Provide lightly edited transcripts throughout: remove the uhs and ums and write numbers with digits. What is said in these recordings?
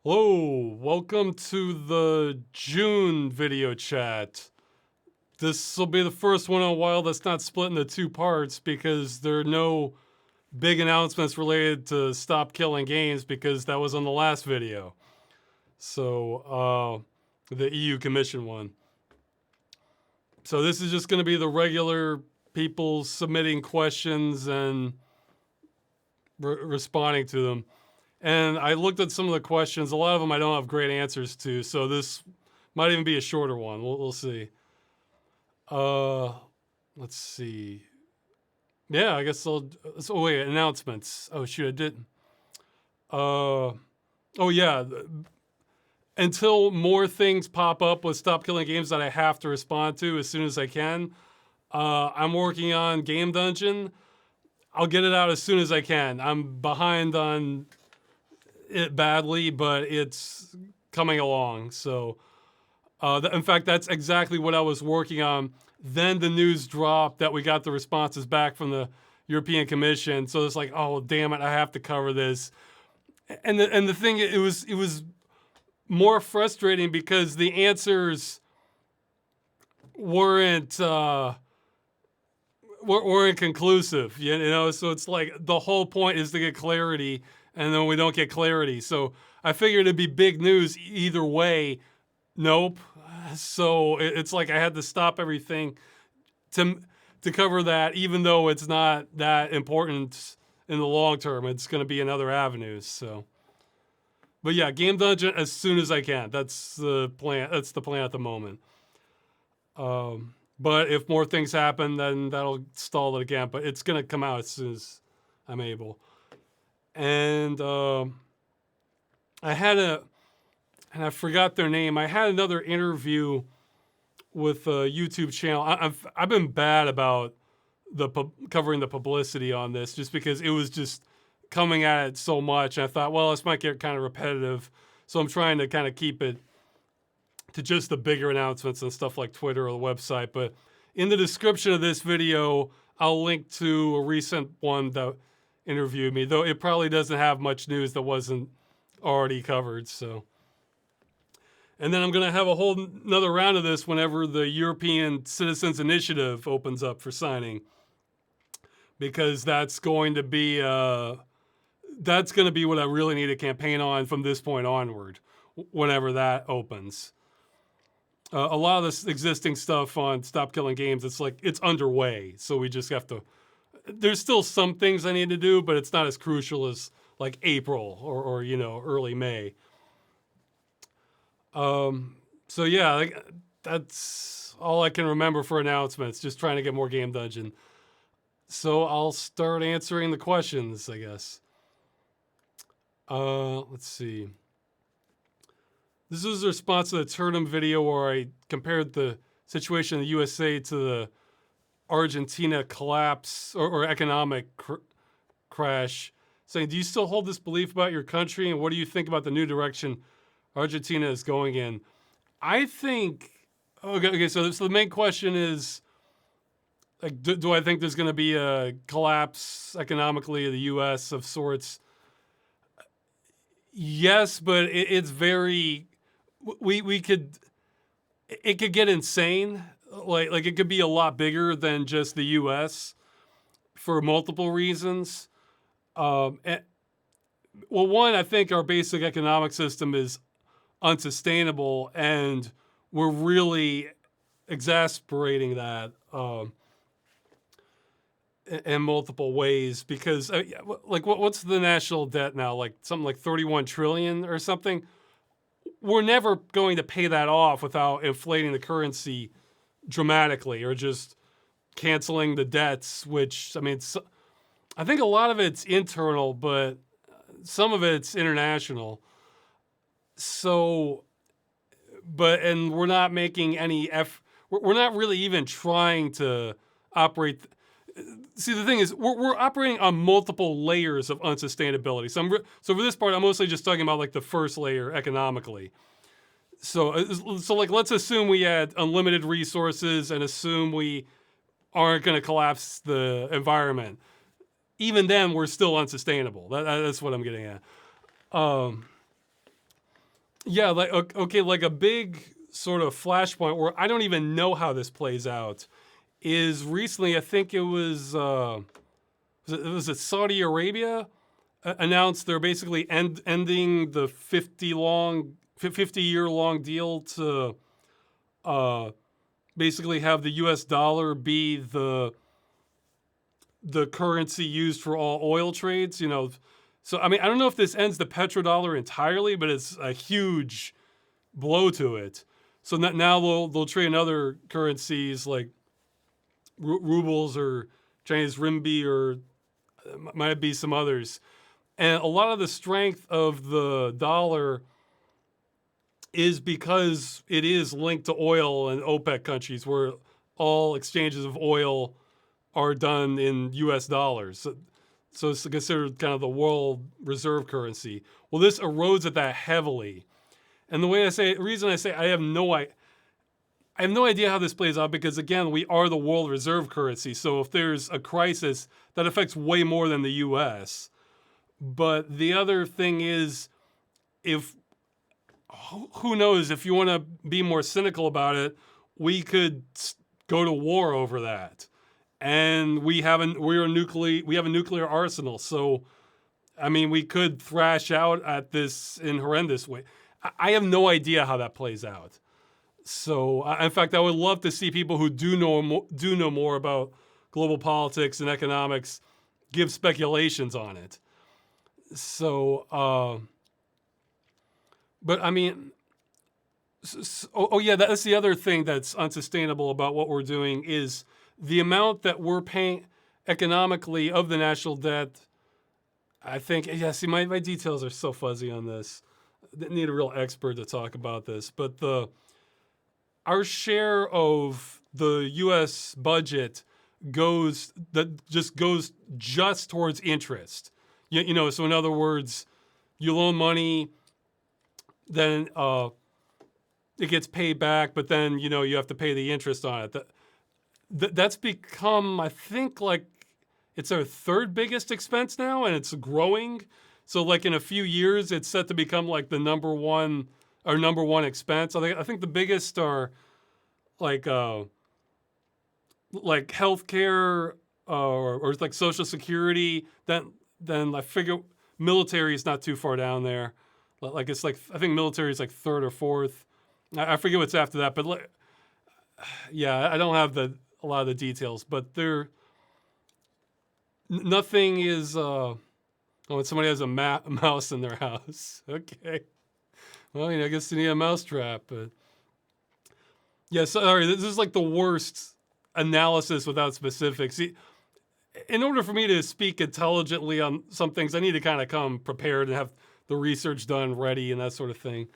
Hello, welcome to the June video chat. This will be the first one in a while that's not split into two parts because there are no big announcements related to Stop Killing Games because that was on the last video. So, the EU Commission one. So this is just going to be the regular people submitting questions and responding to them. And I looked at some of the questions. A lot of them I don't have great answers to, so this might even be a shorter one. We'll see. Let's see. Yeah, I guess I'll. Oh wait, announcements. Oh shoot, I didn't. Oh yeah. Until more things pop up with Stop Killing Games that I have to respond to as soon as I can. I'm working on Game Dungeon. I'll get it out as soon as I can. I'm behind on it badly, but it's coming along. So, in fact, that's exactly what I was working on. Then the news dropped that we got the responses back from the European Commission. So it's like, oh damn it, I have to cover this. And the thing, it was more frustrating because the answers weren't conclusive. You know, so it's like the whole point is to get clarity. And then we don't get clarity. So I figured it'd be big news either way. Nope. So it's like I had to stop everything to cover that, even though it's not that important in the long term. It's going to be in other avenues. So, but yeah, Game Dungeon as soon as I can. That's the plan. That's the plan at the moment. But if more things happen, then that'll stall it again. But it's going to come out as soon as I'm able. And I had and I forgot their name. I had another interview with a YouTube channel. I've been bad about covering the publicity on this, just because it was just coming at it so much. And I thought, well, this might get kind of repetitive, so I'm trying to kind of keep it to just the bigger announcements and stuff like Twitter or the website. But in the description of this video, I'll link to a recent one that interviewed me, though it probably doesn't have much news that wasn't already covered. So, and then I'm going to have a whole another round of this whenever the European Citizens Initiative opens up for signing, because that's going to be what I really need a campaign on from this point onward, whenever that opens. A lot of this existing stuff on Stop Killing Games, it's like it's underway, so we just have to. There's still some things I need to do, but it's not as crucial as like April or you know, early May. So yeah, like, that's all I can remember for announcements. Just trying to get more Game Dungeon. So I'll start answering the questions, I guess. Let's see. This is a response to the Turnham video where I compared the situation in the USA to the Argentina collapse or economic crash, saying, do you still hold this belief about your country, and what do you think about the new direction Argentina is going in? I think, okay, so the main question is, like, do I think there's going to be a collapse economically of the U.S. of sorts? Yes, but it's very, it could get insane. Like it could be a lot bigger than just the U.S. for multiple reasons. Well, one, I think our basic economic system is unsustainable, and we're really exasperating that in multiple ways. Because, like, what's the national debt now? Like something like 31 trillion or something. We're never going to pay that off without inflating the currency dramatically, or just canceling the debts, which, I mean, I think a lot of it's internal, but some of it's international. So, and we're not making any effort. We're not really even trying to operate. See, the thing is, we're operating on multiple layers of unsustainability. So for this part, I'm mostly just talking about like the first layer economically. So like, let's assume we had unlimited resources and assume we aren't going to collapse the environment. Even then, we're still unsustainable. That's what I'm getting at. Yeah, like okay, like a big sort of flashpoint where I don't even know how this plays out is recently. I think it was it Saudi Arabia announced they're basically ending the 50-year long deal to uh, basically have the U.S. dollar be the currency used for all oil trades. So I mean I don't know if this ends the petrodollar entirely, but it's a huge blow to it. So now they'll trade in other currencies like rubles or Chinese renminbi or might be some others. And a lot of the strength of the dollar is because it is linked to oil and OPEC countries where all exchanges of oil are done in US dollars. So it's considered kind of the world reserve currency. Well, this erodes at that heavily. And the reason I say I have no idea how this plays out because again, we are the world reserve currency. So if there's a crisis, that affects way more than the US. But the other thing is, if who knows, if you want to be more cynical about it, we could go to war over that. And we have a nuclear arsenal. So I mean, we could thrash out at this in horrendous way. I have no idea how that plays out. So, in fact, I would love to see people who do know more about global politics and economics give speculations on it. So, but I mean, yeah, that's the other thing that's unsustainable about what we're doing is the amount that we're paying economically of the national debt. I think, yeah, see, my details are so fuzzy on this. I need a real expert to talk about this. But our share of the U.S. budget goes just towards interest. So in other words, you loan money, then it gets paid back, but then you have to pay the interest on it. That's become, I think, like it's our third biggest expense now, and it's growing. So like in a few years, it's set to become like the number one expense. I think the biggest are like healthcare or like Social Security. Then I figure military is not too far down there. Like it's like I think military is like third or fourth. I forget what's after that, but yeah, I don't have a lot of the details, but nothing is. Oh, and somebody has a mouse in their house. Okay. Well, I guess you need a mousetrap, but yeah. Sorry, this is like the worst analysis without specifics. See, in order for me to speak intelligently on some things, I need to kind of come prepared and have the research done, ready, and that sort of thing.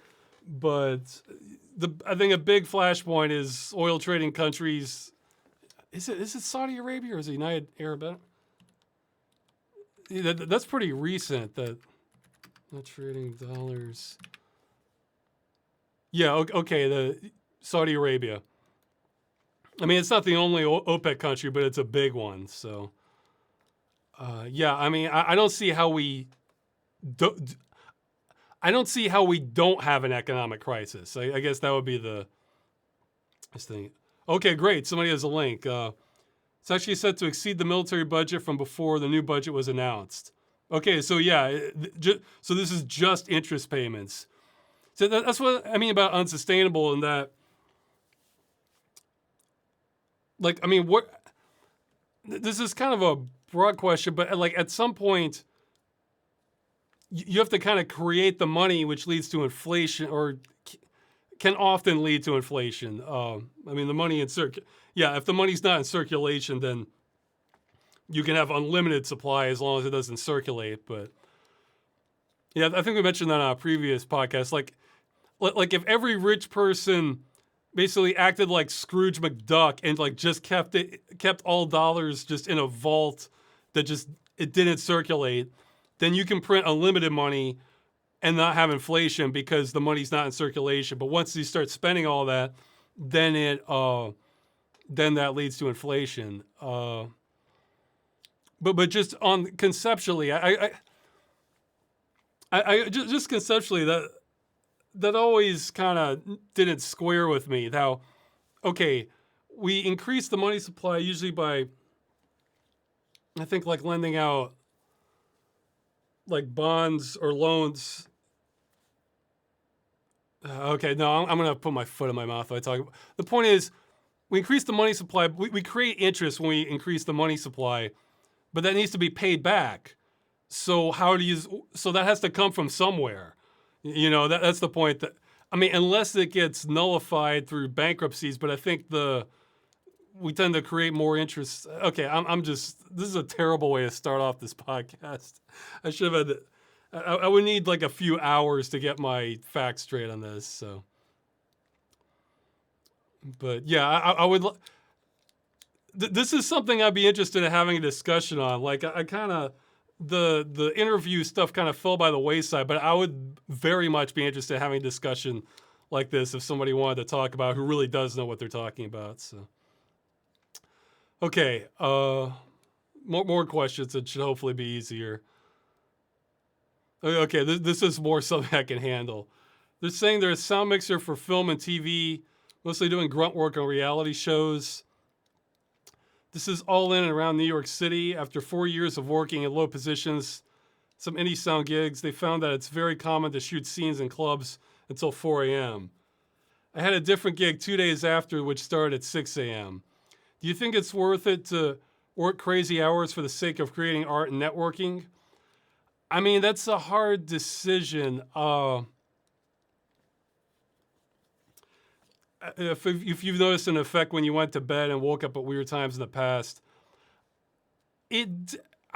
But I think a big flashpoint is oil trading countries. Is it Saudi Arabia or is it United Arab Emirates? That's pretty recent. That not trading dollars. Yeah. Okay. The Saudi Arabia. I mean, it's not the only OPEC country, but it's a big one. So, yeah. I mean, I don't see how we don't. I don't see how we don't have an economic crisis. I guess that would be this thing. Okay, great. Somebody has a link. It's actually set to exceed the military budget from before the new budget was announced. Okay, so yeah, so this is just interest payments. So that's what I mean about unsustainable, in that, like, I mean, what? This is kind of a broad question, but like at some point, you have to kind of create the money, which leads to inflation, or can often lead to inflation. I mean, the money yeah, if the money's not in circulation, then you can have unlimited supply as long as it doesn't circulate. But yeah, I think we mentioned that on a previous podcast. Like if every rich person basically acted like Scrooge McDuck and like just kept all dollars just in a vault that just it didn't circulate, then you can print unlimited money and not have inflation because the money's not in circulation. But once you start spending all that, then then that leads to inflation. But just on conceptually, I just conceptually, that that always kind of didn't square with me. How, okay, we increase the money supply usually by, I think, like lending out like bonds or loans. Okay, no, I'm going to put my foot in my mouth when I talk. The point is, we increase the money supply. We create interest when we increase the money supply, but that needs to be paid back. So how do you? So that has to come from somewhere. That's the point. That I mean, unless it gets nullified through bankruptcies, but I think we tend to create more interest. Okay, I'm just. This is a terrible way to start off this podcast. I should have had. I would need like a few hours to get my facts straight on this. So, but yeah, I would. This is something I'd be interested in having a discussion on. Like I kind of the interview stuff kind of fell by the wayside, but I would very much be interested in having a discussion like this if somebody wanted to talk about who really does know what they're talking about. So, okay, more questions. It should hopefully be easier. Okay, this is more something I can handle. They're saying they're a sound mixer for film and TV, mostly doing grunt work on reality shows. This is all in and around New York City. After 4 years of working in low positions, some indie sound gigs, they found that it's very common to shoot scenes in clubs until 4 a.m. I had a different gig 2 days after, which started at 6 a.m. Do you think it's worth it to work crazy hours for the sake of creating art and networking? I mean, that's a hard decision. If you've noticed an effect when you went to bed and woke up at weird times in the past, I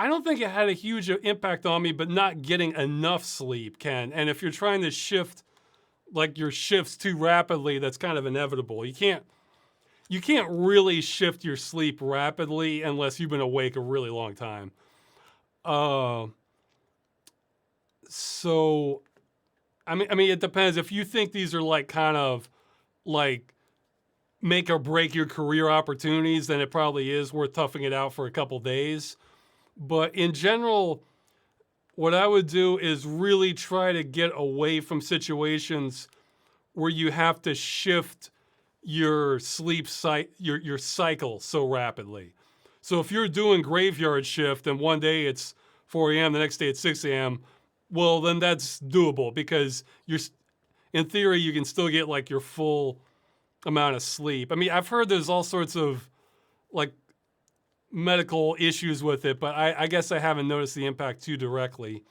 don't think it had a huge impact on me, but not getting enough sleep can. And if you're trying to shift like your shifts too rapidly, that's kind of inevitable. You can't really shift your sleep rapidly unless you've been awake a really long time. So, I mean, it depends. If you think these are like kind of like make or break your career opportunities, then it probably is worth toughing it out for a couple days. But in general, what I would do is really try to get away from situations where you have to shift your sleep your cycle so rapidly. So if you're doing graveyard shift and one day it's 4 a.m., the next day it's 6 a.m., well, then that's doable because in theory, you can still get like your full amount of sleep. I mean, I've heard there's all sorts of like medical issues with it, but I guess I haven't noticed the impact too directly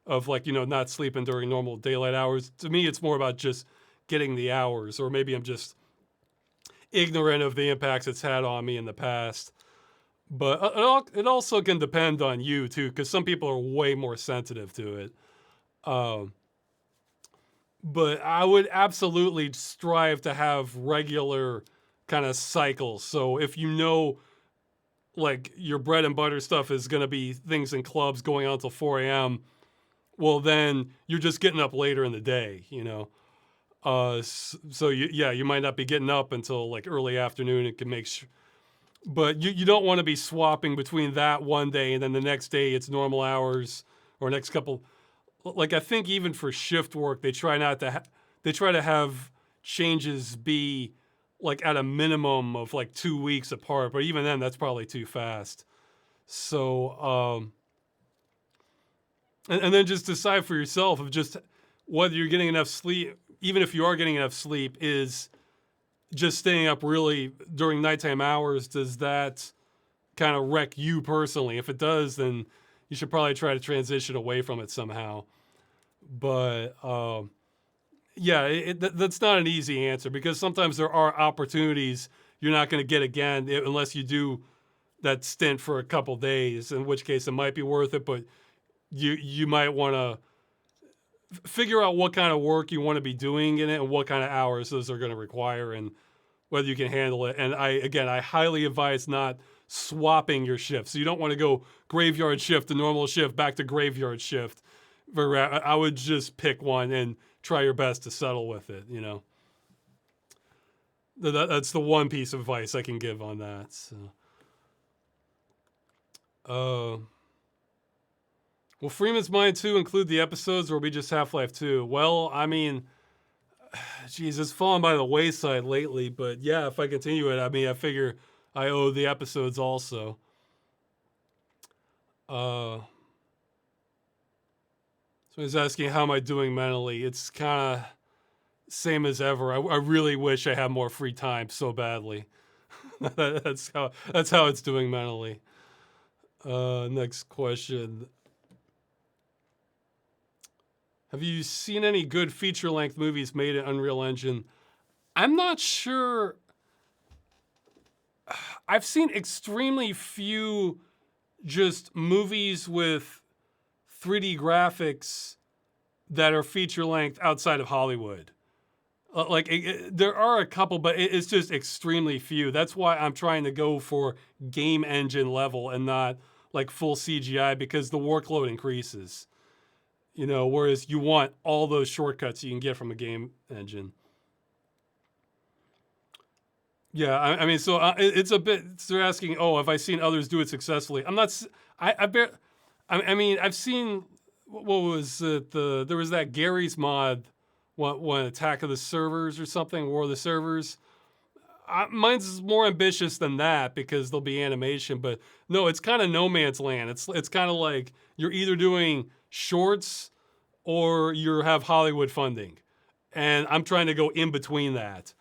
of like, not sleeping during normal daylight hours. To me, it's more about just getting the hours, or maybe I'm just ignorant of the impacts it's had on me in the past. But it also can depend on you too, because some people are way more sensitive to it. But I would absolutely strive to have regular kind of cycles. So if like your bread and butter stuff is going to be things in clubs going on until 4 a.m., well, then you're just getting up later in the day, So you might not be getting up until like early afternoon. It can make but you don't want to be swapping between that one day and then the next day it's normal hours, or next couple. Like I think even for shift work, they try to have changes be like at a minimum of like 2 weeks apart. But even then, that's probably too fast. So and then just decide for yourself of just whether you're getting enough sleep. Even if you are getting enough sleep, is just staying up really during nighttime hours, does that kind of wreck you personally? If it does, then you should probably try to transition away from it somehow. But that's not an easy answer, because sometimes there are opportunities you're not going to get again unless you do that stint for a couple days, in which case it might be worth it, but you might want to figure out what kind of work you want to be doing in it and what kind of hours those are going to require and whether you can handle it. And I highly advise not swapping your shifts. So you don't want to go graveyard shift to normal shift back to graveyard shift. I would just pick one and try your best to settle with it, That's the one piece of advice I can give on that. So. Will Freeman's Mind 2 include the episodes, or will be just Half-Life 2? Well, I mean, Geez, it's fallen by the wayside lately. But yeah, if I continue it, I mean, I figure I owe the episodes also. So he's asking, how am I doing mentally? It's kind of same as ever. I really wish I had more free time so badly. that's how it's doing mentally. Next question. Have you seen any good feature-length movies made in Unreal Engine? I'm not sure. I've seen extremely few just movies with 3D graphics that are feature-length outside of Hollywood. There are a couple, but it's just extremely few. That's why I'm trying to go for game engine level and not like full CGI, because the workload increases. You know, whereas you want all those shortcuts you can get from a game engine. Yeah, I mean, so it's a bit. They're asking, oh, have I seen others do it successfully? I'm not. I mean, I've seen. What was it? There was that Gary's mod, one Attack of the Servers or something, War of the Servers. Mine's more ambitious than that because there'll be animation, but no, it's kind of no man's land. It's kind of like you're either doing shorts or you have Hollywood funding, and I'm trying to go in between that,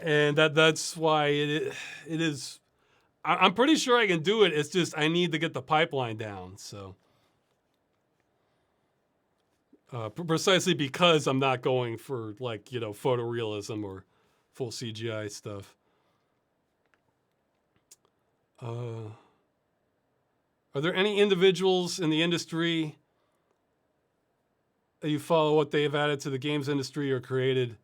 and that's why it is. I'm pretty sure I can do it. It's just I need to get the pipeline down. So precisely because I'm not going for like photorealism or full CGI stuff. Are there any individuals in the industry that you follow, what they have added to the games industry or created?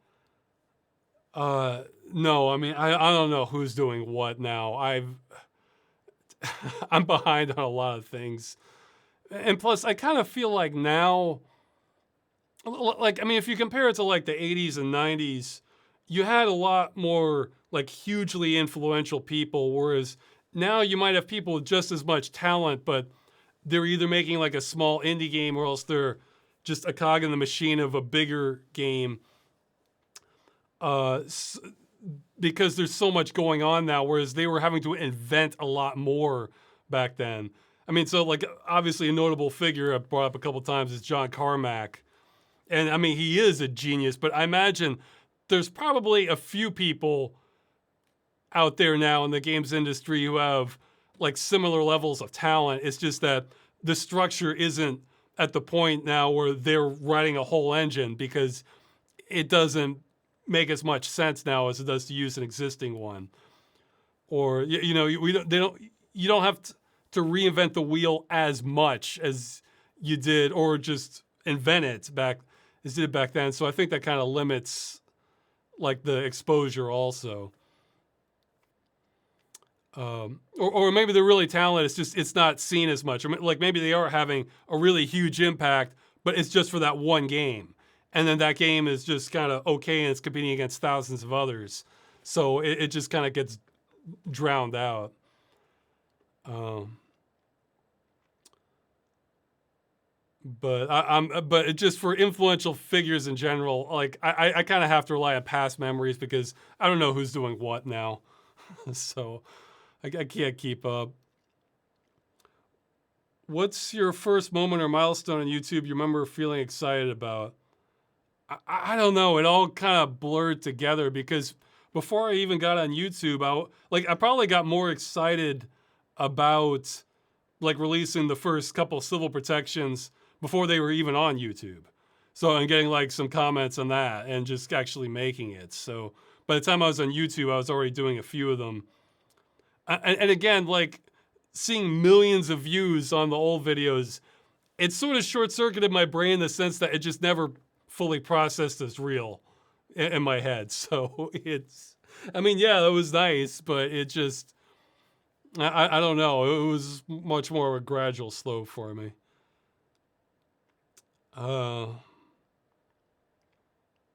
No, I mean, I don't know who's doing what now. I'm behind on a lot of things. And plus, I kind of feel like now, like, I mean, if you compare it to like the 80s and 90s, you had a lot more like hugely influential people, whereas now you might have people with just as much talent, but they're either making like a small indie game or else they're just a cog in the machine of a bigger game. Because there's so much going on now, whereas they were having to invent a lot more back then. I mean, so like obviously a notable figure I've brought up a couple times is John Carmack. And I mean, he is a genius, but I imagine there's probably a few people out there now in the games industry who have like similar levels of talent. It's just that the structure isn't at the point now where they're writing a whole engine because it doesn't make as much sense now as it does to use an existing one. Or you know, you don't have to reinvent the wheel as much as you did, or just invent it back as did back then. So I think that kind of limits like the exposure also. Or maybe they're really talented. It's just it's not seen as much. Or like maybe they are having a really huge impact, but it's just for that one game, and then that game is just kind of okay, and it's competing against thousands of others. So it just kind of gets drowned out. But just for influential figures in general, like I kind of have to rely on past memories because I don't know who's doing what now. So I can't keep up. What's your first moment or milestone on YouTube you remember feeling excited about? I don't know. It all kind of blurred together because before I even got on YouTube, I probably got more excited about like releasing the first couple civil protections before they were even on YouTube. So I'm getting like some comments on that and just actually making it. So by the time I was on YouTube, I was already doing a few of them. And again, like seeing millions of views on the old videos, it sort of short-circuited my brain in the sense that it just never fully processed as real in my head. So I mean, yeah, it was nice, but it just, I don't know. It was much more of a gradual slope for me.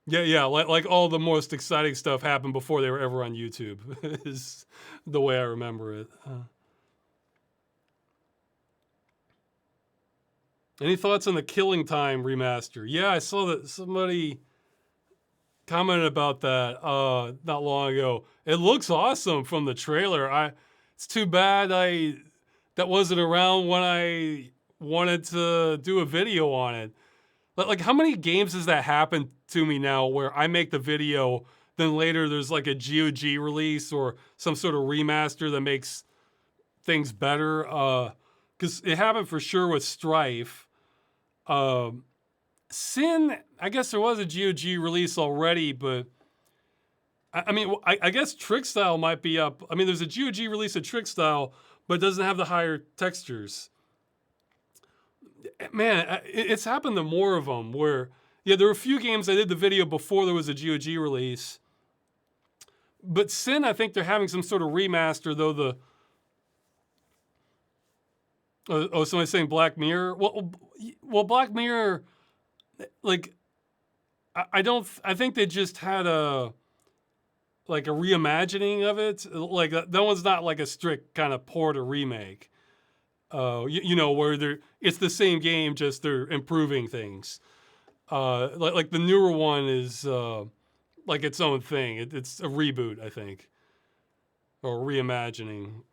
Yeah, like all the most exciting stuff happened before they were ever on YouTube, is the way I remember it. Any thoughts on the Killing Time remaster? Yeah, I saw that somebody commented about that not long ago. It looks awesome from the trailer. It's too bad that wasn't around when I wanted to do a video on it. Like, how many games has that happened to me now where I make the video, then later there's like a GOG release or some sort of remaster that makes things better? Because it happened for sure with Strife. Sin, I guess there was a GOG release already, but I mean, I guess Trick Style might be up. I mean, there's a GOG release of Trick Style, but it doesn't have the higher textures. Man, it's happened to more of them where, yeah, there were a few games I did the video before there was a GOG release. But Sin, I think they're having some sort of remaster, though somebody's saying Black Mirror? Well, Black Mirror, like, I think they just had a reimagining of it. Like, that one's not like a strict kind of port or remake. Where it's the same game, just they're improving things. Like the newer one is like its own thing. It's a reboot, I think, or reimagining.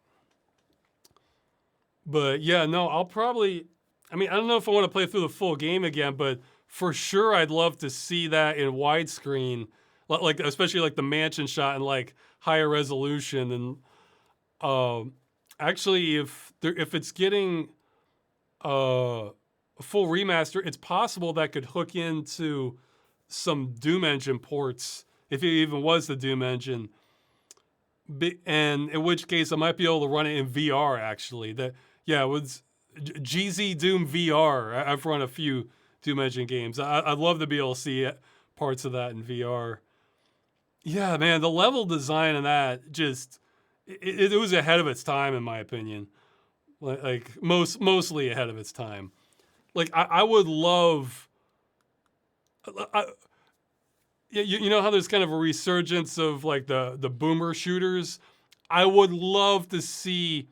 But yeah, no, I'll probably. I mean, I don't know if I want to play through the full game again, but for sure, I'd love to see that in widescreen, like especially like the mansion shot and like higher resolution. And actually, if it's getting a full remaster, it's possible that could hook into some Doom engine ports, if it even was the Doom engine. And in which case, I might be able to run it in VR. Actually, it was GZ Doom VR. I've run a few Doom engine games. I'd love to be able to see parts of that in VR. Yeah, man, the level design in that just it was ahead of its time, in my opinion. Like mostly ahead of its time. Like I would love. You know how there's kind of a resurgence of like the boomer shooters? I would love to see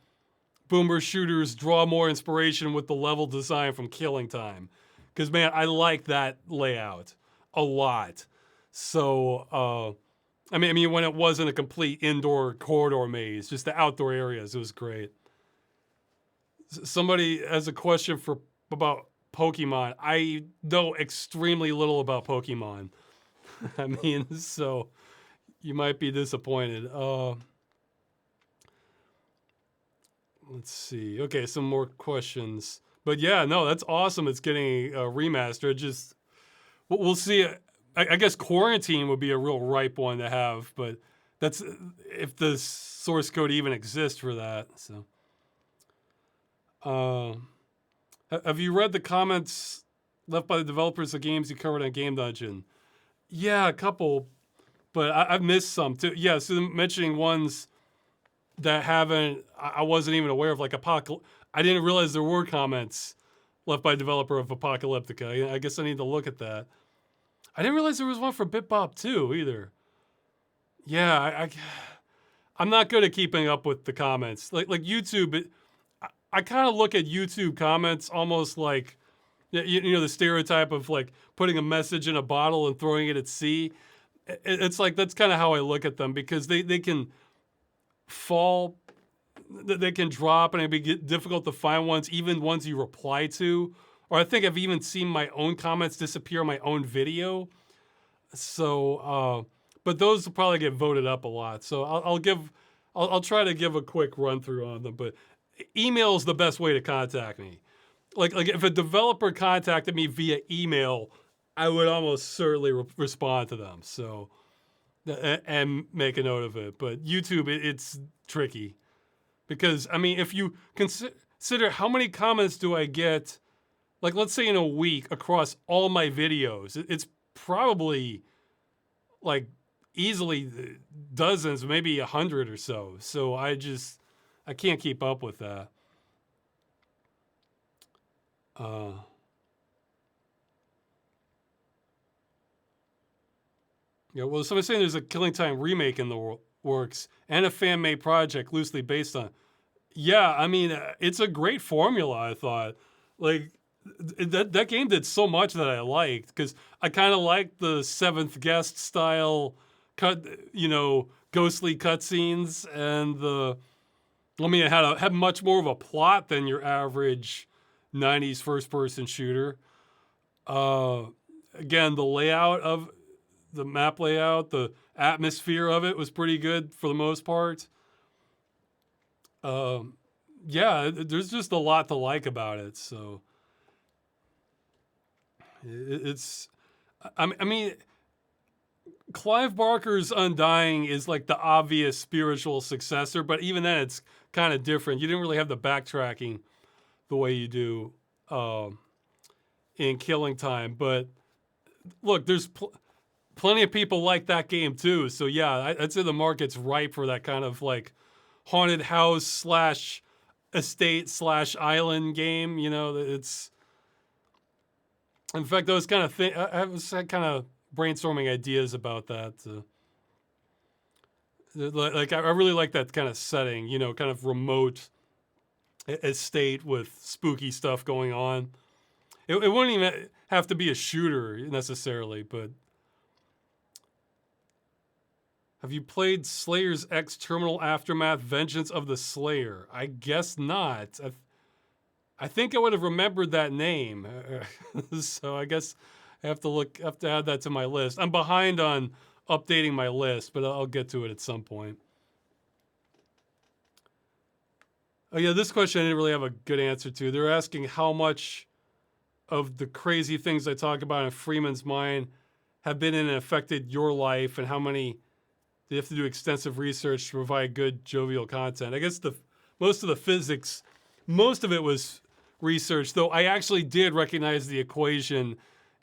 boomer shooters draw more inspiration with the level design from Killing Time. Because, man, I like that layout a lot. So, I mean, when it wasn't a complete indoor corridor maze, just the outdoor areas, it was great. Somebody has a question about Pokemon. I know extremely little about Pokemon. I mean, so you might be disappointed. Let's see. Okay, some more questions. But yeah, no, that's awesome. It's getting a remaster. We'll see. I guess Quarantine would be a real ripe one to have, but that's if the source code even exists for that. So, have you read the comments left by the developers of games you covered on Game Dungeon? Yeah, a couple, but I've missed some too. Yeah, so mentioning ones that I wasn't even aware of, like I didn't realize there were comments left by a developer of Apocalyptica. I guess I need to look at that. I didn't realize there was one for BitBop too either. Yeah, I'm not good at keeping up with the comments. Like YouTube, I kind of look at YouTube comments almost like, the stereotype of like putting a message in a bottle and throwing it at sea. It's like that's kind of how I look at them, because they can fall, they can drop, and it'd be difficult to find ones, even ones you reply to. Or I think I've even seen my own comments disappear on my own video. So, but those will probably get voted up a lot. So I'll try to give a quick run through on them. But email is the best way to contact me. Like if a developer contacted me via email, I would almost certainly respond to them. So, and make a note of it. But YouTube, it's tricky, because I mean, if you consider how many comments do I get, like let's say in a week across all my videos, it's probably like easily dozens, maybe 100 or so. So I can't keep up with that. Yeah, well, somebody's saying there's a Killing Time remake in the works and a fan-made project loosely based on. Yeah, I mean, it's a great formula, I thought. Like, that game did so much that I liked, because I kind of liked the Seventh Guest style ghostly cutscenes, and it had much more of a plot than your average 90s first person shooter. Again, the map layout, the atmosphere of it was pretty good for the most part. Yeah, there's just a lot to like about it. So it's, I mean, Clive Barker's Undying is like the obvious spiritual successor, but even then it's kind of different. You didn't really have the backtracking the way you do in Killing Time. But look, there's plenty of people like that game too. So yeah, I'd say the market's ripe for that kind of like haunted house / estate / island game. It's, in fact, I was kind of I was kind of brainstorming ideas about that. Like I really like that kind of setting, kind of remote estate with spooky stuff going on. It wouldn't even have to be a shooter necessarily, but have you played Slayer's X Terminal Aftermath Vengeance of the Slayer? I guess not. I think I would have remembered that name. So I guess I have to add that to my list. I'm behind on updating my list, but I'll get to it at some point. Oh yeah, this question I didn't really have a good answer to. They're asking how much of the crazy things I talk about in Freeman's Mind have been in and affected your life, and how many they have to do extensive research to provide good jovial content. I guess most of the physics, most of it was research, though I actually did recognize the equation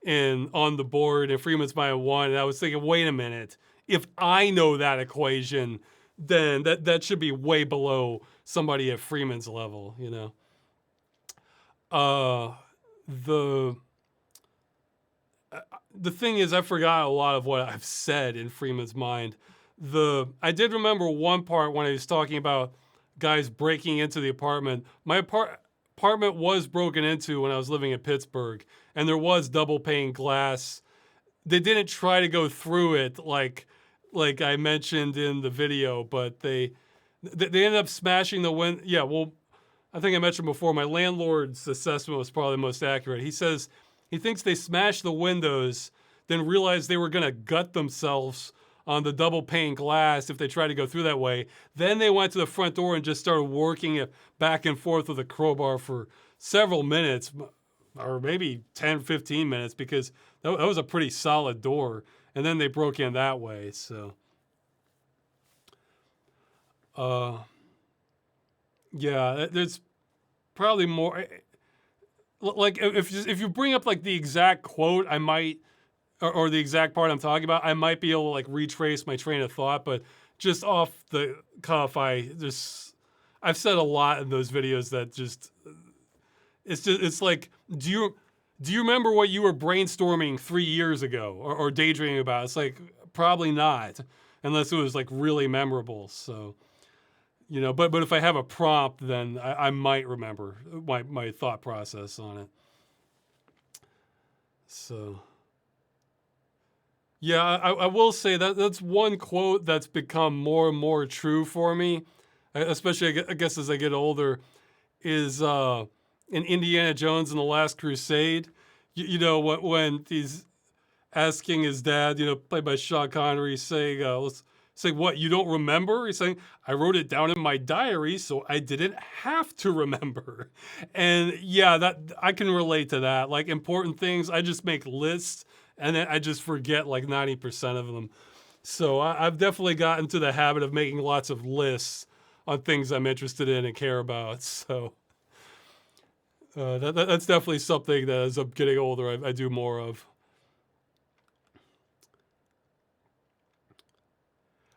on the board in Freeman's Mind 1, and I was thinking, wait a minute, if I know that equation, then that should be way below somebody at Freeman's level, The thing is, I forgot a lot of what I've said in Freeman's Mind. I did remember one part when I was talking about guys breaking into the apartment. My apartment was broken into when I was living in Pittsburgh, and there was double pane glass. They didn't try to go through it like I mentioned in the video, but they ended up smashing the window. Yeah, well, I think I mentioned before, my landlord's assessment was probably the most accurate. He says he thinks they smashed the windows, then realized they were going to gut themselves on the double pane glass if they tried to go through that way. Then they went to the front door and just started working it back and forth with a crowbar for several minutes, or maybe 10, 15 minutes, because that was a pretty solid door. And then they broke in that way. So, yeah, there's probably more. Like if you bring up like the exact quote, I might, or the exact part I'm talking about, I might be able to like retrace my train of thought. But just off the cuff, I've said a lot in those videos that it's like, do you remember what you were brainstorming 3 years ago or daydreaming about? It's like, probably not, unless it was like really memorable. So, but if I have a prompt, then I might remember my thought process on it. So, yeah, I will say that's one quote that's become more and more true for me, especially I guess as I get older, is in Indiana Jones and the Last Crusade. When he's asking his dad, played by Sean Connery, saying, let's say, what, you don't remember? He's saying, I wrote it down in my diary, so I didn't have to remember. And yeah, that I can relate to that. Like important things, I just make lists, and then I just forget like 90% of them. So I've definitely gotten to the habit of making lots of lists on things I'm interested in and care about. So that's definitely something that as I'm getting older, I do more of.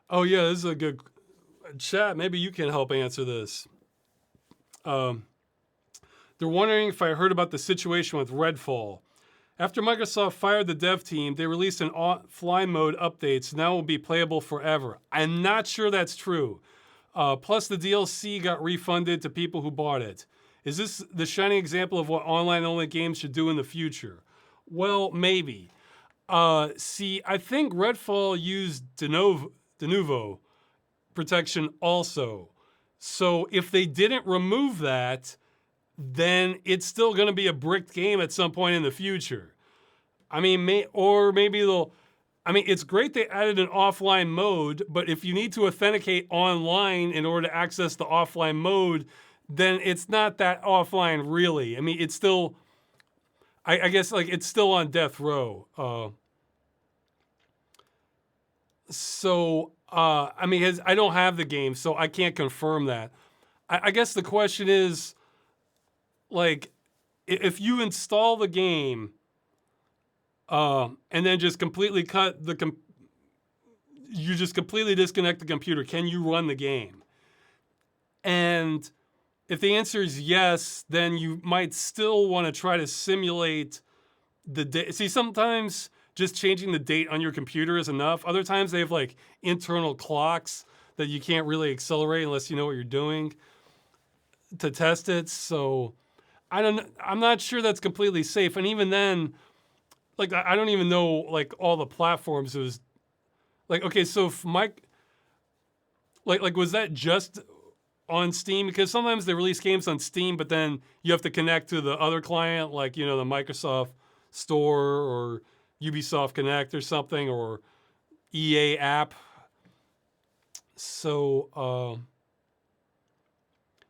Oh yeah, this is a good chat. Maybe you can help answer this. They're wondering if I heard about the situation with Redfall. After Microsoft fired the dev team, they released an offline mode updates. Now it will be playable forever. I'm not sure that's true. Plus, the DLC got refunded to people who bought it. Is this the shining example of what online-only games should do in the future? Well, maybe. See, I think Redfall used de novo protection also. So if they didn't remove that, then it's still going to be a bricked game at some point in the future. I mean, maybe they'll... I mean, it's great they added an offline mode, but if you need to authenticate online in order to access the offline mode, then it's not that offline really. I mean, it's still... I guess like it's still on death row. I mean, I don't have the game, so I can't confirm that. I guess the question is, like, if you install the game and then just completely you just completely disconnect the computer, can you run the game? And if the answer is yes, then you might still want to try to simulate the date. See, sometimes just changing the date on your computer is enough. Other times they have like internal clocks that you can't really accelerate unless you know what you're doing to test it. So I'm not sure that's completely safe. And even then, like, I don't even know like all the platforms. It was like, okay, so if was that just on Steam? Because sometimes they release games on Steam, but then you have to connect to the other client, like, you know, the Microsoft Store or Ubisoft Connect or something, or EA app. So,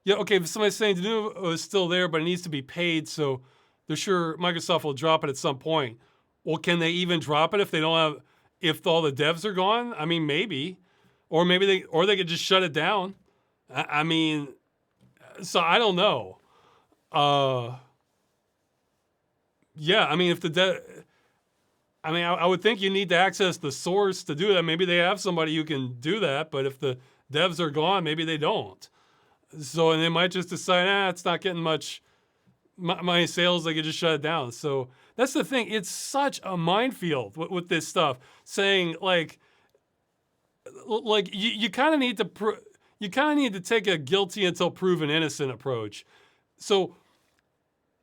yeah, okay, if somebody's saying Denuvo is still there, but it needs to be paid, so they're sure Microsoft will drop it at some point. Well, can they even drop it if they don't have, if all the devs are gone? I mean, maybe. Or maybe they could just shut it down. I mean, so I don't know. Yeah, I mean, I would think you need to access the source to do that. Maybe they have somebody who can do that, but if the devs are gone, maybe they don't. So, and they might just decide, it's not getting much money sales, they could just shut it down. So that's the thing. It's such a minefield with this stuff. Saying like you kind of need to take a guilty until proven innocent approach. So,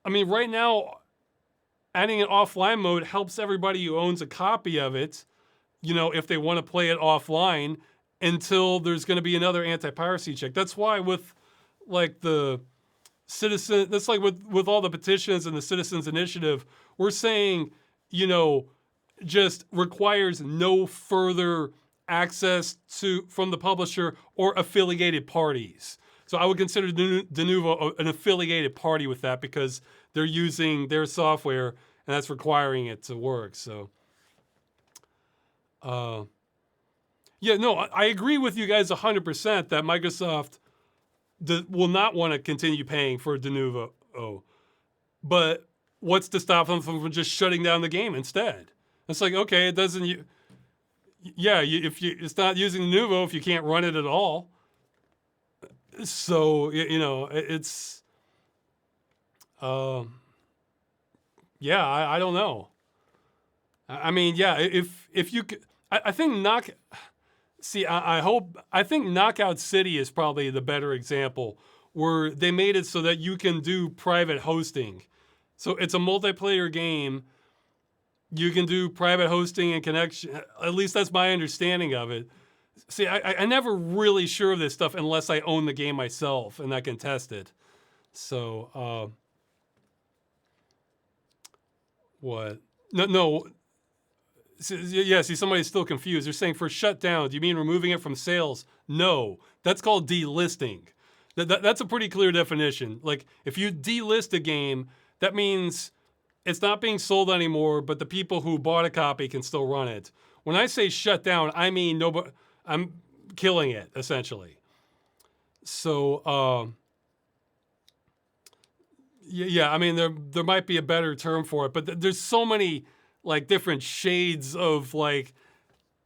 I mean, right now, adding an offline mode helps everybody who owns a copy of it, you know, if they want to play it offline until there's going to be another anti-piracy check. That's why with like the citizen, that's like with all the petitions and the Citizens Initiative, we're saying, you know, just requires no further access from the publisher or affiliated parties. So I would consider Denuvo an affiliated party with that because they're using their software and that's requiring it to work. So, yeah, no, I agree with you guys 100% that Microsoft will not want to continue paying for Denuvo. But what's to stop them from just shutting down the game instead? It's like, okay, it doesn't... it's not using Denuvo if you can't run it at all. So, you know, it's... yeah, I don't know. I mean, yeah, if you... I think I think Knockout City is probably the better example, where they made it so that you can do private hosting. So it's a multiplayer game. You can do private hosting and connection. At least that's my understanding of it. See, I never really sure of this stuff unless I own the game myself and I can test it. So, what? No. Yeah, see, somebody's still confused. They're saying for shutdown, do you mean removing it from sales? No, that's called delisting. That's a pretty clear definition. Like, if you delist a game, that means it's not being sold anymore, but the people who bought a copy can still run it. When I say shut down, I mean I'm killing it, essentially. So, yeah, I mean, there might be a better term for it, but there's so many like different shades of like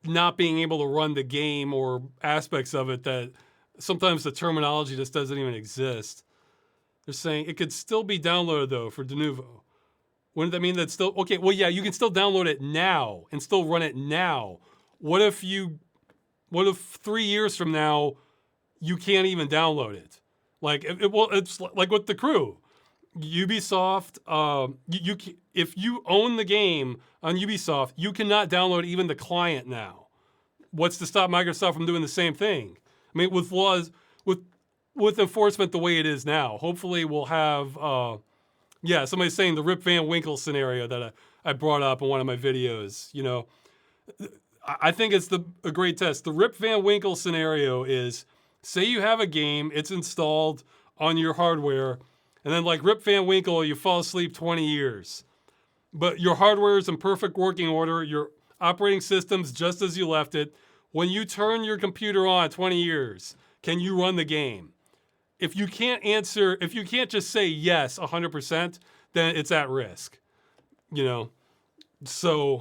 not being able to run the game or aspects of it that sometimes the terminology just doesn't even exist. They're saying it could still be downloaded though for Denuvo. Wouldn't that mean that still, okay, well, yeah, you can still download it now and still run it now. What if 3 years from now, you can't even download it? Like, it's like with The Crew. Ubisoft, if you own the game on Ubisoft, you cannot download even the client now. What's to stop Microsoft from doing the same thing? I mean, with laws, with enforcement the way it is now, hopefully we'll have, somebody's saying the Rip Van Winkle scenario that I brought up in one of my videos. I think it's a great test. The Rip Van Winkle scenario is, say you have a game, it's installed on your hardware, and then like Rip Van Winkle, you fall asleep 20 years. But your hardware is in perfect working order, your operating system's just as you left it. When you turn your computer on 20 years, can you run the game? If you can't just say yes 100%, then it's at risk. So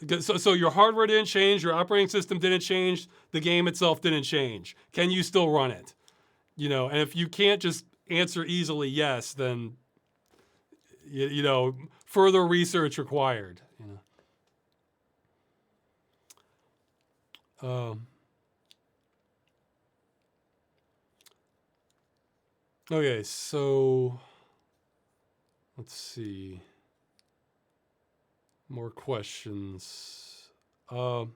your hardware didn't change, your operating system didn't change, the game itself didn't change. Can you still run it? And if you can't just answer easily yes, then further research required. Okay, so let's see. More questions. Oh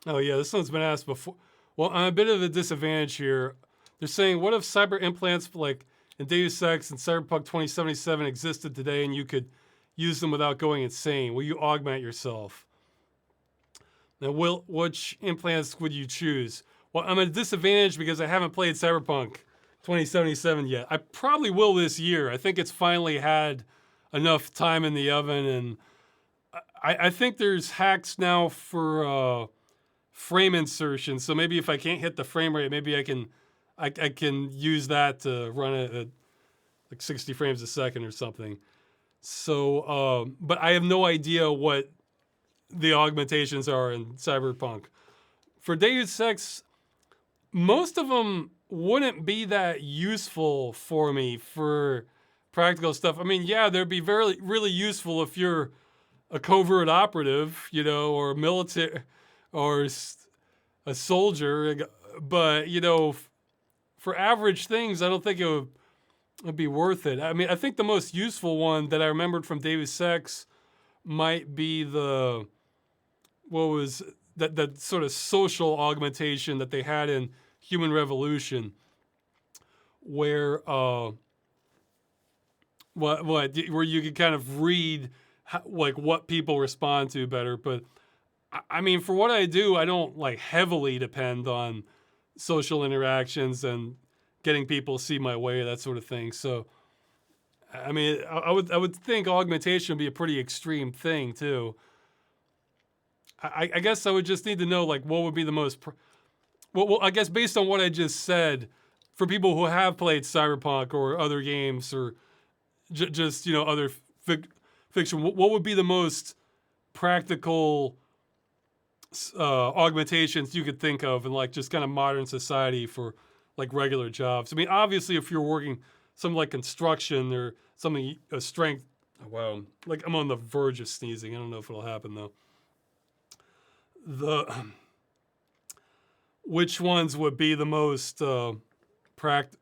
yeah, this one's been asked before. Well, I'm a bit of a disadvantage here. They're saying, what if cyber implants like in Deus Ex and Cyberpunk 2077 existed today and you could use them without going insane? Will you augment yourself? Now, which implants would you choose? Well, I'm at a disadvantage because I haven't played Cyberpunk 2077 yet. I probably will this year. I think it's finally had enough time in the oven, and I think there's hacks now for frame insertion. So maybe if I can't hit the frame rate, maybe I can use that to run it at like 60 frames a second or something. So, but I have no idea what the augmentations are in Cyberpunk. For Deus Ex, most of them wouldn't be that useful for me for practical stuff. I mean, yeah, they'd be really useful if you're a covert operative, or a military, or a soldier. But, for average things, I don't think it would be worth it. I mean, I think the most useful one that I remembered from Deus Ex might be that sort of social augmentation that they had in Human Revolution, where where you could kind of read what people respond to better. But I mean, for what I do, I don't heavily depend on social interactions and getting people to see my way, that sort of thing. So, I mean, I would think augmentation would be a pretty extreme thing too. I guess I would just need to know what would be the most. Well, I guess based on what I just said, for people who have played Cyberpunk or other games or just other fiction, what would be the most practical augmentations you could think of in just kind of modern society for regular jobs? I mean, obviously, if you're working something like construction or something, a strength. Oh, wow, I'm on the verge of sneezing. I don't know if it'll happen though. Which ones would be the most practical?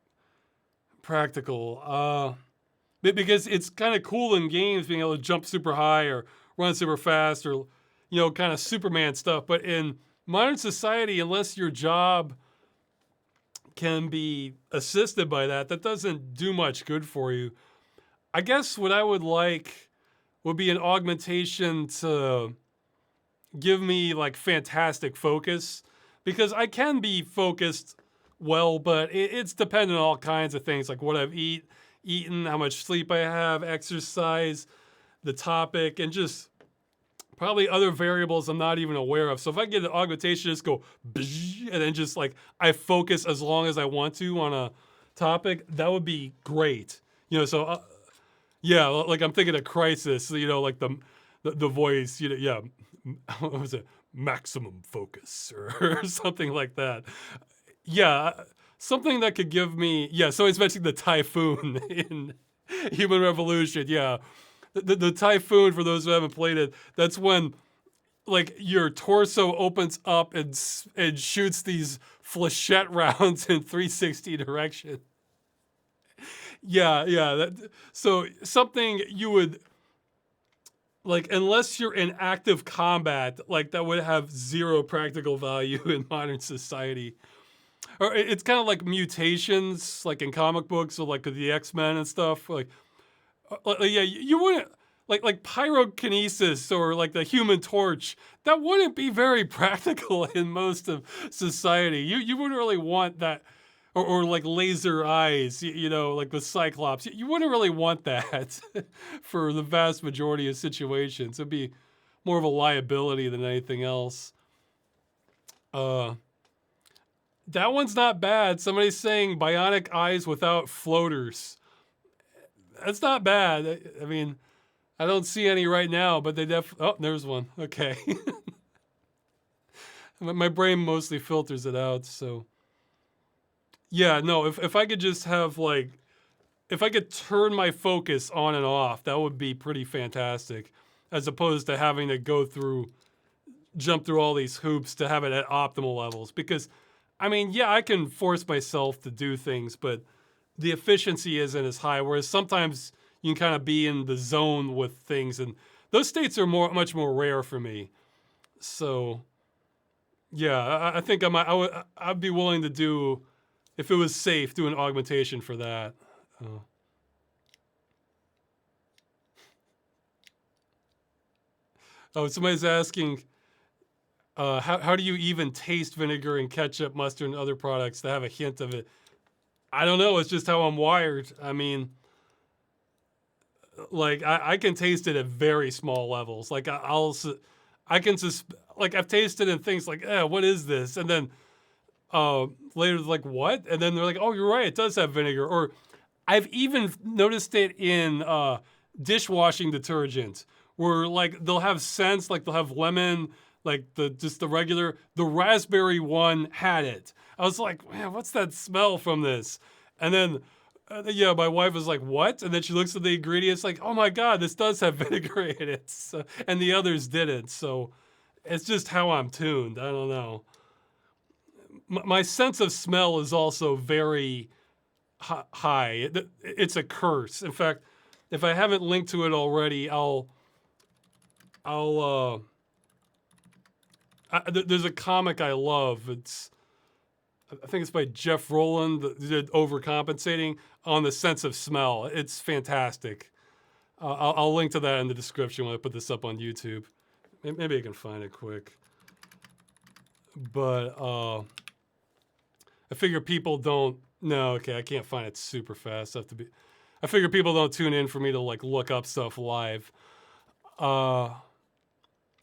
Because it's kind of cool in games being able to jump super high or run super fast or kind of Superman stuff. But in modern society, unless your job can be assisted by that doesn't do much good for you. I guess what I would like would be an augmentation to give me fantastic focus, because I can be focused well, but it's dependent on all kinds of things, like what I've eaten, how much sleep I have, exercise, the topic, and just probably other variables I'm not even aware of. So if I get an augmentation, just go, and then just I focus as long as I want to on a topic, that would be great. So yeah, I'm thinking of Crisis, the voice, yeah, what was it? Maximum focus or something like that. Yeah, something that could give me, so it's mentioning the typhoon in Human Revolution, yeah. The typhoon, for those who haven't played it, that's when your torso opens up and shoots these flechette rounds in 360 direction. Yeah, yeah. So something you would like, unless you're in active combat, like that would have zero practical value in modern society. Or it's kind of like mutations, like in comic books, or like the X-Men and stuff. Yeah, you wouldn't like pyrokinesis or like the Human Torch. That wouldn't be very practical in most of society. You wouldn't really want that, or like laser eyes. You know, like with Cyclops. You wouldn't really want that for the vast majority of situations. It'd be more of a liability than anything else. Uh, that one's not bad. Somebody's saying bionic eyes without floaters. That's not bad. I mean, I don't see any right now, but they oh, there's one. Okay. My brain mostly filters it out, so. Yeah, no, if I could just have like, if I could turn my focus on and off, that would be pretty fantastic. As opposed to having to jump through all these hoops to have it at optimal levels. Because, I mean, yeah, I can force myself to do things, but the efficiency isn't as high. Whereas sometimes you can kind of be in the zone with things, and those states are much more rare for me. So, yeah, I think I'd be willing to do, if it was safe, do an augmentation for that. Uh, oh, somebody's asking, how do you even taste vinegar and ketchup, mustard, and other products that have a hint of it? I don't know. It's just how I'm wired. I mean, like I can taste it at very small levels. Like I can just like I've tasted in things like, what is this? And then later like what? And then they're like, oh, you're right, it does have vinegar. Or I've even noticed it in dishwashing detergent, where like they'll have scents, like they'll have lemon, like the regular. The raspberry one had it. I was like, man, what's that smell from this? And then yeah, my wife was like, what? And then she looks at the ingredients like, oh my God, this does have vinegar in it. So, and the others didn't. So it's just how I'm tuned. I don't know. My sense of smell is also very high. It's a curse. In fact, if I haven't linked to it already, I'll there's a comic I love. I think it's by Jeff Rowland that did Overcompensating on the sense of smell. It's fantastic. I'll link to that in the description when I put this up on YouTube. Maybe I can find it quick. But I figure people don't. No, okay, I can't find it super fast. I figure people don't tune in for me to like look up stuff live.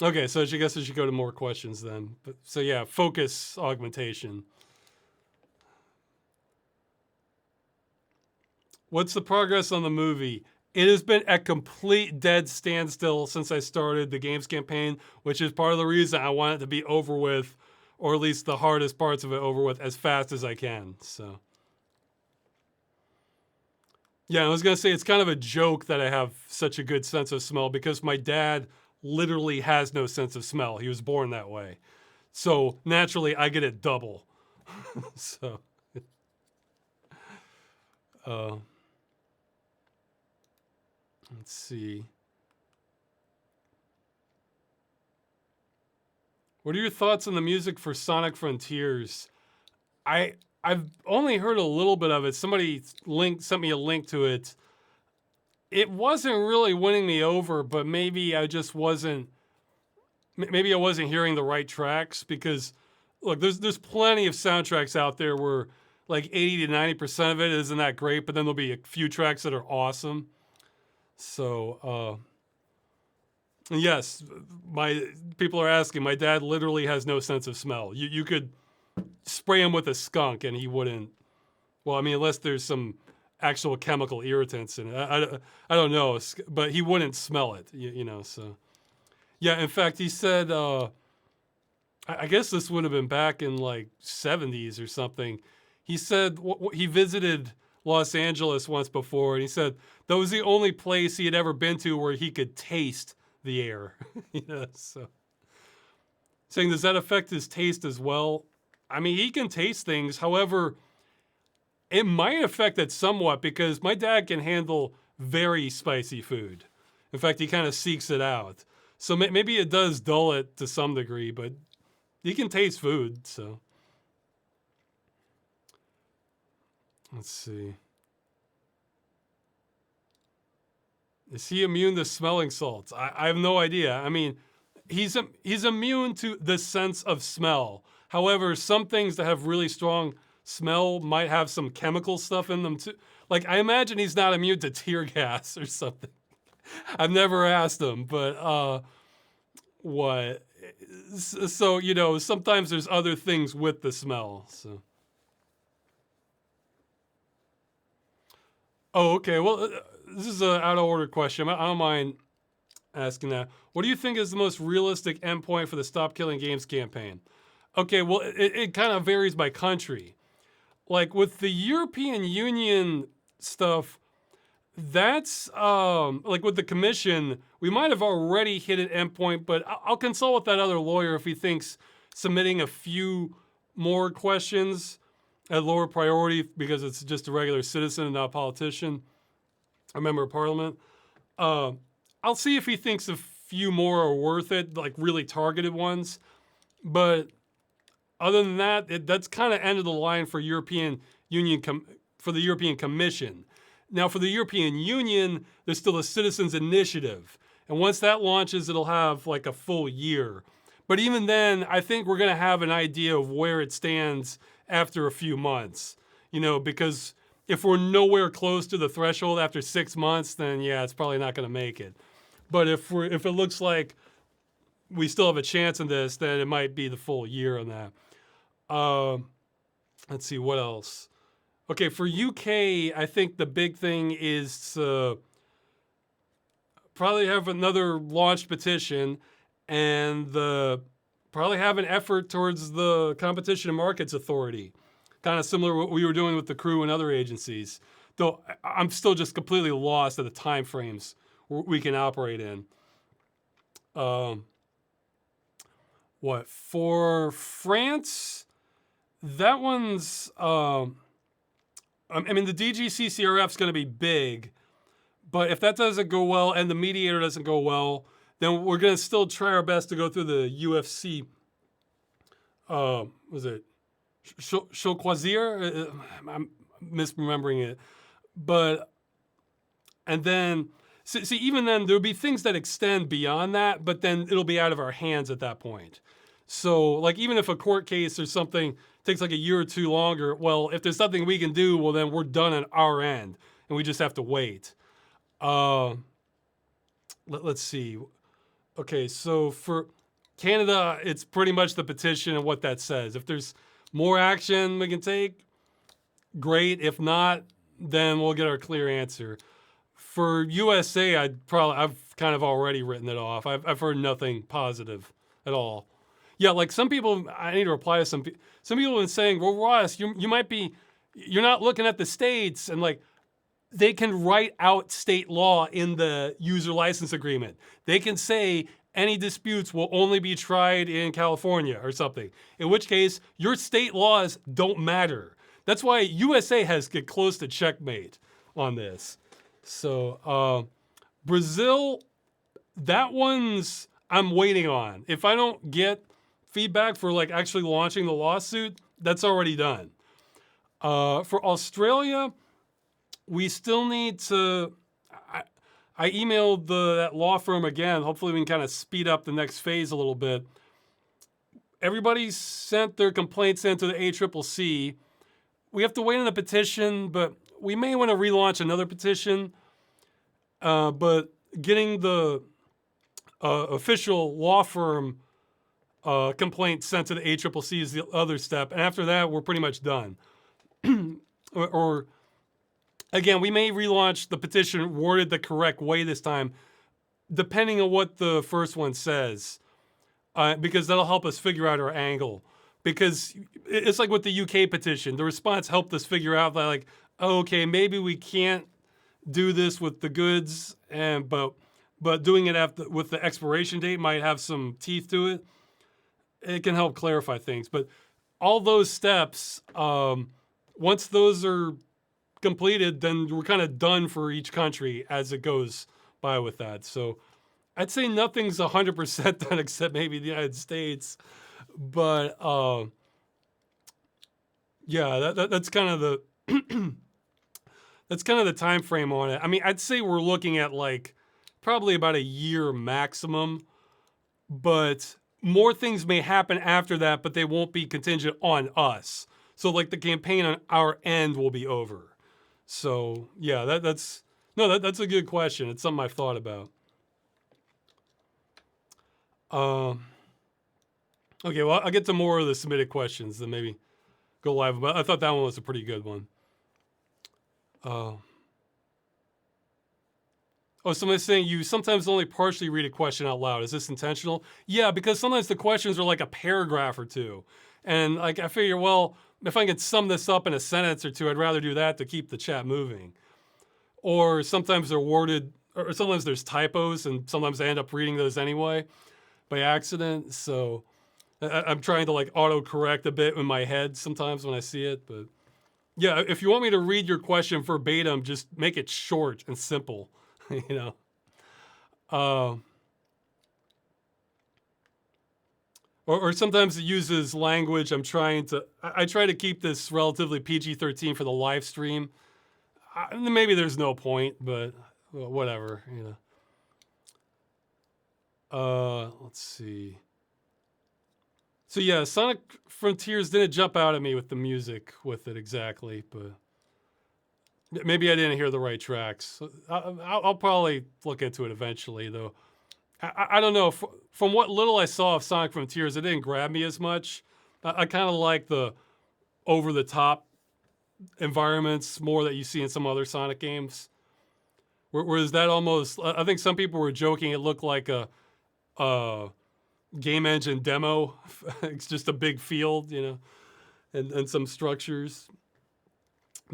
Okay, so I guess I should go to more questions then. But so yeah, focus augmentation. What's the progress on the movie? It has been a complete dead standstill since I started the games campaign, which is part of the reason I want it to be over with, or at least the hardest parts of it over with, as fast as I can. So, yeah, I was going to say it's kind of a joke that I have such a good sense of smell because my dad literally has no sense of smell. He was born that way. So, naturally, I get it double. So, let's see. What are your thoughts on the music for Sonic Frontiers? I've only heard a little bit of it. Somebody sent me a link to it. It wasn't really winning me over, but maybe I just wasn't. Maybe I wasn't hearing the right tracks because, look, there's plenty of soundtracks out there where like 80 to 90% of it isn't that great, but then there'll be a few tracks that are awesome. So, yes, people are asking. My dad literally has no sense of smell. You could spray him with a skunk and he wouldn't. Well, I mean, unless there's some actual chemical irritants in it. I don't know, but he wouldn't smell it. You know, so yeah. In fact, he said, I guess this would have been back in like 70s or something. He said he visited Los Angeles once before, and he said that was the only place he had ever been to where he could taste the air. You know, so saying, does that affect his taste as well? I mean, he can taste things. However, It might affect it somewhat because my dad can handle very spicy food. In fact, he kind of seeks it out. So maybe it does dull it to some degree, but he can taste food, so. Let's see. Is he immune to smelling salts? I have no idea. I mean, he's immune to the sense of smell. However, some things that have really strong smell might have some chemical stuff in them too. Like, I imagine he's not immune to tear gas or something. I've never asked him, but what? So, you know, sometimes there's other things with the smell, so. Oh, okay. Well, this is an out of order question. I don't mind asking that. What do you think is the most realistic endpoint for the Stop Killing Games campaign? Okay, well, it kind of varies by country. Like with the European Union stuff, that's like with the commission, we might have already hit an endpoint, but I'll consult with that other lawyer if he thinks submitting a few more questions at lower priority because it's just a regular citizen and not a politician, a member of parliament. I'll see if he thinks a few more are worth it, like really targeted ones. But other than that, that's kind of end of the line for European Union for the European Commission. Now, for the European Union, there's still a citizens' initiative, and once that launches, it'll have like a full year. But even then, I think we're going to have an idea of where it stands after a few months. You know, because if we're nowhere close to the threshold after 6 months, then yeah, it's probably not going to make it. But if it looks like we still have a chance in this, then it might be the full year on that. Let's see, what else? Okay, for UK, I think the big thing is to probably have another launched petition and probably have an effort towards the Competition and Markets Authority. Kind of similar to what we were doing with the crew and other agencies. Though I'm still just completely lost at the time frames we can operate in. What, for France, that one's, I mean, the DGCCRF is going to be big, but if that doesn't go well and the mediator doesn't go well, then we're going to still try our best to go through the UFC, was it Choisir? I'm misremembering it. But, and then, see, even then, there'll be things that extend beyond that, but then it'll be out of our hands at that point. So, like, even if a court case or something takes like a year or two longer, well, if there's something we can do, well, then we're done on our end, and we just have to wait. Let's see. Okay, so for Canada, it's pretty much the petition and what that says. If there's more action we can take, great. If not, then we'll get our clear answer. For USA, I've kind of already written it off. I've heard nothing positive at all. Yeah, like some people, I need to reply to some people have been saying, well, Ross, you're not looking at the states, and like, they can write out state law in the user license agreement. They can say any disputes will only be tried in California or something, in which case your state laws don't matter. That's why USA has get close to checkmate on this. So Brazil, that one's I'm waiting on. If I don't get feedback for like actually launching the lawsuit, that's already done. For Australia, we still need to, I emailed that law firm again. Hopefully we can kind of speed up the next phase a little bit. Everybody sent their complaints into the ACCC. We have to wait on the petition, but we may want to relaunch another petition. But getting the official law firm complaint sent to the ACCC is the other step. And after that, we're pretty much done. or again, we may relaunch the petition worded the correct way this time, depending on what the first one says, because that'll help us figure out our angle. Because it's like with the UK petition, the response helped us figure out that, like, oh, okay, maybe we can't do this with the goods, but doing it with the expiration date might have some teeth to it. It can help clarify things. But all those steps, once those are completed, then we're kind of done for each country as it goes by with that. So I'd say nothing's 100% done except maybe the United States. But yeah, that's kind of the that's kind of the time frame on it. I mean, I'd say we're looking at like probably about a year maximum, but more things may happen after that, but they won't be contingent on us. So like the campaign on our end will be over. So yeah, that's a good question. It's something I've thought about. Okay, well, I'll get to more of the submitted questions, then maybe go live. But I thought that one was a pretty good one. Oh, somebody's saying you sometimes only partially read a question out loud. Is this intentional? Yeah, because sometimes the questions are like a paragraph or two. And like I figure, well, if I can sum this up in a sentence or two, I'd rather do that to keep the chat moving. Or sometimes they're worded, or sometimes there's typos, and sometimes I end up reading those anyway by accident. So I'm trying to like auto-correct a bit in my head sometimes when I see it. But yeah, if you want me to read your question verbatim, just make it short and simple. You know, or sometimes it uses language. I try to keep this relatively PG-13 for the live stream. Maybe there's no point, but well, whatever, you know. Let's see. So yeah, Sonic Frontiers didn't jump out at me with the music with it exactly, but maybe I didn't hear the right tracks. I'll probably look into it eventually, though. I don't know. From what little I saw of Sonic Frontiers, it didn't grab me as much. I kind of like the over-the-top environments more that you see in some other Sonic games. Whereas that almost, I think some people were joking, it looked like a game engine demo. It's just a big field, you know, and some structures.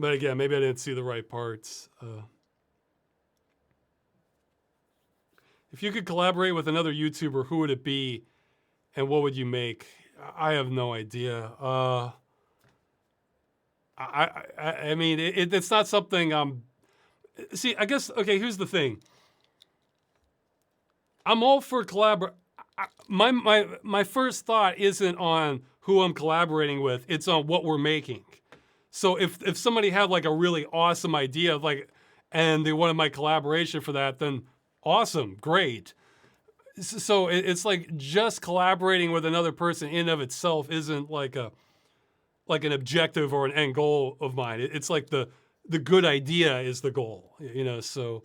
But again, maybe I didn't see the right parts. If you could collaborate with another YouTuber, who would it be, and what would you make? I have no idea. I mean, it's not something I'm. See, I guess okay. Here's the thing. I'm all for my first thought isn't on who I'm collaborating with. It's on what we're making. So if somebody had like a really awesome idea of like, and they wanted my collaboration for that, then awesome, great. So it's like just collaborating with another person in and of itself isn't like an objective or an end goal of mine. It's like the good idea is the goal, you know. So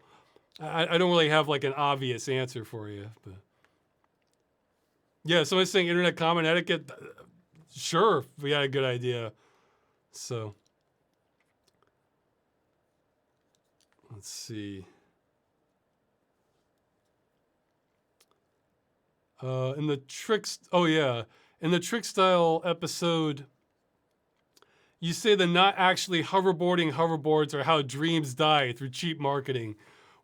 I don't really have like an obvious answer for you, but yeah. Somebody's saying internet common etiquette. Sure, we had a good idea. So let's see. In the in the trick style episode, you say the not actually hoverboarding hoverboards are how dreams die through cheap marketing.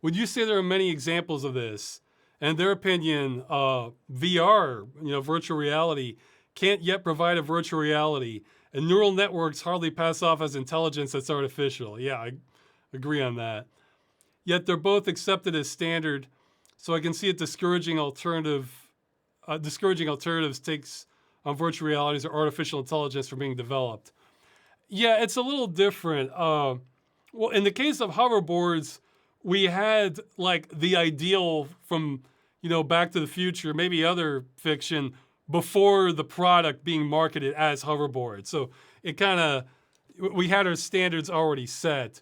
Would you say there are many examples of this? And in their opinion, VR, you know, virtual reality, can't yet provide a virtual reality, and neural networks hardly pass off as intelligence that's artificial. Yeah, I agree on that. Yet they're both accepted as standard, so I can see it discouraging alternatives takes on virtual realities or artificial intelligence from being developed. Yeah, it's a little different. Well, in the case of hoverboards, we had like the ideal from, you know, Back to the Future, maybe other fiction, before the product being marketed as hoverboard. So it kind of, we had our standards already set.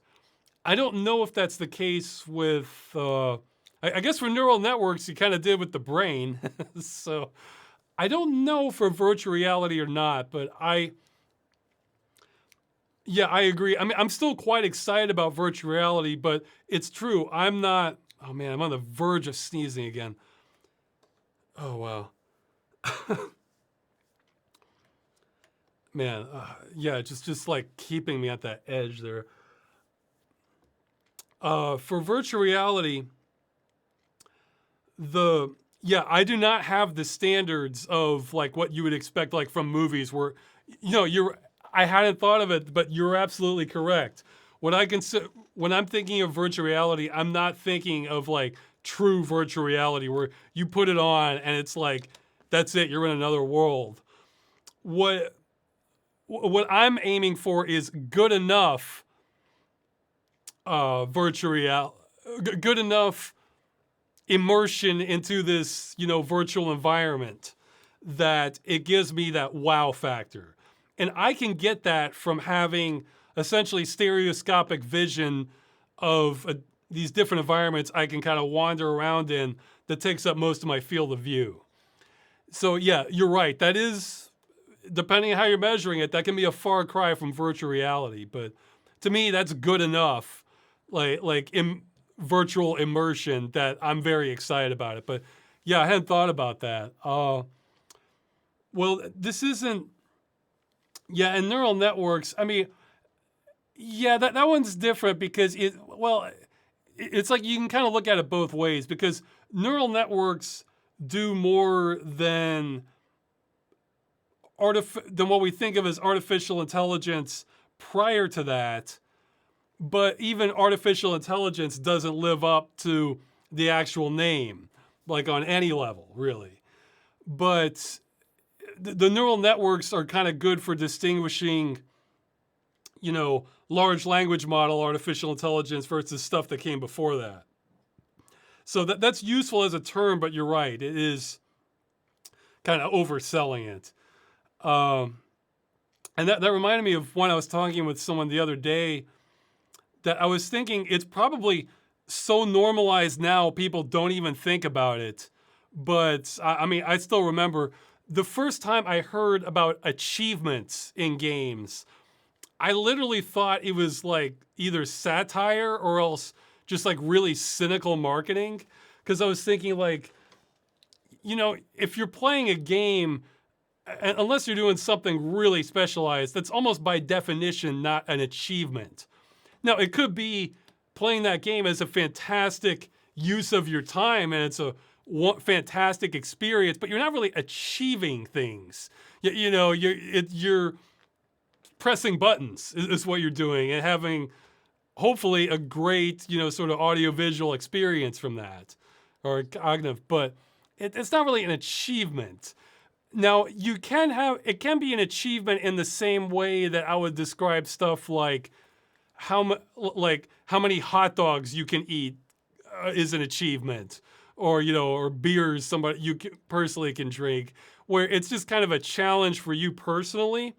I don't know if that's the case with, I guess for neural networks, you kind of did with the brain. So I don't know for virtual reality or not, but yeah, I agree. I mean, I'm still quite excited about virtual reality, but it's true. I'm not, oh man, I'm on the verge of sneezing again. Oh, wow. Man, yeah, just like keeping me at that edge there. For virtual reality, I do not have the standards of like what you would expect like from movies where, you know, I hadn't thought of it, but you're absolutely correct. When I'm thinking of virtual reality, I'm not thinking of like true virtual reality where you put it on and it's like that's it, you're in another world. What I'm aiming for is good enough virtual reality, good enough immersion into this, virtual environment that it gives me that wow factor. And I can get that from having essentially stereoscopic vision of these different environments I can kind of wander around in that takes up most of my field of view. So yeah, you're right. That is, depending on how you're measuring it, that can be a far cry from virtual reality. But to me, that's good enough, like in virtual immersion, that I'm very excited about it. But yeah, I hadn't thought about that. Well, this isn't. Yeah, and neural networks. I mean, yeah, that one's different because it's like you can kind of look at it both ways because neural networks do more than than what we think of as artificial intelligence prior to that. But even artificial intelligence doesn't live up to the actual name, like on any level, really. But the neural networks are kind of good for distinguishing, large language model artificial intelligence versus stuff that came before that. So that's useful as a term, but you're right. It is kind of overselling it. And that reminded me of when I was talking with someone the other day that I was thinking it's probably so normalized now people don't even think about it. But I mean, I still remember the first time I heard about achievements in games, I literally thought it was like either satire or else just like really cynical marketing. Because I was thinking like, if you're playing a game, unless you're doing something really specialized, that's almost by definition not an achievement. Now, it could be playing that game as a fantastic use of your time and it's a fantastic experience, but you're not really achieving things. You're pressing buttons is what you're doing and having hopefully a great, sort of audiovisual experience from that or cognitive, but it's not really an achievement. Now, it can be an achievement in the same way that I would describe stuff like how many hot dogs you can eat is an achievement, or beers somebody you personally can drink, where it's just kind of a challenge for you personally,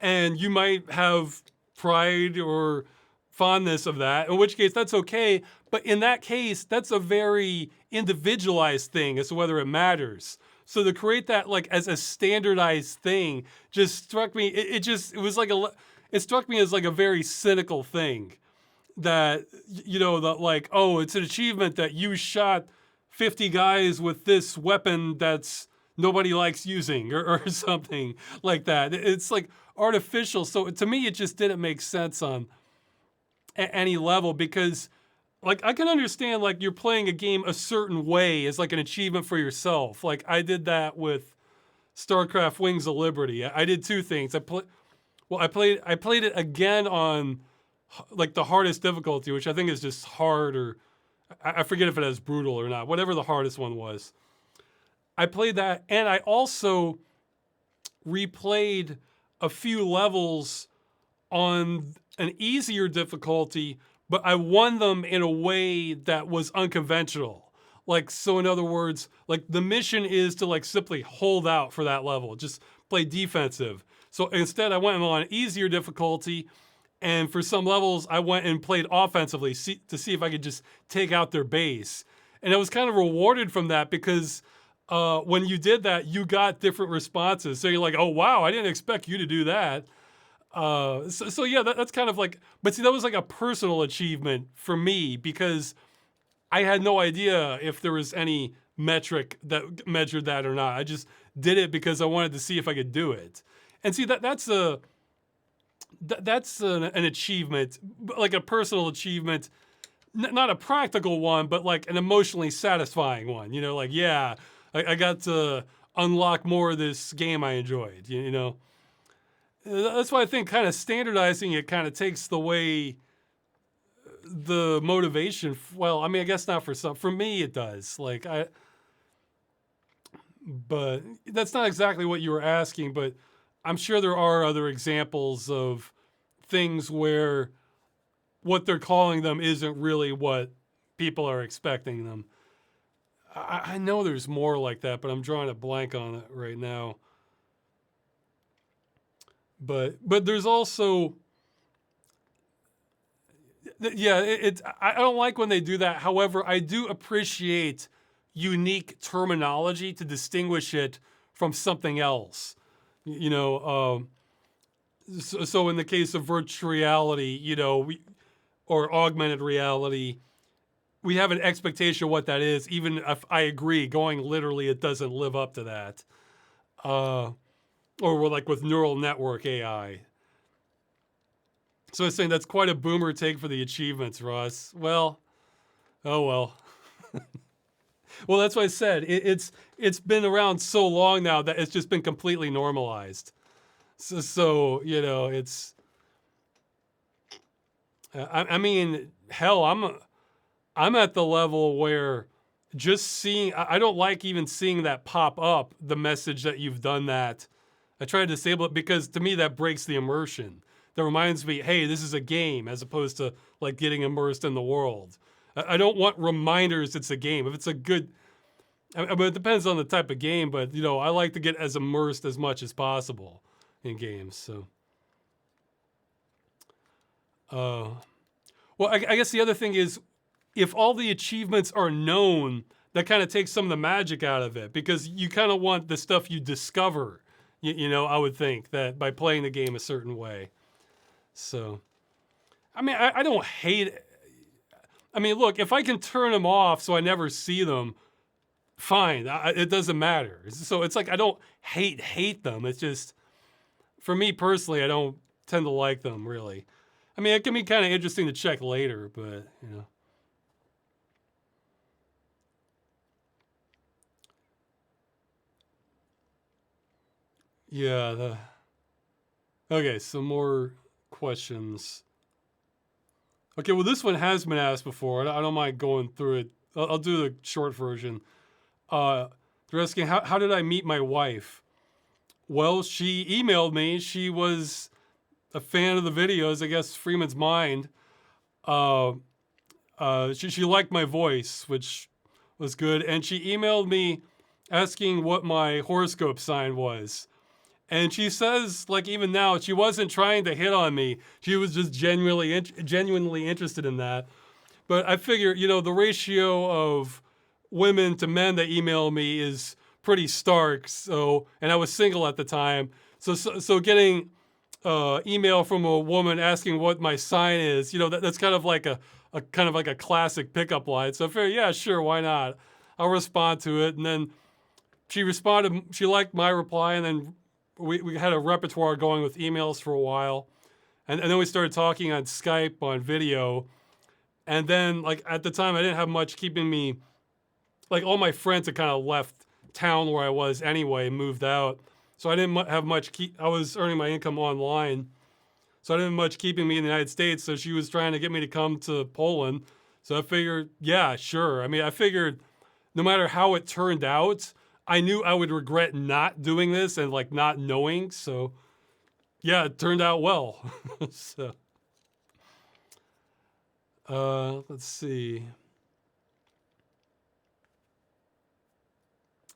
and you might have pride or fondness of that, in which case that's okay. But in that case, that's a very individualized thing as to whether it matters. So to create that like as a standardized thing just struck me. It struck me as like a very cynical thing that, that like, oh, it's an achievement that you shot 50 guys with this weapon that's nobody likes using or something like that. It's like artificial. So to me, it just didn't make sense on any level because like I can understand like you're playing a game a certain way as like an achievement for yourself. Like I did that with StarCraft Wings of Liberty. I did two things. I played it again on like the hardest difficulty, which I think is just hard, or I forget if it has brutal or not, whatever the hardest one was. I played that, and I also replayed a few levels on an easier difficulty, but I won them in a way that was unconventional. Like, so in other words, like the mission is to like simply hold out for that level, just play defensive. So instead I went on easier difficulty, and for some levels I went and played offensively to see if I could just take out their base. And I was kind of rewarded from that because when you did that, you got different responses. So you're like, oh wow, I didn't expect you to do that. So yeah, that's kind of like, but see, that was like a personal achievement for me because I had no idea if there was any metric that measured that or not. I just did it because I wanted to see if I could do it. And see, that's an achievement, like a personal achievement, not a practical one, but like an emotionally satisfying one. Like, yeah, I got to unlock more of this game I enjoyed, That's why I think kind of standardizing it kind of takes away the motivation. Well, I mean, I guess not for some. For me, it does. But that's not exactly what you were asking. But I'm sure there are other examples of things where what they're calling them isn't really what people are expecting them. I know there's more like that, but I'm drawing a blank on it right now. But there's also, yeah, I don't like when they do that. However, I do appreciate unique terminology to distinguish it from something else. You know, so in the case of virtual reality, or augmented reality, we have an expectation of what that is. Even if I agree, going literally, it doesn't live up to that. Or like with neural network AI. So I was saying that's quite a boomer take for the achievements, Ross. Well, oh well. Well, that's what I said. It's been around so long now that it's just been completely normalized. So it's. I mean, hell, I'm at the level where just seeing, I don't like even seeing that pop up, the message that you've done that. I try to disable it because to me that breaks the immersion. That reminds me, hey, this is a game as opposed to like getting immersed in the world. I don't want reminders it's a game. If it's a good, I mean, it depends on the type of game, but I like to get as immersed as much as possible in games. So, well, I guess the other thing is, if all the achievements are known, that kind of takes some of the magic out of it because you kind of want the stuff you discover. I would think that by playing the game a certain way. So, I mean, I don't hate it. I mean, look, if I can turn them off so I never see them, fine. It doesn't matter. So it's like I don't hate them. It's just, for me personally, I don't tend to like them, really. I mean, it can be kind of interesting to check later, but, Yeah. Okay, some more questions. Okay, well, this one has been asked before. I don't mind going through it. I'll do the short version. They're asking, how did I meet my wife? Well, she emailed me. She was a fan of the videos, I guess, Freeman's Mind. She liked my voice, which was good. And she emailed me asking what my horoscope sign was. And she says, like, even now, she wasn't trying to hit on me. She was just genuinely interested in that. But I figure, the ratio of women to men that email me is pretty stark. So, and I was single at the time. So getting email from a woman asking what my sign is, that's kind of like a kind of like a classic pickup line. So I figured, yeah, sure, why not? I'll respond to it. And then she responded, she liked my reply, and then we had a repertoire going with emails for a while. And then we started talking on Skype, on video. And then, like, at the time, I didn't have much keeping me, like, all my friends had kind of left town where I was anyway, moved out. So I didn't have much, I was earning my income online. So I didn't have much keeping me in the United States. So she was trying to get me to come to Poland. So I figured, yeah, sure. I mean, I figured no matter how it turned out, I knew I would regret not doing this and like not knowing. So yeah, it turned out well. So let's see.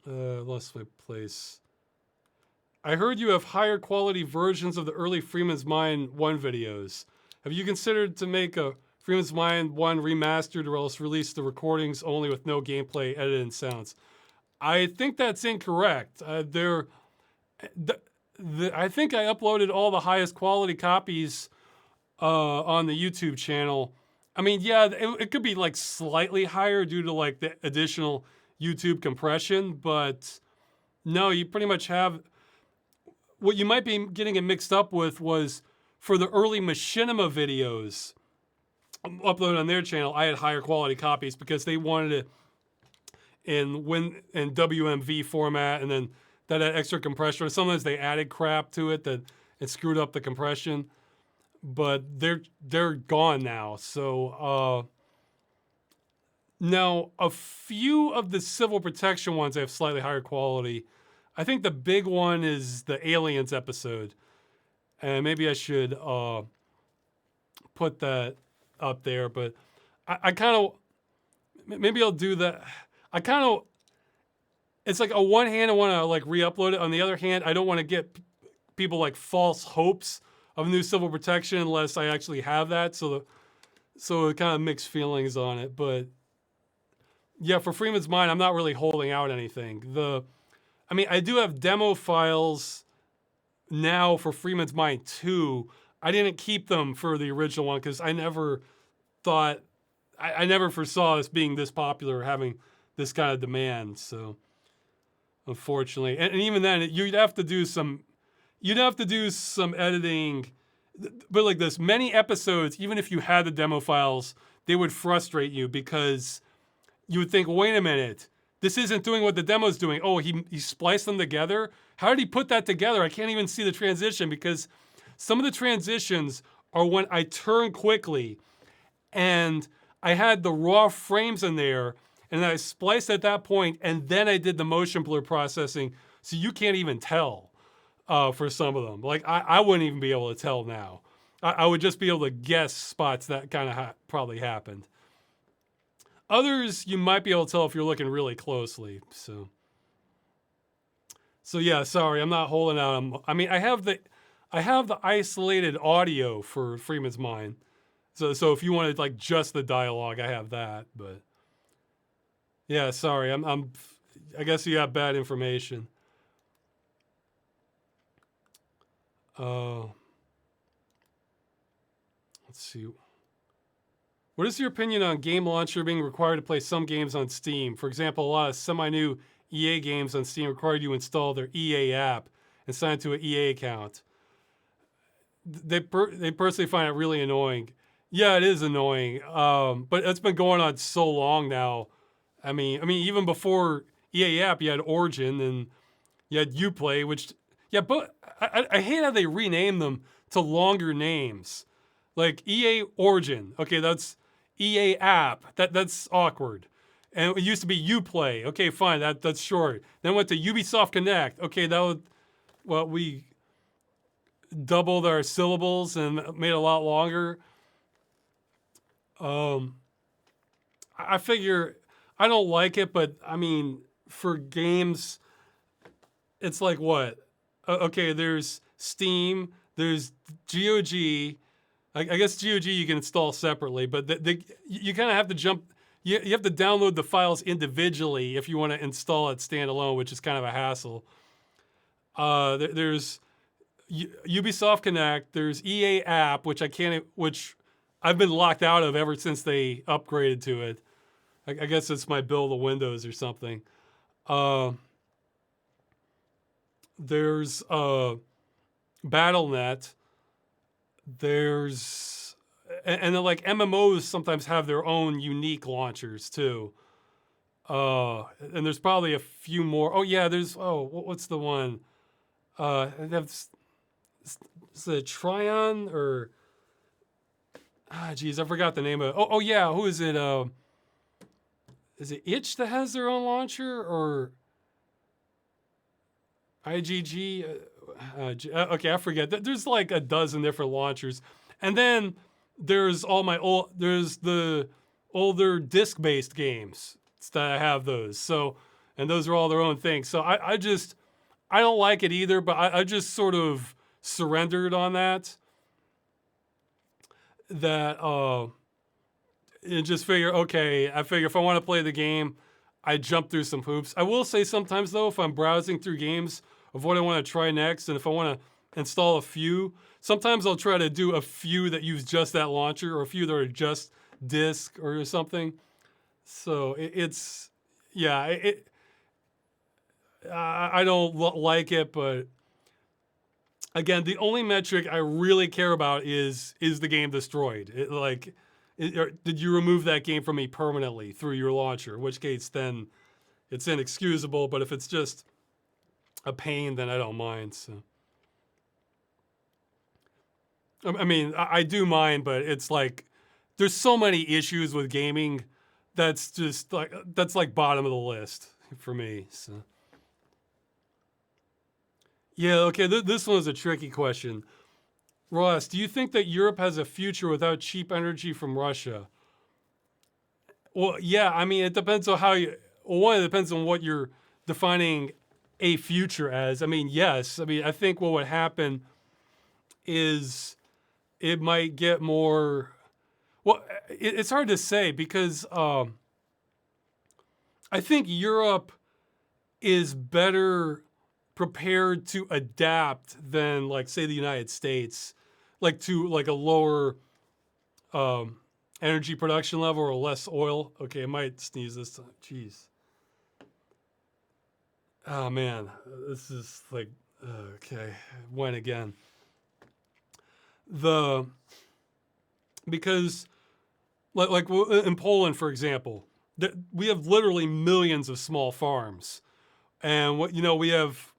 Lost my place. I heard you have higher quality versions of the early Freeman's Mind 1 videos. Have you considered to make a Freeman's Mind 1 remastered or else release the recordings only with no gameplay, edited, and sounds? I think that's incorrect. I think I uploaded all the highest quality copies on the YouTube channel. I mean, yeah, it could be like slightly higher due to like the additional YouTube compression, but no, you pretty much have. What you might be getting it mixed up with was for the early Machinima videos uploaded on their channel, I had higher quality copies because they wanted it in WMV format, and then that had extra compression. Sometimes they added crap to it that it screwed up the compression, but they're gone now. So now a few of the civil protection ones have slightly higher quality. I think the big one is the aliens episode, and maybe I should put that up there. But I kind of, maybe I'll do that. I kind of, it's like on one hand I want to like re-upload it. On the other hand, I don't want to get people like false hopes of new civil protection unless I actually have that. So it kind of mixed feelings on it. But yeah, for Freeman's Mind, I'm not really holding out anything. I mean, I do have demo files now for Freeman's Mind 2. I didn't keep them for the original one because I never thought, I never foresaw this being this popular or having this kind of demand. So unfortunately, and even then, you'd have to do some editing. But like this, many episodes, even if you had the demo files, they would frustrate you because you would think, wait a minute, this isn't doing what the demo's doing. Oh, he spliced them together? How did he put that together? I can't even see the transition because some of the transitions are when I turn quickly and I had the raw frames in there and I spliced at that point and then I did the motion blur processing so you can't even tell for some of them. Like I wouldn't even be able to tell now. I would just be able to guess spots that kind of probably happened. Others you might be able to tell if you're looking really closely. So yeah, sorry, I'm not holding out. I mean, I have the isolated audio for Freeman's Mind. So if you wanted like just the dialogue, I have that. But yeah, sorry, I guess you have bad information. Let's see. What is your opinion on game launcher being required to play some games on Steam? For example, a lot of semi-new EA games on Steam require you to install their EA app and sign into an EA account. They personally find it really annoying. Yeah, it is annoying, but it's been going on so long now. I mean, even before EA app, you had Origin and you had Uplay, which, yeah, but I hate how they rename them to longer names. Like EA Origin, okay, that's EA app. That's awkward. And it used to be Uplay. Okay, fine, that's short. Then went to Ubisoft Connect. Okay, we doubled our syllables and made it a lot longer. I figure I don't like it, but I mean, for games, it's like what? Okay, there's Steam, there's GOG. I guess GOG you can install separately, but you kind of have to jump. You have to download the files individually if you want to install it standalone, which is kind of a hassle. There's Ubisoft Connect. There's EA app, which I've been locked out of ever since they upgraded to it. I guess it's my build of Windows or something. There's Battle.net. There's and then like MMOs sometimes have their own unique launchers too. And there's probably a few more. Oh yeah, what's the one? Is it Tryon or geez, I forgot the name of it. Oh yeah, who is it? Is it Itch that has their own launcher or IGG? Okay, I forget. There's like a dozen different launchers, and then there's the older disc-based games that I have those. So, and those are all their own things. So I don't like it either, but I just sort of surrendered on that. And just figure, okay, I figure if I want to play the game, I jump through some hoops. I will say sometimes though, if I'm browsing through games of what I want to try next, and if I want to install a few, sometimes I'll try to do a few that use just that launcher or a few that are just disk or something. So I don't like it, but again, the only metric I really care about is the game destroyed? Did you remove that game from me permanently through your launcher? In which case, then it's inexcusable. But if it's just a pain, then I don't mind. So I mean, I do mind, but it's like there's so many issues with gaming that's like bottom of the list for me. So yeah, okay, this one is a tricky question. Ross, do you think that Europe has a future without cheap energy from Russia? Well, yeah, I mean, it depends on how you. Well, one, it depends on what you're defining a future as. I mean, yes. I mean, I think what would happen is it might get more. Well, it's hard to say because I think Europe is better prepared to adapt than, like, say, the United States, like to like a lower um, energy production level or less oil. Okay, I might sneeze this time. Jeez. Oh man, this is like okay. When again? The because like in Poland, for example, we have literally millions of small farms, and what we have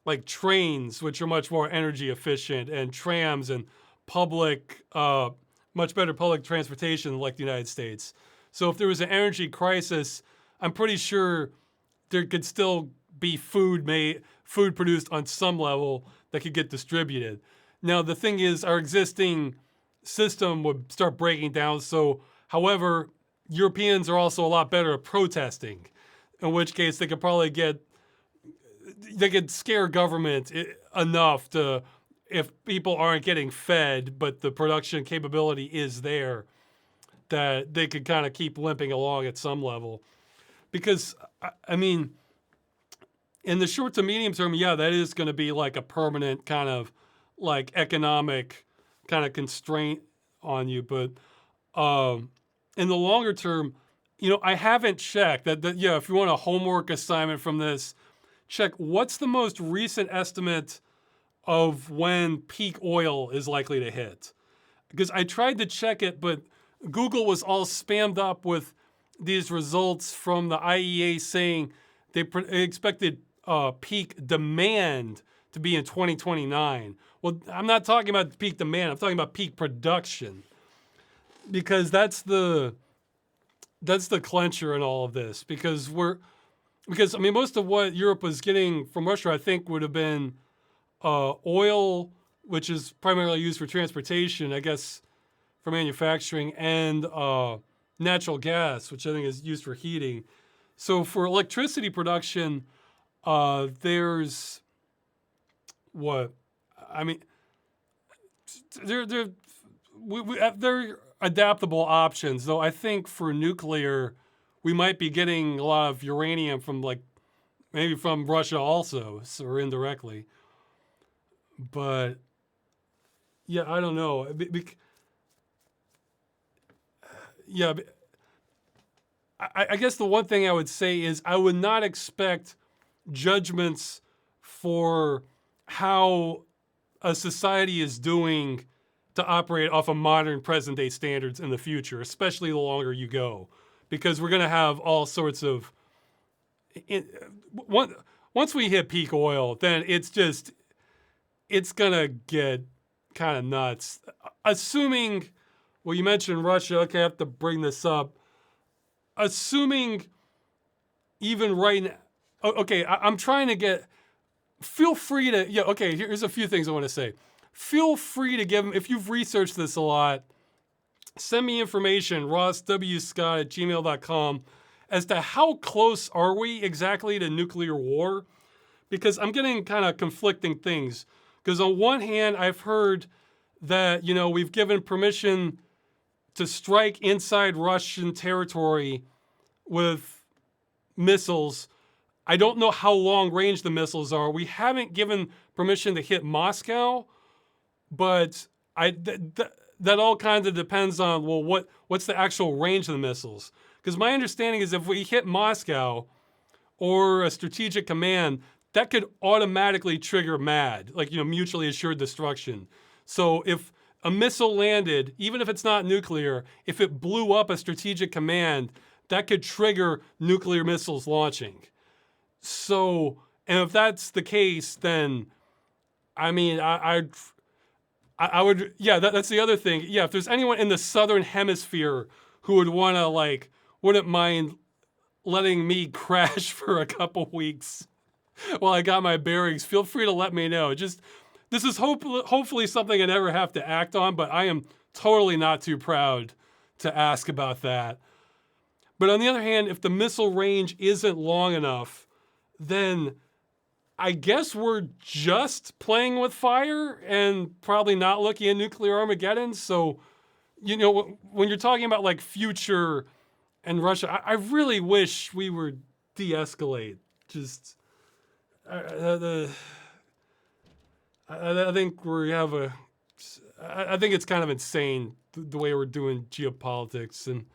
like trains which are much more energy efficient, and trams and public, much better public transportation like the United States. So if there was an energy crisis, I'm pretty sure there could still be food produced on some level that could get distributed. Now the thing is, our existing system would start breaking down. So, however, Europeans are also a lot better at protesting, in which case they could scare government enough to, if people aren't getting fed but the production capability is there, that they could kind of keep limping along at some level. Because I mean, in the short to medium term, yeah, that is going to be like a permanent kind of like economic kind of constraint on you. But in the longer term, I haven't checked that. Yeah, if you want a homework assignment from this, check what's the most recent estimate of when peak oil is likely to hit. Because I tried to check it, but Google was all spammed up with these results from the IEA saying they expected peak demand to be in 2029. Well, I'm not talking about peak demand. I'm talking about peak production, because that's the clincher in all of this. Because I mean, most of what Europe was getting from Russia, I think, would have been oil, which is primarily used for transportation, I guess, for manufacturing, and natural gas, which I think is used for heating. So for electricity production, there's what I mean. They're adaptable options, though. I think for nuclear, we might be getting a lot of uranium from, like, maybe from Russia also, or indirectly. But yeah, I don't know. Yeah, I guess the one thing I would say is I would not expect judgments for how a society is doing to operate off of modern present day standards in the future, especially the longer you go, because we're going to have all sorts of. Once we hit peak oil, then it's going to get kind of nuts. Assuming, well, you mentioned Russia. Okay, I have to bring this up. Assuming even right now, okay, I'm trying to get, feel free to, yeah, okay, here's a few things I want to say. Feel free to give them, if you've researched this a lot, send me information, rosswscott@gmail.com, as to how close are we exactly to nuclear war? Because I'm getting kind of conflicting things. Because on one hand, I've heard that, we've given permission to strike inside Russian territory with missiles. I don't know how long range the missiles are. We haven't given permission to hit Moscow, but that all kind of depends on, well, what's the actual range of the missiles? Because my understanding is if we hit Moscow or a strategic command, that could automatically trigger MAD, like, mutually assured destruction. So if a missile landed, even if it's not nuclear, if it blew up a strategic command, that could trigger nuclear missiles launching. So, and if that's the case, then, I mean, I would, yeah, that's the other thing. Yeah, if there's anyone in the southern hemisphere who would want to, like, wouldn't mind letting me crash for a couple weeks while I got my bearings, feel free to let me know. Just, this is hopefully something I never have to act on, but I am totally not too proud to ask about that. But on the other hand, if the missile range isn't long enough, then I guess we're just playing with fire and probably not looking at nuclear Armageddon. So, you know, when you're talking about like future and Russia, I really wish we would de-escalate. Just, I think we have I think it's kind of insane the way we're doing geopolitics. And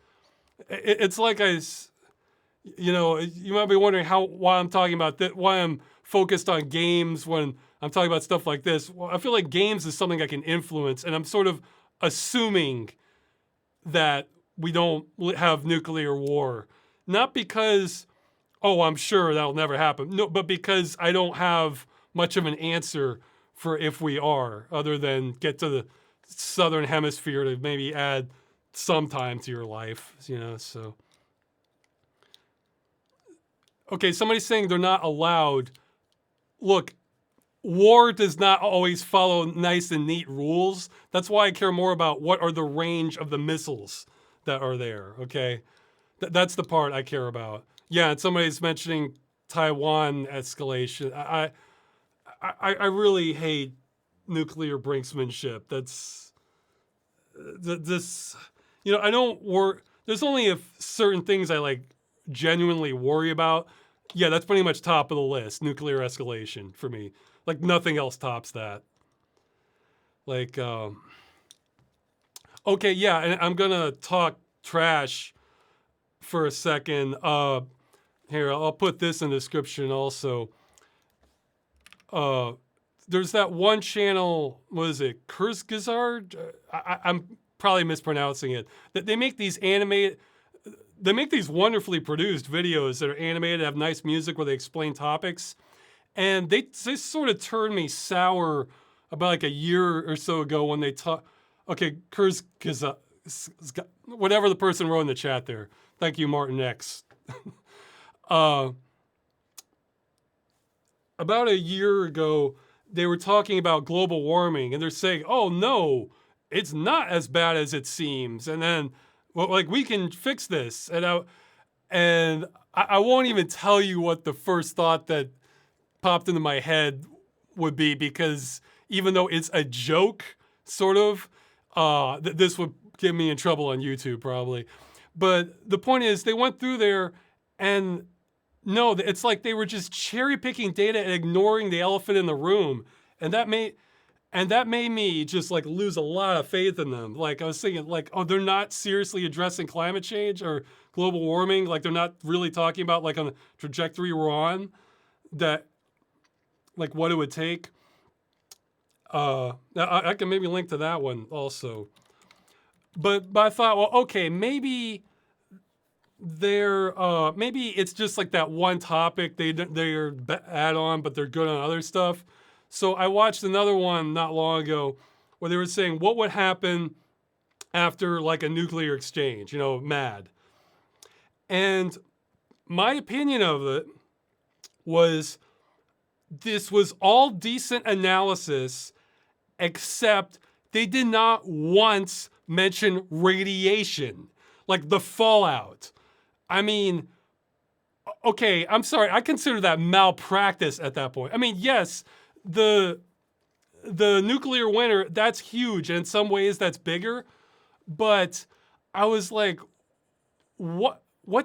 it's like you know, you might be wondering why I'm talking about that, why I'm focused on games when I'm talking about stuff like this. Well, I feel like games is something I can influence, and I'm sort of assuming that we don't have nuclear war. Not because, oh, I'm sure that'll never happen. No, but because I don't have much of an answer for if we are, other than get to the southern hemisphere to maybe add some time to your life, you know, so. Okay, somebody's saying they're not allowed. Look, war does not always follow nice and neat rules. That's why I care more about what are the range of the missiles that are there, okay? That's the part I care about. Yeah, and somebody's mentioning Taiwan escalation. I really hate nuclear brinksmanship. That's, this, you know, I don't worry. There's only certain things I like genuinely worry about. Yeah, that's pretty much top of the list. Nuclear escalation for me. Like nothing else tops that. Like, okay, yeah, and I'm gonna talk trash for a second. Here, I'll put this in the description also. There's that one channel, what is it, Kurzgesagt? I'm probably mispronouncing it. That they make these they make these wonderfully produced videos that are animated, have nice music where they explain topics. And they sort of turned me sour about like a year or so ago when they talk. Okay, Kurzgesagt, whatever the person wrote in the chat there. Thank you, Martin X. About a year ago, they were talking about global warming, and they're saying, "Oh no, it's not as bad as it seems." And then, well, like, we can fix this. And I won't even tell you what the first thought that popped into my head would be, because even though it's a joke, sort of, this would get me in trouble on YouTube probably. But the point is, they went through there, and no, it's like they were just cherry picking data and ignoring the elephant in the room, and that made me just like lose a lot of faith in them. Like I was thinking, like, oh, they're not seriously addressing climate change or global warming. Like they're not really talking about like on the trajectory we're on, that like what it would take. I can maybe link to that one also. But I thought, well, okay, maybe maybe it's just like that one topic they're bad on, but they're good on other stuff. So I watched another one not long ago where they were saying what would happen after like a nuclear exchange, you know, MAD. And my opinion of it was, this was all decent analysis, except they did not once mention radiation, like the fallout. I mean, okay, I'm sorry, I consider that malpractice at that point. I mean, yes, the nuclear winter, that's huge, and in some ways that's bigger, but I was like, what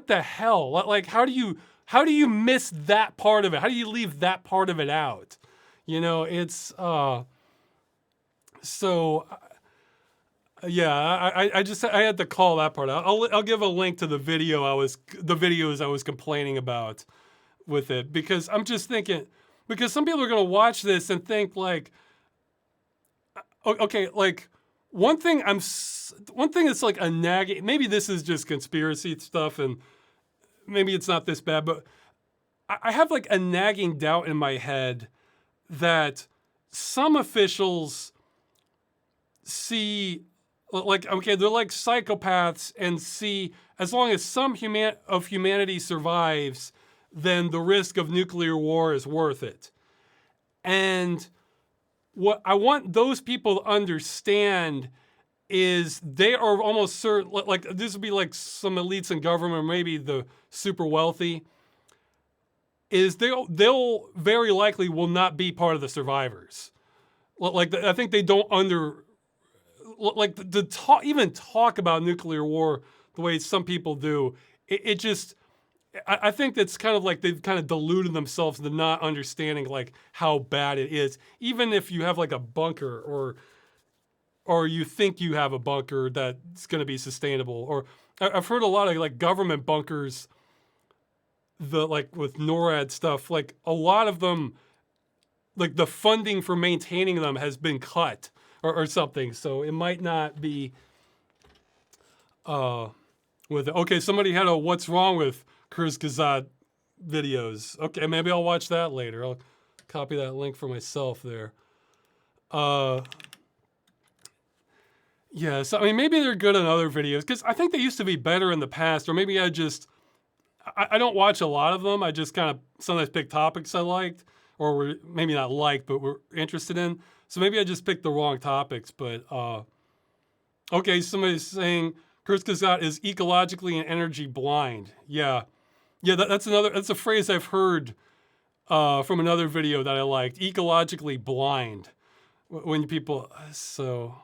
the hell? Like, how do you miss that part of it? How do you leave that part of it out? You know, it's so yeah, I had to call that part out. I'll give a link to the videos I was complaining about with it, because I'm just thinking, because some people are going to watch this and think like, okay, like one thing that's like a nagging, maybe this is just conspiracy stuff and maybe it's not this bad, but I have like a nagging doubt in my head that some officials see, like, okay, they're like psychopaths, and see, as long as some of humanity survives, then the risk of nuclear war is worth it. And what I want those people to understand is they are almost certain, like this would be like some elites in government, or maybe the super wealthy, is they'll very likely will not be part of the survivors. Like I think they don't like the talk, even talk about nuclear war the way some people do. It just, I think that's kind of like they've kind of deluded themselves into not understanding like how bad it is. Even if you have like a bunker, or you think you have a bunker that's going to be sustainable, or I've heard a lot of like government bunkers, like with NORAD stuff, like a lot of them, like the funding for maintaining them has been cut, or something. So it might not be with it. Okay, somebody had a what's wrong with Kurzgesagt videos. Okay, maybe I'll watch that later. I'll copy that link for myself there. Yeah, so I mean, maybe they're good on other videos, because I think they used to be better in the past, or maybe I don't watch a lot of them. I just kind of sometimes pick topics I liked, or were maybe not liked, but were interested in. So maybe I just picked the wrong topics. But okay, somebody's saying Kurzgesagt is ecologically and energy blind. Yeah, that's a phrase I've heard from another video that I liked. Ecologically blind. When people, so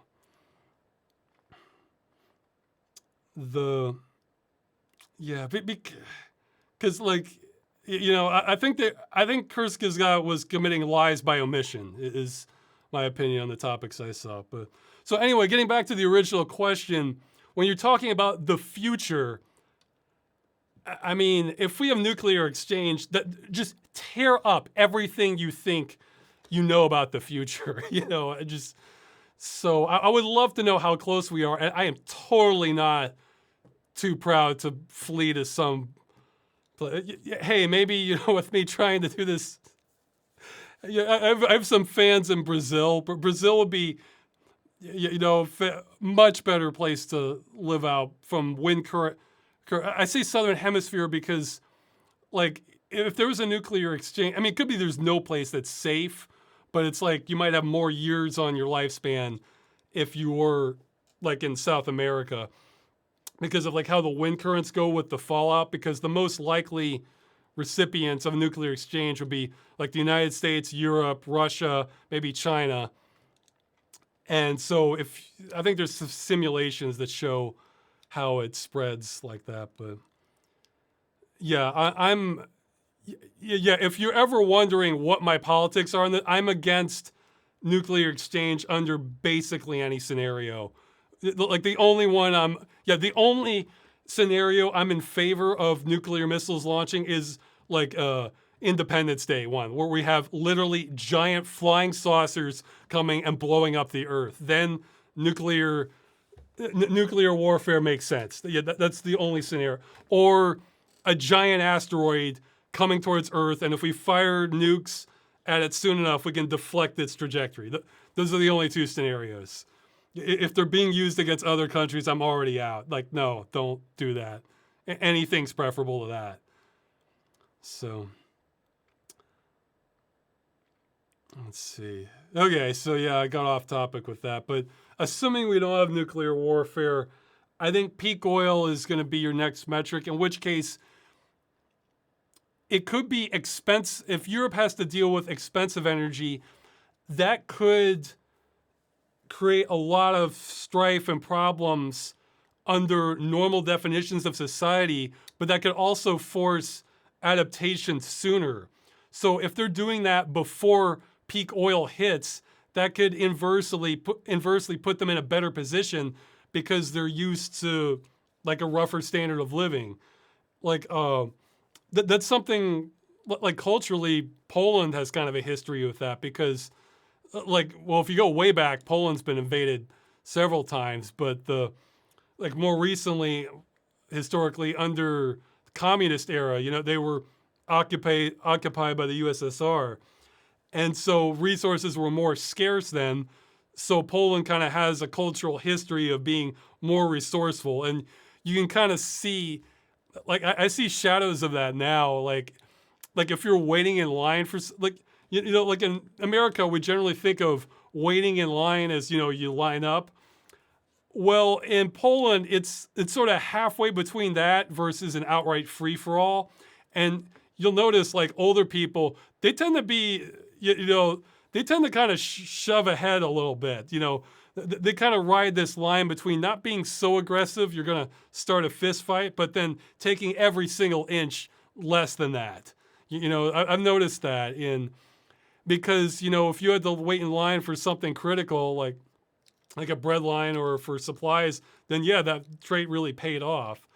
yeah, because like, I think Kurzgesagt was committing lies by omission, is my opinion on the topics I saw. But so anyway, getting back to the original question, when you're talking about the future, I mean, if we have nuclear exchange, that just tear up everything you think you know about the future. So I would love to know how close we are. And I am totally not too proud to flee to some. Hey, maybe, with me trying to do this, I have some fans in Brazil. But Brazil would be, much better place to live out from wind current. I say Southern Hemisphere because, like, if there was a nuclear exchange, I mean, it could be there's no place that's safe, but it's like you might have more years on your lifespan if you were, like, in South America, because of like how the wind currents go with the fallout, because the most likely recipients of a nuclear exchange would be like the United States, Europe, Russia, maybe China. And so I think there's some simulations that show how it spreads like that. But yeah, if you're ever wondering what my politics are, I'm against nuclear exchange under basically any scenario. Like the only scenario I'm in favor of nuclear missiles launching is like Independence Day one, where we have literally giant flying saucers coming and blowing up the Earth. Then nuclear warfare makes sense. Yeah, that's the only scenario. Or a giant asteroid coming towards Earth, and if we fire nukes at it soon enough, we can deflect its trajectory. Those are the only two scenarios. If they're being used against other countries, I'm already out. Like, no, don't do that. Anything's preferable to that. So, let's see. Okay, so yeah, I got off topic with that. But assuming we don't have nuclear warfare, I think peak oil is going to be your next metric, in which case it could be expensive. If Europe has to deal with expensive energy, that could create a lot of strife and problems under normal definitions of society, but that could also force adaptation sooner. So if they're doing that before peak oil hits, that could inversely put them in a better position, because they're used to like a rougher standard of living. Like that's something like culturally, Poland has kind of a history with that, because if you go way back, Poland's been invaded several times, but more recently, historically, under the communist era, they were occupied by the USSR. And so resources were more scarce then. So Poland kind of has a cultural history of being more resourceful, and you can kind of see, like I see shadows of that now. Like if you're waiting in line for like you know like in America we generally think of waiting in line as you line up. Well, in Poland it's sort of halfway between that versus an outright free for all, and you'll notice like older people they tend to be they tend to kind of shove ahead a little bit. They kind of ride this line between not being so aggressive you're gonna start a fist fight, but then taking every single inch less than that. I've noticed that because if you had to wait in line for something critical like a bread line or for supplies, then yeah, that trait really paid off.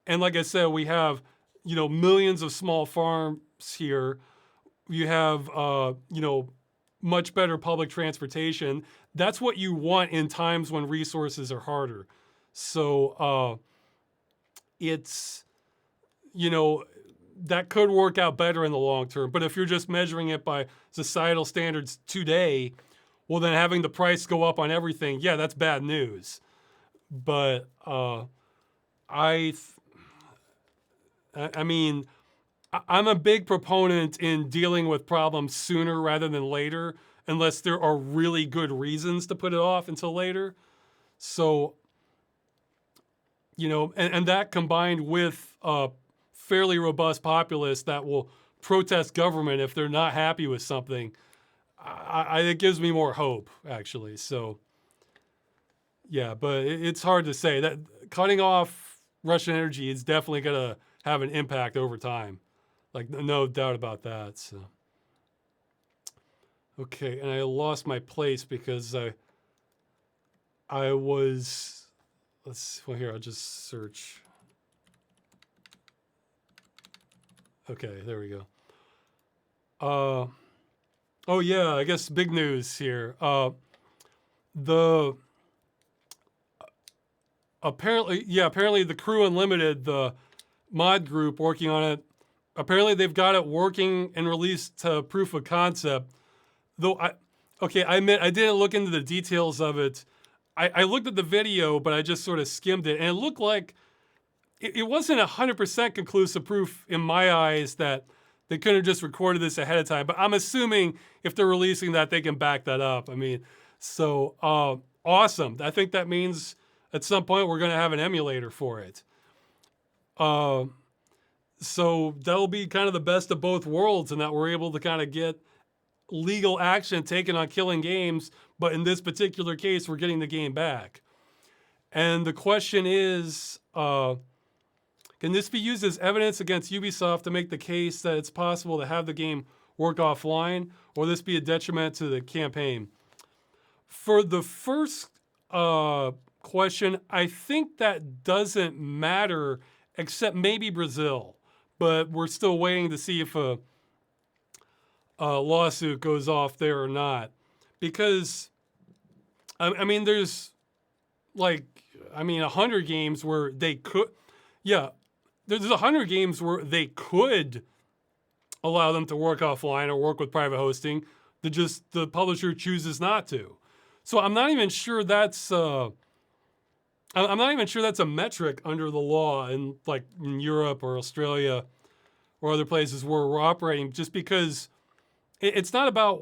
And like I said, we have millions of small farms here. You have much better public transportation. That's what you want in times when resources are harder. So it's that could work out better in the long term. But if you're just measuring it by societal standards today, well, then having the price go up on everything, yeah, that's bad news. But I mean, I'm a big proponent in dealing with problems sooner rather than later, unless there are really good reasons to put it off until later. So, and that combined with fairly robust populace that will protest government if they're not happy with something, it gives me more hope, actually. So, yeah, but it's hard to say. That cutting off Russian energy is definitely going to have an impact over time. Like, no doubt about that. So, okay, and I lost my place because I was, here, I'll just search. Okay, there we go. Oh yeah, I guess big news here. Apparently the Crew Unlimited, the mod group working on it, apparently they've got it working and released to proof of concept. Though I admit I didn't look into the details of it. I looked at the video, but I just sort of skimmed it, and it looked like it wasn't 100% conclusive proof in my eyes that they couldn't have just recorded this ahead of time. But I'm assuming if they're releasing that, they can back that up. I mean, so awesome. I think that means at some point we're going to have an emulator for it. So that'll be kind of the best of both worlds in that we're able to kind of get legal action taken on killing games. But in this particular case, we're getting the game back. And the question is, can this be used as evidence against Ubisoft to make the case that it's possible to have the game work offline, or will this be a detriment to the campaign? For the first question, I think that doesn't matter, except maybe Brazil. But we're still waiting to see if a lawsuit goes off there or not. Because, I mean, there's 100 games where they could, there's 100 games where they could allow them to work offline or work with private hosting. The publisher chooses not to. So I'm not even sure that's a metric under the law in Europe or Australia or other places where we're operating. Just because it's not about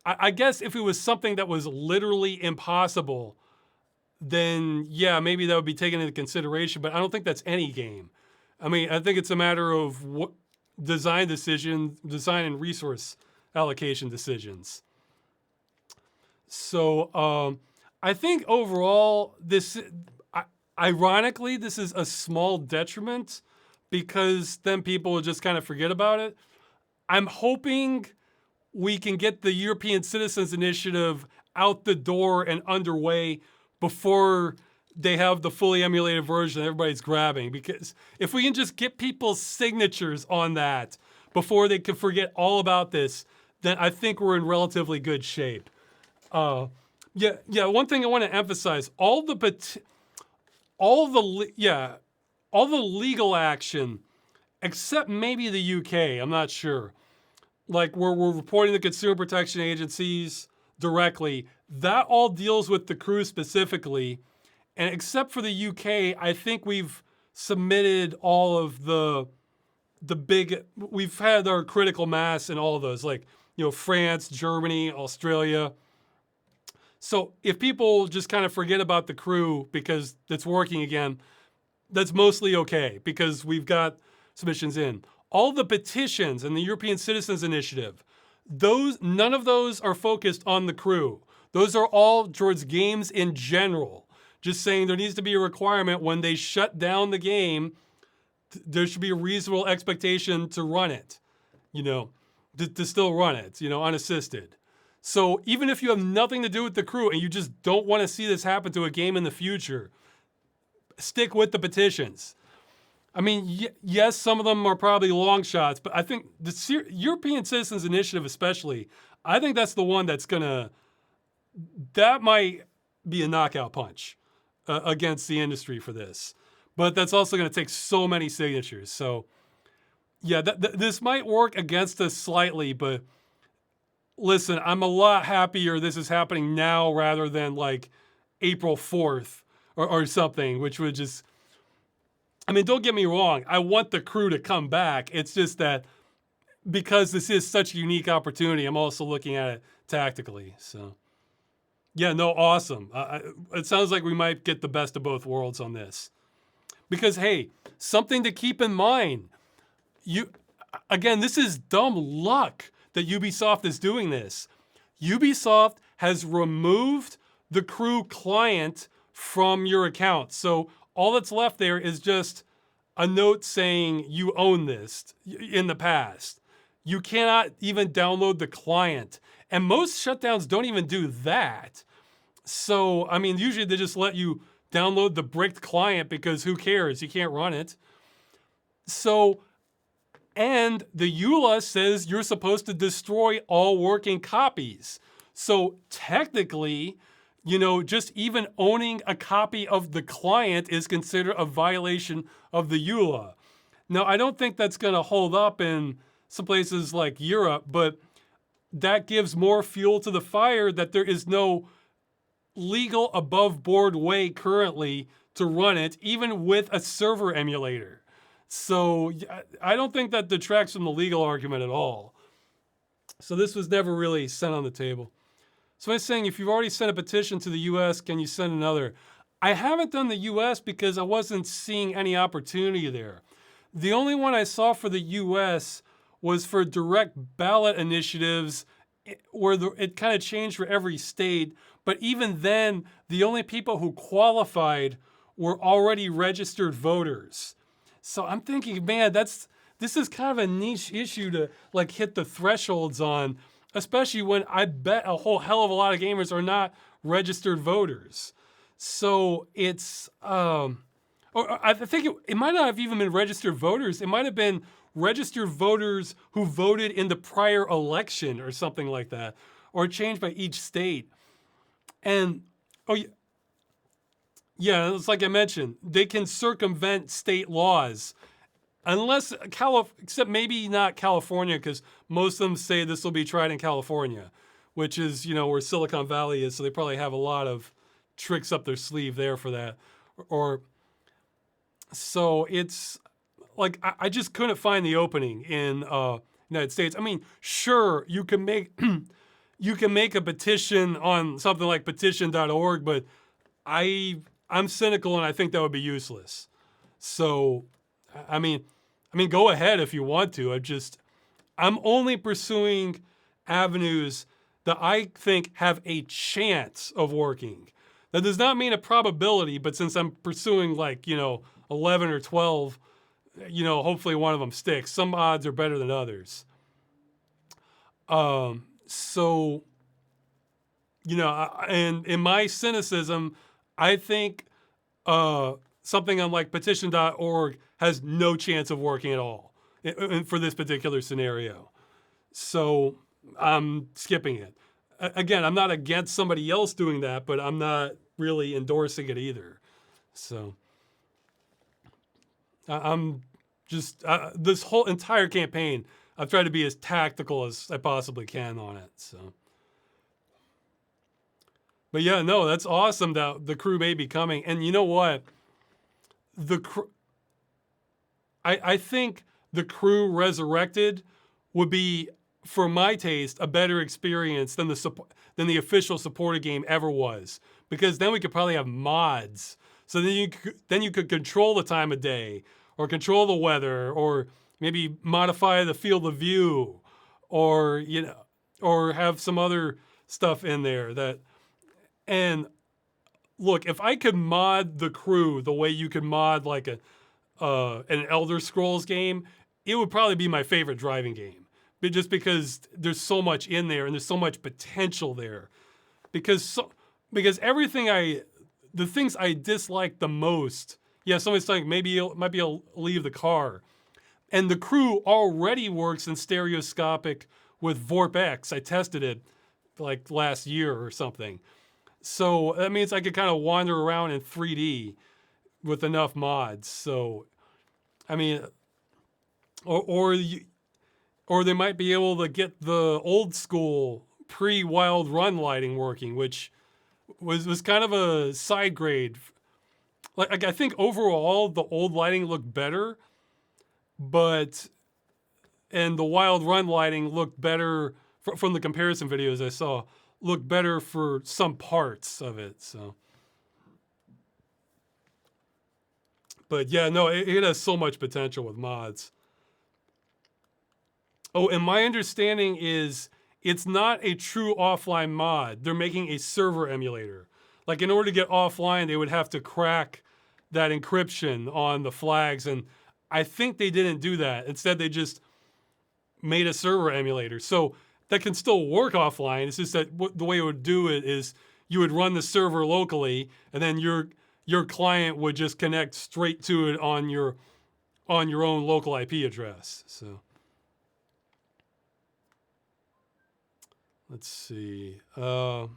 I guess if it was something that was literally impossible, then yeah, maybe that would be taken into consideration, but I don't think that's any game. I mean, I think it's a matter of what design and resource allocation decisions. So I think overall, ironically, this is a small detriment because then people will just kind of forget about it. I'm hoping we can get the European Citizens Initiative out the door and underway before they have the fully emulated version everybody's grabbing. Because if we can just get people's signatures on that before they can forget all about this, then I think we're in relatively good shape. One thing I want to emphasize: all the legal action, except maybe the UK. I'm not sure. Like we're reporting the consumer protection agencies. directly. That all deals with the crew specifically. And except for the UK, I think we've submitted all of the big, we've had our critical mass in all of those, like, France, Germany, Australia. So if people just kind of forget about the crew because it's working again, that's mostly okay because we've got submissions in. All the petitions and the European Citizens Initiative, none of those are focused on the crew. Those are all towards games in general. Just saying there needs to be a requirement when they shut down the game, there should be a reasonable expectation to run it, to still run it, unassisted. So even if you have nothing to do with the crew and you just don't want to see this happen to a game in the future, stick with the petitions. I mean, yes, some of them are probably long shots, but I think the European Citizens Initiative especially, I think that's the one that might be a knockout punch against the industry for this. But that's also going to take so many signatures. So yeah, this might work against us slightly, but listen, I'm a lot happier this is happening now rather than like April 4th or something, which would just, I mean, don't get me wrong. I want the crew to come back. It's just that because this is such a unique opportunity, I'm also looking at it tactically. So yeah, no, awesome. It sounds like we might get the best of both worlds on this. Because, hey, something to keep in mind. Again, this is dumb luck that Ubisoft is doing this. Ubisoft has removed the crew client from your account. So all that's left there is just a note saying you own this in the past. You cannot even download the client. And most shutdowns don't even do that. So, I mean, usually they just let you download the bricked client because who cares? You can't run it. So, and the EULA says you're supposed to destroy all working copies. So technically, just even owning a copy of the client is considered a violation of the EULA. Now, I don't think that's going to hold up in some places like Europe, but that gives more fuel to the fire that there is no legal above board way currently to run it, even with a server emulator. So I don't think that detracts from the legal argument at all. So this was never really sent on the table. So I'm saying if you've already sent a petition to the US, can you send another? I haven't done the US because I wasn't seeing any opportunity there. The only one I saw for the US was for direct ballot initiatives where it kind of changed for every state. But even then, the only people who qualified were already registered voters. So I'm thinking, man, this is kind of a niche issue to like hit the thresholds on, especially when I bet a whole hell of a lot of gamers are not registered voters. So it's, or I think it might not have even been registered voters. It might have been registered voters who voted in the prior election or something like that, or changed by each state. And, yeah, it's like I mentioned, they can circumvent state laws. Unless, except maybe not California, because most of them say this will be tried in California, which is, where Silicon Valley is, so they probably have a lot of tricks up their sleeve there for that. So it's, like, I just couldn't find the opening in United States. I mean, sure, you can make a petition on something like petition.org, but I'm cynical and I think that would be useless. So, I mean, go ahead if you want to. I'm only pursuing avenues that I think have a chance of working. That does not mean a probability, but since I'm pursuing 11 or 12, hopefully one of them sticks. Some odds are better than others. So, and in my cynicism, I think something on like petition.org has no chance of working at all for this particular scenario. So I'm skipping it. Again, I'm not against somebody else doing that, but I'm not really endorsing it either. So I'm just, this whole entire campaign, I've tried to be as tactical as I possibly can on it. So But yeah, no, that's awesome that the crew may be coming. And you know what? The I think the crew resurrected would be, for my taste, a better experience than the official supported game ever was, because then we could probably have mods. So then you could control the time of day, or control the weather, or maybe modify the field of view, or or have some other stuff in there that. And look, if I could mod the crew the way you could mod like an Elder Scrolls game, it would probably be my favorite driving game. But just because there's so much in there and there's so much potential there. Because the things I dislike the most, yeah, somebody's like, maybe it might be able to leave the car. And the crew already works in stereoscopic with VorpX. I tested it like last year or something. So that means I could kind of wander around in 3D with enough mods. So, I mean, or they might be able to get the old school pre-Wild Run lighting working, which was kind of a side grade. Like I think overall the old lighting looked better, and the Wild Run lighting looked better from the comparison videos I saw. Looked better for some parts of it. So, but yeah, no, it has so much potential with mods. Oh, and my understanding is it's not a true offline mod. They're making a server emulator. Like in order to get offline, they would have to crack that encryption on the flags, and I think they didn't do that. Instead, they just made a server emulator. So that can still work offline. It's just that the way it would do it is you would run the server locally, and then your client would just connect straight to it on your own local IP address. So let's see. Let's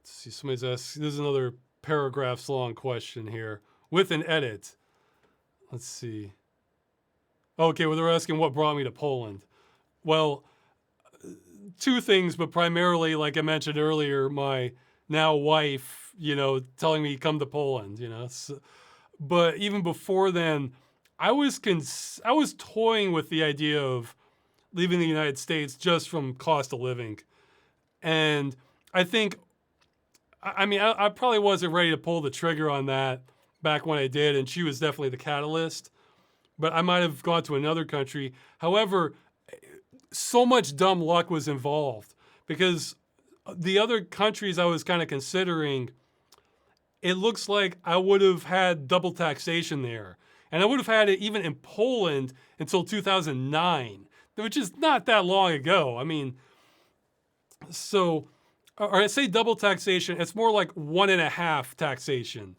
see. Somebody's asked. This is another paragraphs long question here with an edit. Let's see. Okay, well, they're asking what brought me to Poland. Well, two things, but primarily, like I mentioned earlier, my now wife, telling me come to Poland, So, but even before then, I was toying with the idea of leaving the United States just from cost of living, and I think, I probably wasn't ready to pull the trigger on that back when I did, and she was definitely the catalyst. But I might have gone to another country. However, so much dumb luck was involved because the other countries I was kind of considering, it looks like I would have had double taxation there. And I would have had it even in Poland until 2009, which is not that long ago. I mean, or I say double taxation, it's more like 1.5 taxation,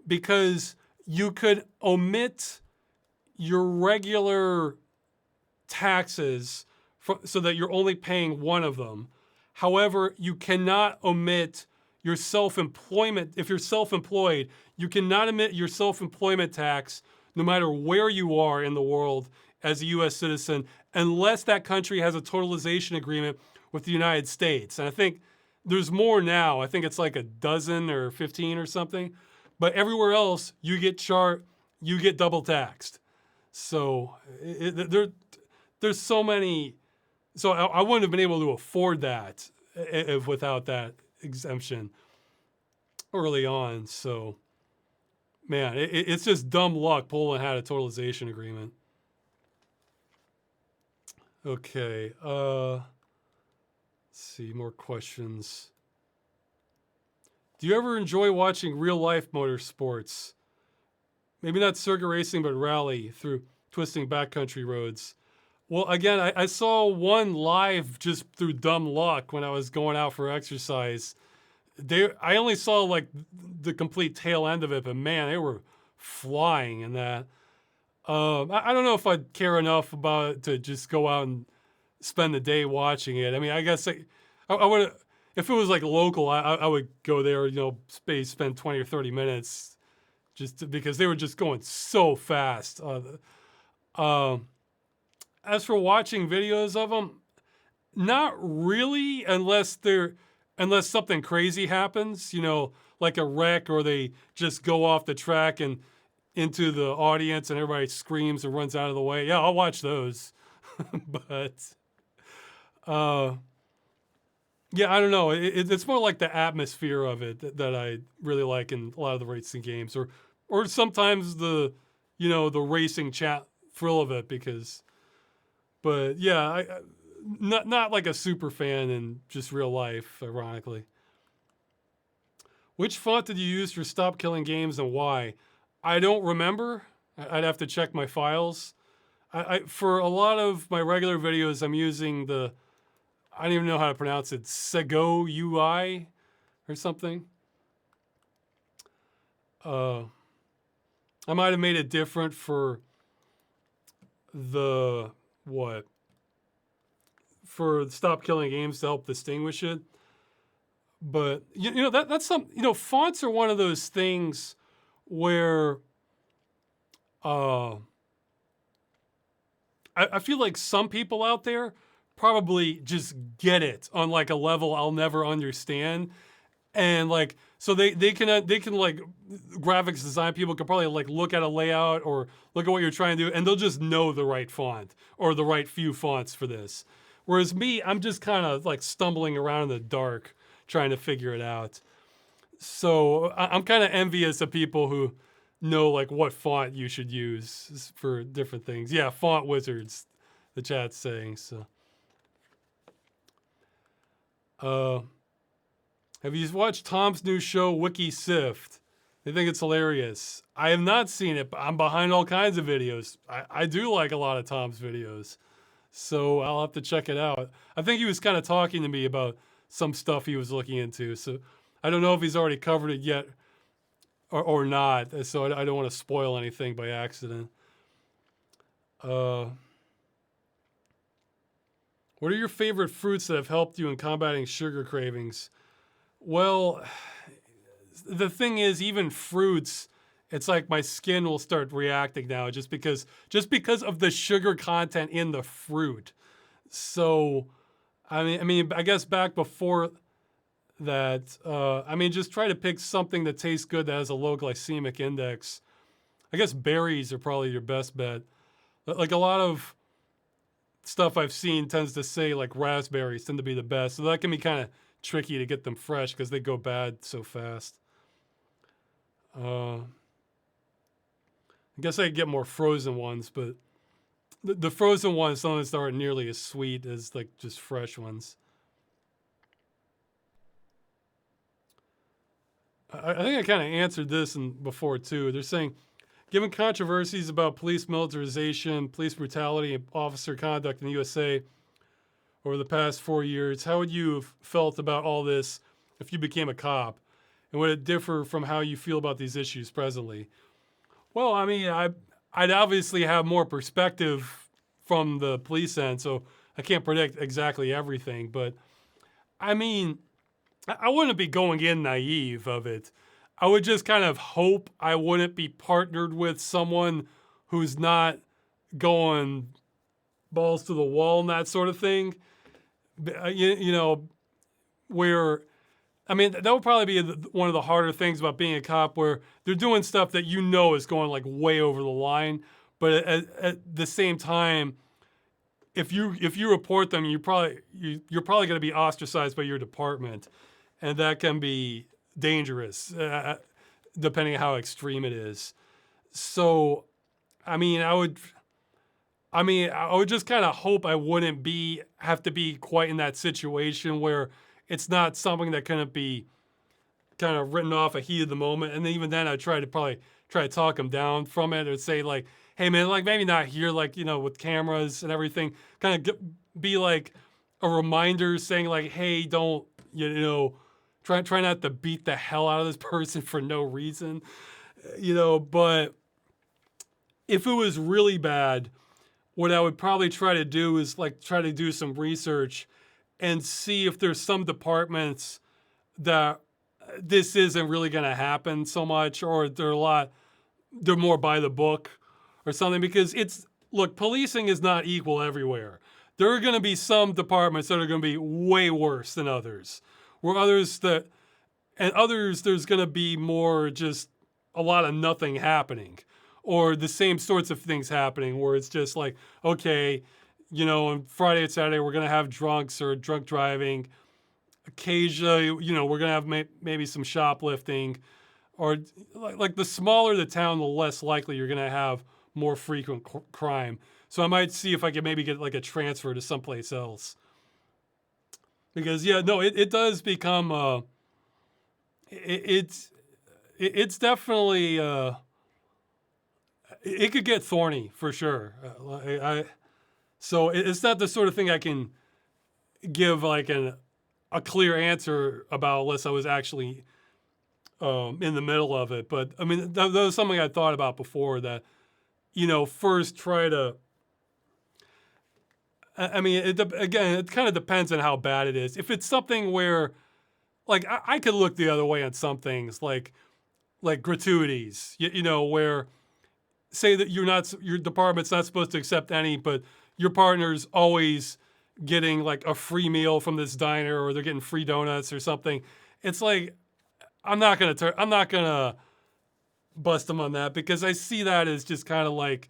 because you could omit your regular taxes so that you're only paying one of them. However, you cannot omit your self-employment. If you're self-employed, you cannot omit your self-employment tax no matter where you are in the world as a U.S. citizen, unless that country has a totalization agreement with the United States. And I think there's more now. I think it's like a dozen or 15 or something. But everywhere else, you get double taxed. So there's so many. So I wouldn't have been able to afford that if without that exemption early on. So, man, it's just dumb luck Poland had a totalization agreement. Okay. Let's see, more questions. Do you ever enjoy watching real-life motorsports? Maybe not circuit racing, but rally through twisting backcountry roads. Well, again, I saw one live just through dumb luck when I was going out for exercise. I only saw like the complete tail end of it, but man, they were flying in that. I don't know if I'd care enough about it to just go out and spend the day watching it. I mean, I guess I would, if it was like local, I would go there, spend 20 or 30 minutes because they were just going so fast. As for watching videos of them, Not really, unless something crazy happens, like a wreck, or they just go off the track and into the audience and everybody screams and runs out of the way. Yeah, I'll watch those. But uh, yeah, I don't know. It's more like the atmosphere of it that I really like in a lot of the racing games, or sometimes the racing chat thrill of it. Because, but yeah, not like a super fan in just real life, ironically. Which font did you use for Stop Killing Games and why? I don't remember. I'd have to check my files. For a lot of my regular videos, I'm using I don't even know how to pronounce it, Sego UI or something. I might have made it different for the, what? For Stop Killing Games to help distinguish it. But, that's some, fonts are one of those things where I feel like some people out there probably just get it on like a level I'll never understand. And like, so they can like, graphics design people can probably like look at a layout or look at what you're trying to do, and they'll just know the right font or the right few fonts for this. Whereas me, I'm just kind of like stumbling around in the dark trying to figure it out. So I'm kind of envious of people who know like what font you should use for different things. Yeah, font wizards, the chat's saying. So, have you watched Tom's new show, Wiki Sift? They think it's hilarious. I have not seen it, but I'm behind all kinds of videos. I do like a lot of Tom's videos, so I'll have to check it out. I think he was kind of talking to me about some stuff he was looking into, so I don't know if he's already covered it yet or not, so I don't want to spoil anything by accident. What are your favorite fruits that have helped you in combating sugar cravings? Well, the thing is, even fruits, it's like my skin will start reacting now just because of the sugar content in the fruit. So, I guess back before that, just try to pick something that tastes good that has a low glycemic index. I guess berries are probably your best bet. Like a lot of stuff I've seen tends to say like raspberries tend to be the best. So that can be kind of tricky to get them fresh because they go bad so fast. I guess I could get more frozen ones, but the frozen ones sometimes aren't nearly as sweet as like just fresh ones. I think I kind of answered this before too. They're saying, given controversies about police militarization, police brutality, and officer conduct in the USA over the past 4 years, how would you have felt about all this if you became a cop? And would it differ from how you feel about these issues presently? Well, I'd obviously have more perspective from the police end, so I can't predict exactly everything. But I wouldn't be going in naive of it. I would just kind of hope I wouldn't be partnered with someone who's not going balls to the wall and that sort of thing. Where, that would probably be one of the harder things about being a cop, where they're doing stuff that is going like way over the line. But at the same time, if you report them, you're probably going to be ostracized by your department, and that can be dangerous, depending on how extreme it is. So, I would just kind of hope I wouldn't have to be quite in that situation where it's not something that couldn't be kind of written off a heat of the moment. And even then, I'd try to talk them down from it, or say like, hey man, like maybe not here, like, with cameras and everything, kind of be like a reminder saying like, hey, don't, try not to beat the hell out of this person for no reason, but if it was really bad, what I would probably try to do is like try to do some research and see if there's some departments that this isn't really going to happen so much, or they're more by the book or something. Because look, policing is not equal everywhere. there are going to be some departments that are going to be way worse than others. Where others there's going to be more just a lot of nothing happening, or the same sorts of things happening where it's just like, okay, on Friday and Saturday we're going to have drunks or drunk driving. Occasionally, we're going to have maybe some shoplifting, or like the smaller the town, the less likely you're going to have more frequent crime. So I might see if I could maybe get like a transfer to someplace else. Because it does become it's definitely it could get thorny for sure. So it's not the sort of thing I can give like a clear answer about unless I was actually in the middle of it. But I mean, that was something I thought about before, that first try to. I mean, again, it kind of depends on how bad it is. If it's something where, like, I could look the other way on some things, like gratuities, where say that your department's not supposed to accept any, but your partner's always getting like a free meal from this diner, or they're getting free donuts or something. It's like, I'm not gonna bust them on that, because I see that as just kind of like,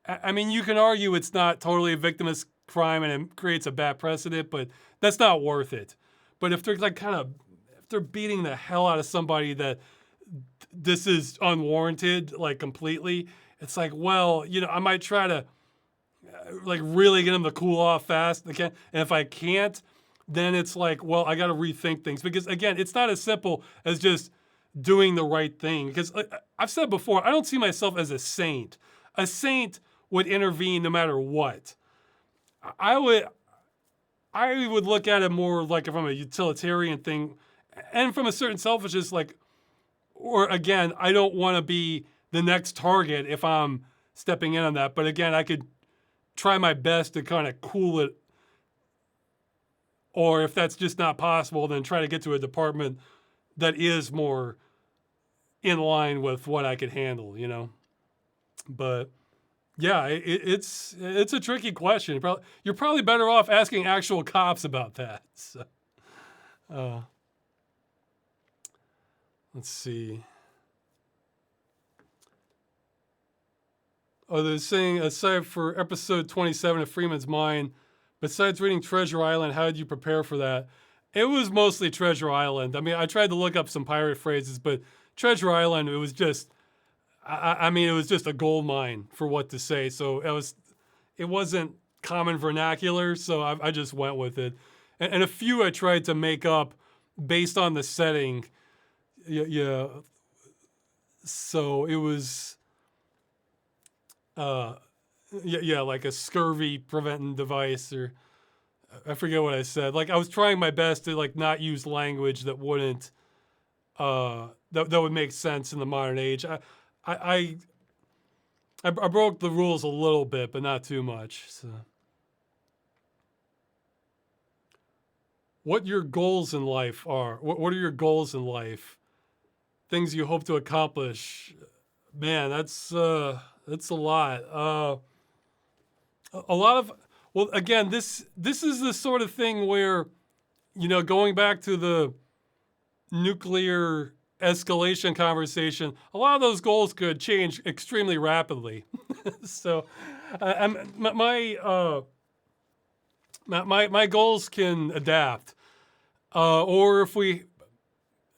I mean, you can argue it's not totally a victimless crime and it creates a bad precedent, but that's not worth it. But if they're like if they're beating the hell out of somebody that this is unwarranted, like completely, it's like, well, I might try to like really get them to cool off fast. And if I can't, then it's like, well, I got to rethink things, because again, it's not as simple as just doing the right thing. Because I've said before, I don't see myself as a saint. A saint would intervene no matter what. I would look at it more like from a utilitarian thing, and from a certain selfishness, like, or again, I don't want to be the next target if I'm stepping in on that. But again, I could try my best to kind of cool it, or if that's just not possible, then try to get to a department that is more in line with what I could handle, But yeah, it's a tricky question. You're probably better off asking actual cops about that. So, let's see. Oh, they're saying, aside for episode 27 of Freeman's Mind, besides reading Treasure Island, how did you prepare for that? It was mostly Treasure Island. I mean, I tried to look up some pirate phrases, but Treasure Island, it was just, I mean, it was just a gold mine for what to say. So it wasn't common vernacular, so I just went with it. And a few I tried to make up based on the setting. Yeah. So it was, like a scurvy preventing device, or I forget what I said. Like, I was trying my best to like not use language that wouldn't, that would make sense in the modern age. I broke the rules a little bit, but not too much. So, what your goals in life are? What are your goals in life? Things you hope to accomplish? Man, that's a lot. A lot of, well, again, this is the sort of thing where, going back to the nuclear escalation conversation, a lot of those goals could change extremely rapidly. So, my goals can adapt, or if we,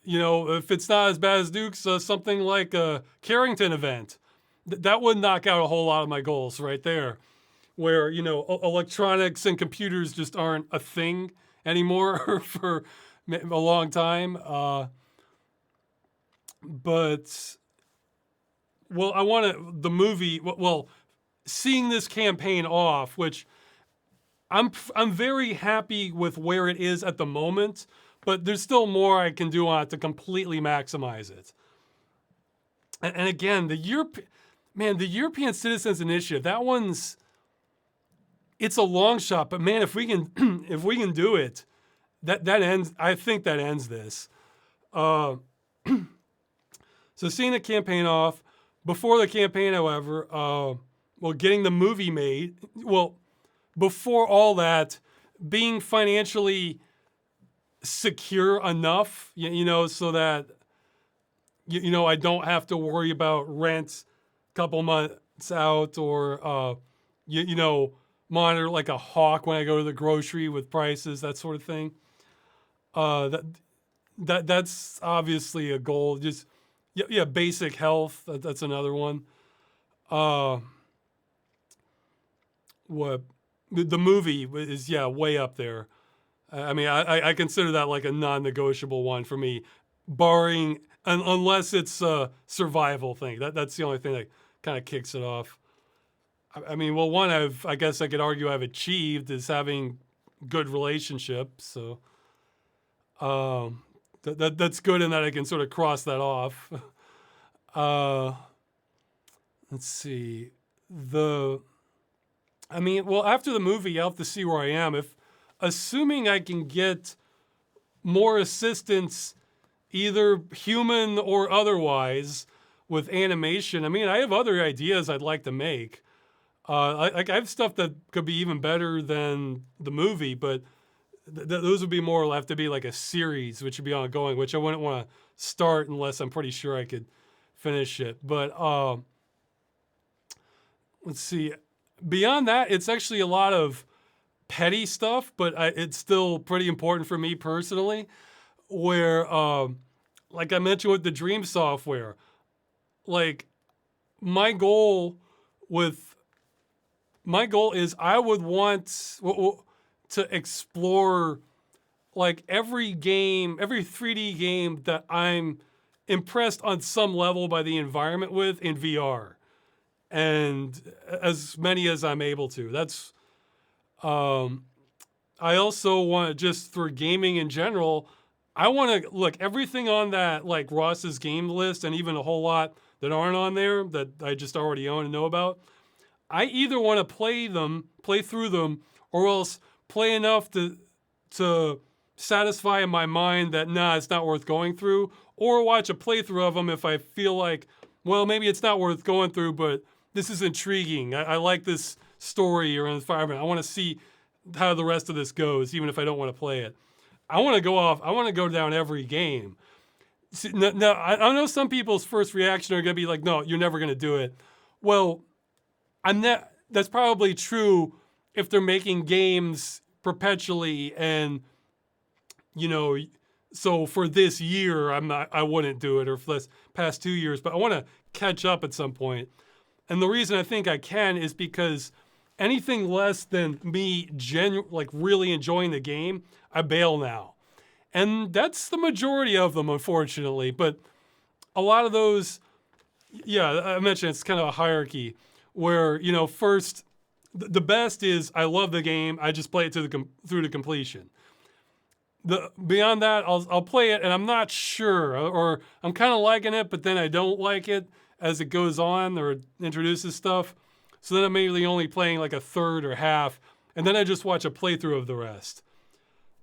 if it's not as bad as Duke's, something like a Carrington event, that would knock out a whole lot of my goals right there, where electronics and computers just aren't a thing anymore for a long time. But, well, I want the movie, well, seeing this campaign off, which I'm very happy with where it is at the moment, but there's still more I can do on it to completely maximize it. And again, the European Citizens Initiative, that one's, it's a long shot, but man, if we can do it, that ends, I think that ends this. So seeing the campaign off, before the campaign, however, getting the movie made, well, before all that, being financially secure enough, so that I don't have to worry about rent a couple months out, or monitor like a hawk when I go to the grocery with prices, that sort of thing. That that's obviously a goal. Just yeah, basic health. That's another one. Uh, what the movie is, yeah, way up there. I mean, I consider that like a non-negotiable one for me, barring unless it's a survival thing. That's the only thing that kind of kicks it off. I mean, well, one I guess I could argue I've achieved is having good relationships. So that's good in that I can sort of cross that off. Uh, let's see. I mean, well, after the movie, I'll have to see where I am. Assuming I can get more assistance, either human or otherwise, with animation. I mean, I have other ideas I'd like to make. I have stuff that could be even better than the movie, but those would be more, have to be like a series, which would be ongoing, which I wouldn't want to start unless I'm pretty sure I could finish it. But let's see. Beyond that, it's actually a lot of petty stuff, but it's still pretty important for me personally. Where, like I mentioned with the Dream software, like my goal is I would want to explore like every 3D game that I'm impressed on some level by the environment with in VR, and as many as I'm able to. That's I also want, just for gaming in general, I want to look everything on that, like Ross's game list, and even a whole lot that aren't on there that I just already own and know about. I either want to play through them, or else play enough to satisfy in my mind that it's not worth going through, or watch a playthrough of them if I feel like, well, maybe it's not worth going through, but this is intriguing. I like this story or environment. I want to see how the rest of this goes, even if I don't want to play it. I want to go down every game. See, now, I know some people's first reaction are going to be like, no, you're never going to do it. Well, that's probably true if they're making games perpetually, and so for this year I wouldn't do it, or for this past 2 years, but I want to catch up at some point. And the reason I think I can is because anything less than me like really enjoying the game, I bail now. And that's the majority of them, unfortunately. But a lot of those, yeah, I mentioned it's kind of a hierarchy where, first, the best is I love the game, I just play it through to completion. Beyond that, I'll play it and I'm not sure, or I'm kind of liking it, but then I don't like it as it goes on or introduces stuff. So then I'm maybe only playing like a third or half, and then I just watch a playthrough of the rest.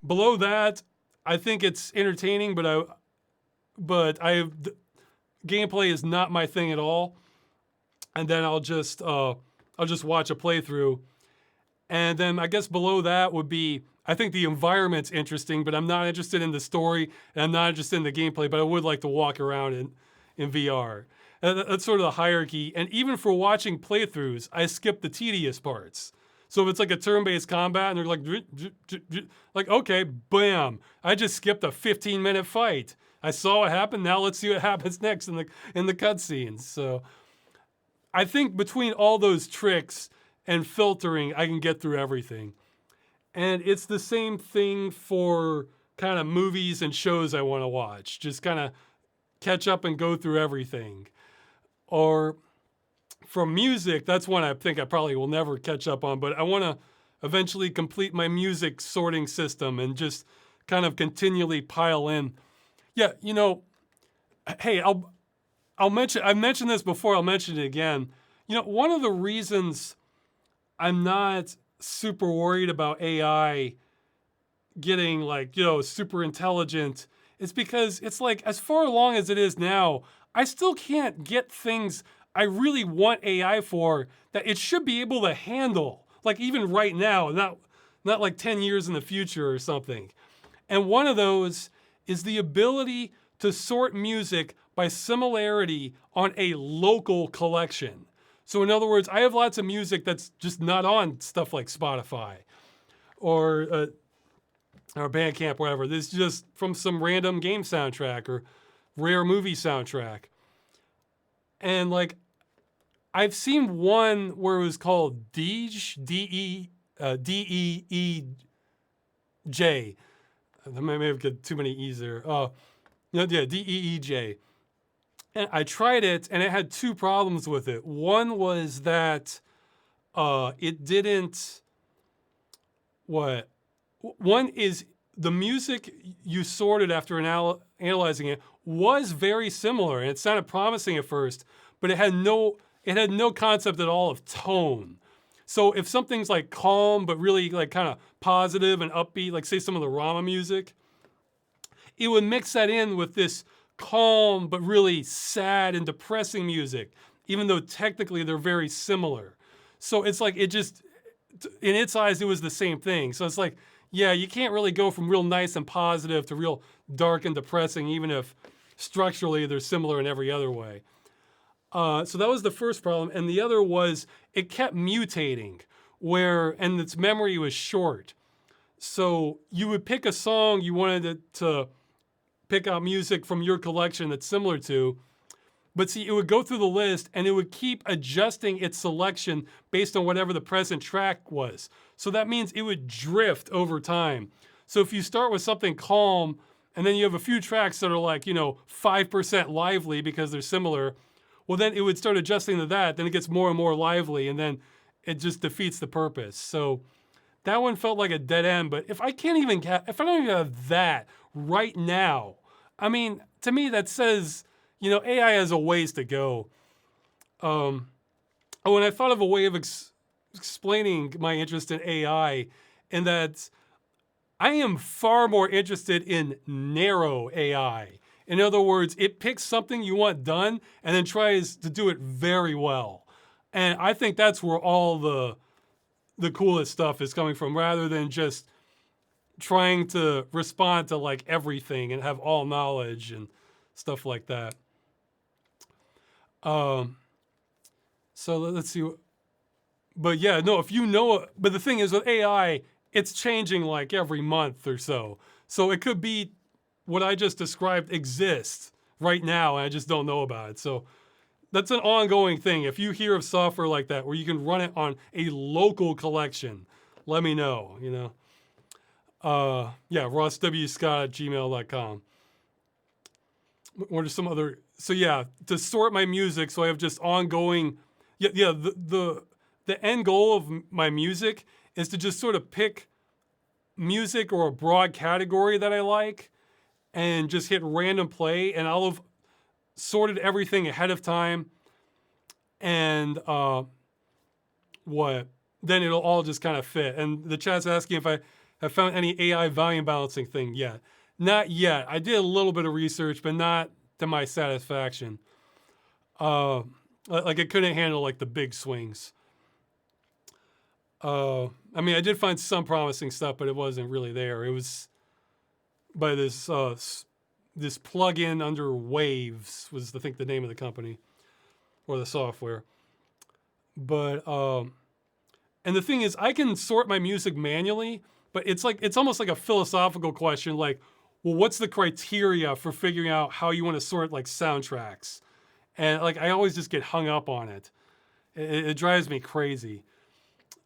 Below that, I think it's entertaining, but gameplay is not my thing at all. And then I'll just watch a playthrough. And then I guess below that would be, I think the environment's interesting, but I'm not interested in the story, and I'm not interested in the gameplay, but I would like to walk around in VR. And that's sort of the hierarchy. And even for watching playthroughs, I skip the tedious parts. So if it's like a turn-based combat and they're like, okay, bam, I just skipped a 15-minute fight. I saw what happened. Now let's see what happens next in the cutscenes. So I think between all those tricks and filtering, I can get through everything. And it's the same thing for kind of movies and shows I want to watch. Just kind of catch up and go through everything. Or from music, that's one I think I probably will never catch up on, but I want to eventually complete my music sorting system and just kind of continually pile in. Yeah, hey, I've mentioned this before, I'll mention it again. One of the reasons I'm not super worried about AI getting super intelligent is because it's like, as far along as it is now, I still can't get things I really want AI for that it should be able to handle. like even right now, not like 10 years in the future or something. And one of those is the ability to sort music by similarity on a local collection. So in other words, I have lots of music that's just not on stuff like Spotify or Bandcamp, whatever. This is just from some random game soundtrack or rare movie soundtrack. And like, I've seen one where it was called Deej, D-E-E-J. I may have got too many E's there. Yeah, D-E-E-J. And I tried it, and it had two problems with it. One was that it didn't, one is the music you sorted after analyzing it was very similar, and it sounded promising at first, but it had no concept at all of tone. So if something's like calm, but really like kind of positive and upbeat, like say some of the Rama music, it would mix that in with this calm, but really sad and depressing music, even though technically they're very similar. So it's like, it just, in its eyes, it was the same thing. So it's like, yeah, you can't really go from real nice and positive to real dark and depressing, even if structurally they're similar in every other way. So that was the first problem. And the other was it kept mutating and its memory was short. So you would pick a song you wanted to pick out music from your collection that's similar to, but see, it would go through the list and it would keep adjusting its selection based on whatever the present track was. So that means it would drift over time. So if you start with something calm and then you have a few tracks that are like, 5% lively because they're similar, well, then it would start adjusting to that. Then it gets more and more lively, and then it just defeats the purpose. So that one felt like a dead end. But if I don't even have that right now, I mean, to me that says, AI has a ways to go. And I thought of a way of explaining my interest in AI, in that I am far more interested in narrow AI. In other words, it picks something you want done and then tries to do it very well. And I think that's where all the coolest stuff is coming from, rather than just trying to respond to like everything and have all knowledge and stuff like that. So let's see. But yeah, no, but the thing is with AI, it's changing like every month or so. So it could be what I just described exists right now, and I just don't know about it. So that's an ongoing thing. If you hear of software like that where you can run it on a local collection, let me know, rosswscott@gmail.com. What are some other, so yeah, to sort my music so I have just ongoing, the end goal of my music is to just sort of pick music or a broad category that I like and just hit random play, and I'll have sorted everything ahead of time, and then it'll all just kind of fit. And the chat's asking if I have found any AI volume balancing thing yet. Not yet. I did a little bit of research, but not to my satisfaction. Like it couldn't handle like the big swings. I mean, I did find some promising stuff, but it wasn't really there. It was by this plugin under Waves was, I think, the name of the company or the software. But and the thing is, I can sort my music manually, but it's almost like a philosophical question, like, well, what's the criteria for figuring out how you want to sort like soundtracks? And like, I always just get hung up on it. It drives me crazy.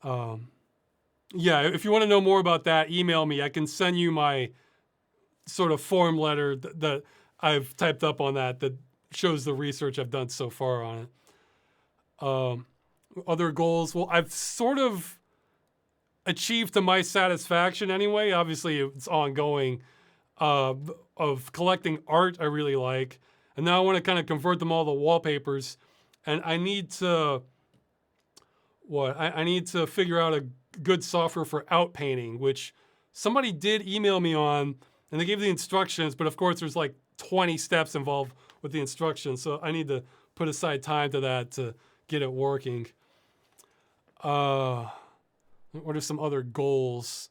Yeah, if you want to know more about that, email me. I can send you my sort of form letter that I've typed up on that shows the research I've done so far on it. Other goals, well, I've sort of achieved to my satisfaction anyway. Obviously, it's ongoing, of collecting art I really like. And now I want to kind of convert them all to wallpapers. And I need to, I need to figure out a good software for outpainting, which somebody did email me on, and they gave the instructions, but of course there's like 20 steps involved with the instructions. So I need to put aside time to that to get it working. What are some other goals?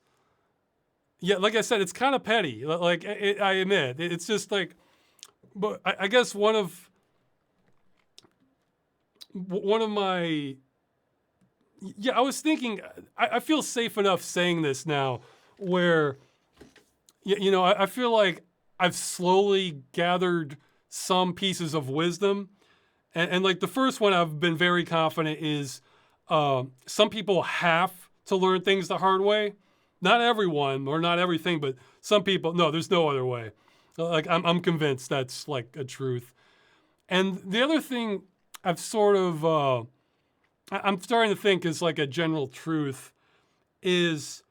Yeah, like I said, it's kind of petty. Like I admit, it's just like, but I guess one of my, yeah, I was thinking, I feel safe enough saying this now, where, I feel like I've slowly gathered some pieces of wisdom, and like the first one I've been very confident is, some people have to learn things the hard way. Not everyone or not everything, but some people. No, there's no other way. Like I'm convinced that's like a truth. And the other thing I've sort of I'm starting to think is like a general truth is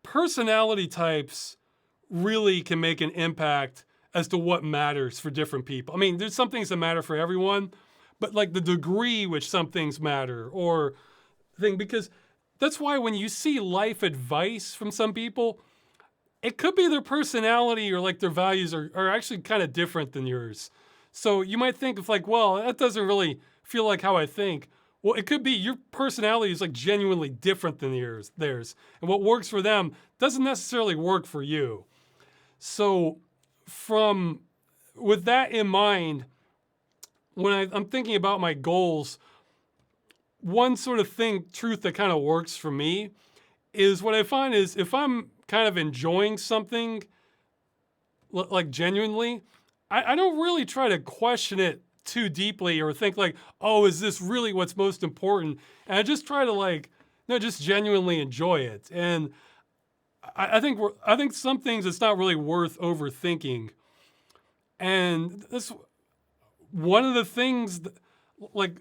personality types really can make an impact as to what matters for different people. I mean, there's some things that matter for everyone, but like the degree which some things matter or thing, because that's why when you see life advice from some people, it could be their personality or like their values are actually kind of different than yours. So you might think of like, well, that doesn't really feel like how I think. Well, it could be your personality is like genuinely different than theirs. And what works for them doesn't necessarily work for you. So with that in mind, when I'm thinking about my goals, one sort of truth that kind of works for me is what I find is if I'm kind of enjoying something like genuinely, I don't really try to question it too deeply or think like, oh, is this really what's most important? And I just try to like, no, just genuinely enjoy it. And I think some things it's not really worth overthinking. And that's one of the things that, like,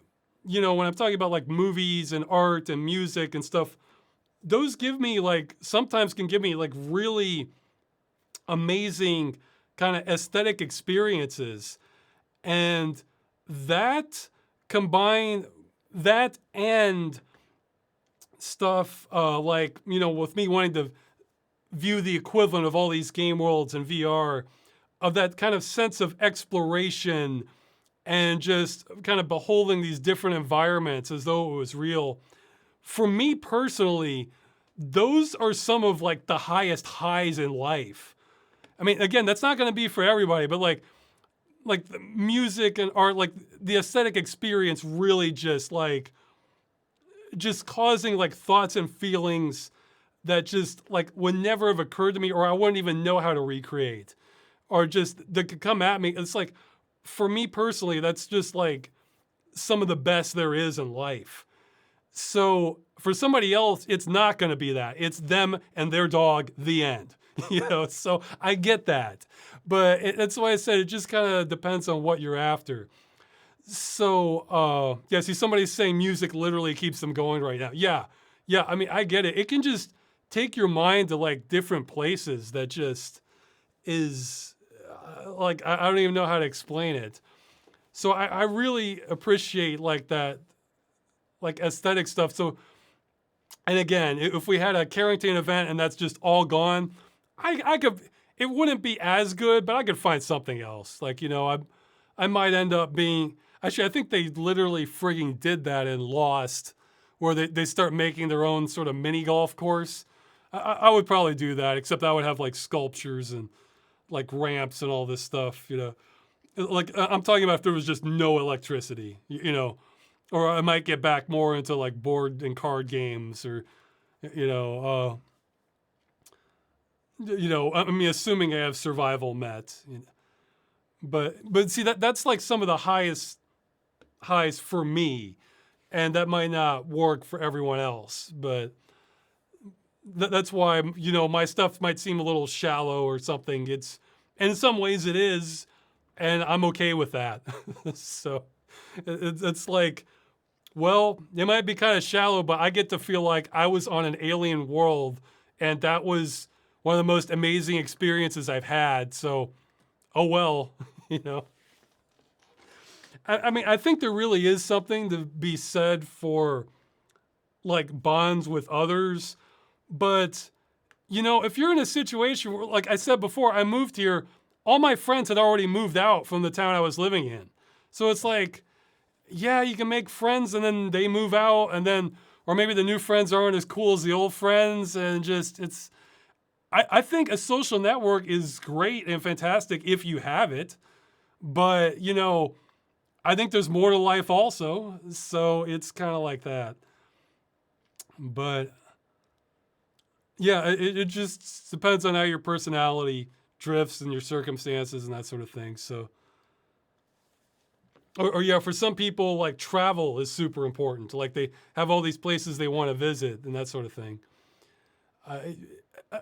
when I'm talking about like movies and art and music and stuff, those sometimes can give me like really amazing kind of aesthetic experiences. And that and stuff with me wanting to view the equivalent of all these game worlds in VR, of that kind of sense of exploration and just kind of beholding these different environments as though it was real. For me personally, those are some of like the highest highs in life. I mean, again, that's not going to be for everybody, but like the music and art, like the aesthetic experience really just causing like thoughts and feelings that just like would never have occurred to me, or I wouldn't even know how to recreate, or just that could come at me. It's like, for me personally, that's just like some of the best there is in life. So for somebody else, it's not going to be that. It's them and their dog, the end. So I get that. But that's why I said it just kind of depends on what you're after. So, see, somebody's saying music literally keeps them going right now. Yeah, I mean, I get it. It can just take your mind to like different places that just is like, I don't even know how to explain it. So I really appreciate like that, like aesthetic stuff. So, and again, if we had a Carrington event and that's just all gone, I could, it wouldn't be as good, but I could find something else. Like, I might end up being, actually, I think they literally frigging did that in Lost, where they start making their own sort of mini golf course. I would probably do that, except I would have like sculptures and like ramps and all this stuff, Like I'm talking about if there was just no electricity, or I might get back more into like board and card games, or, I mean, assuming I have survival met, but see that's like some of the highs for me, and that might not work for everyone else, but that's why, my stuff might seem a little shallow or something. And in some ways it is, and I'm okay with that. So it's like, well, it might be kind of shallow, but I get to feel like I was on an alien world, and that was one of the most amazing experiences I've had. So, oh well, I mean, I think there really is something to be said for like bonds with others. But, if you're in a situation where, like I said before, I moved here, all my friends had already moved out from the town I was living in. So it's like, yeah, you can make friends and then they move out. And then or maybe the new friends aren't as cool as the old friends, and just it's. I think a social network is great and fantastic if you have it, but you know, I think there's more to life also, so it's kind of like that. But yeah, it just depends on how your personality drifts and your circumstances and that sort of thing. So, or yeah, for some people, like travel is super important. Like they have all these places they want to visit and that sort of thing. I,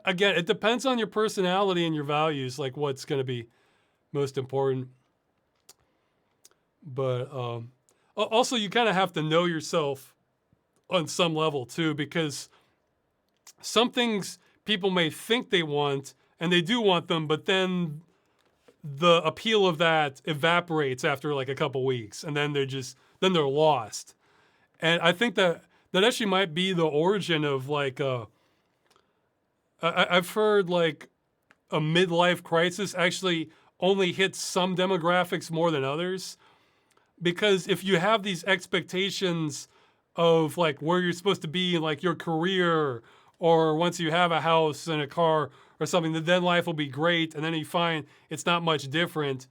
Again, it depends on your personality and your values, like what's going to be most important. But also, you kind of have to know yourself on some level too, because some things people may think they want and they do want them, but then the appeal of that evaporates after like a couple weeks, and then they're lost. And I think that actually might be the origin of like I've heard like a midlife crisis actually only hits some demographics more than others, because if you have these expectations of like where you're supposed to be in like your career, or once you have a house and a car or something, then life will be great, and then you find it's not much different.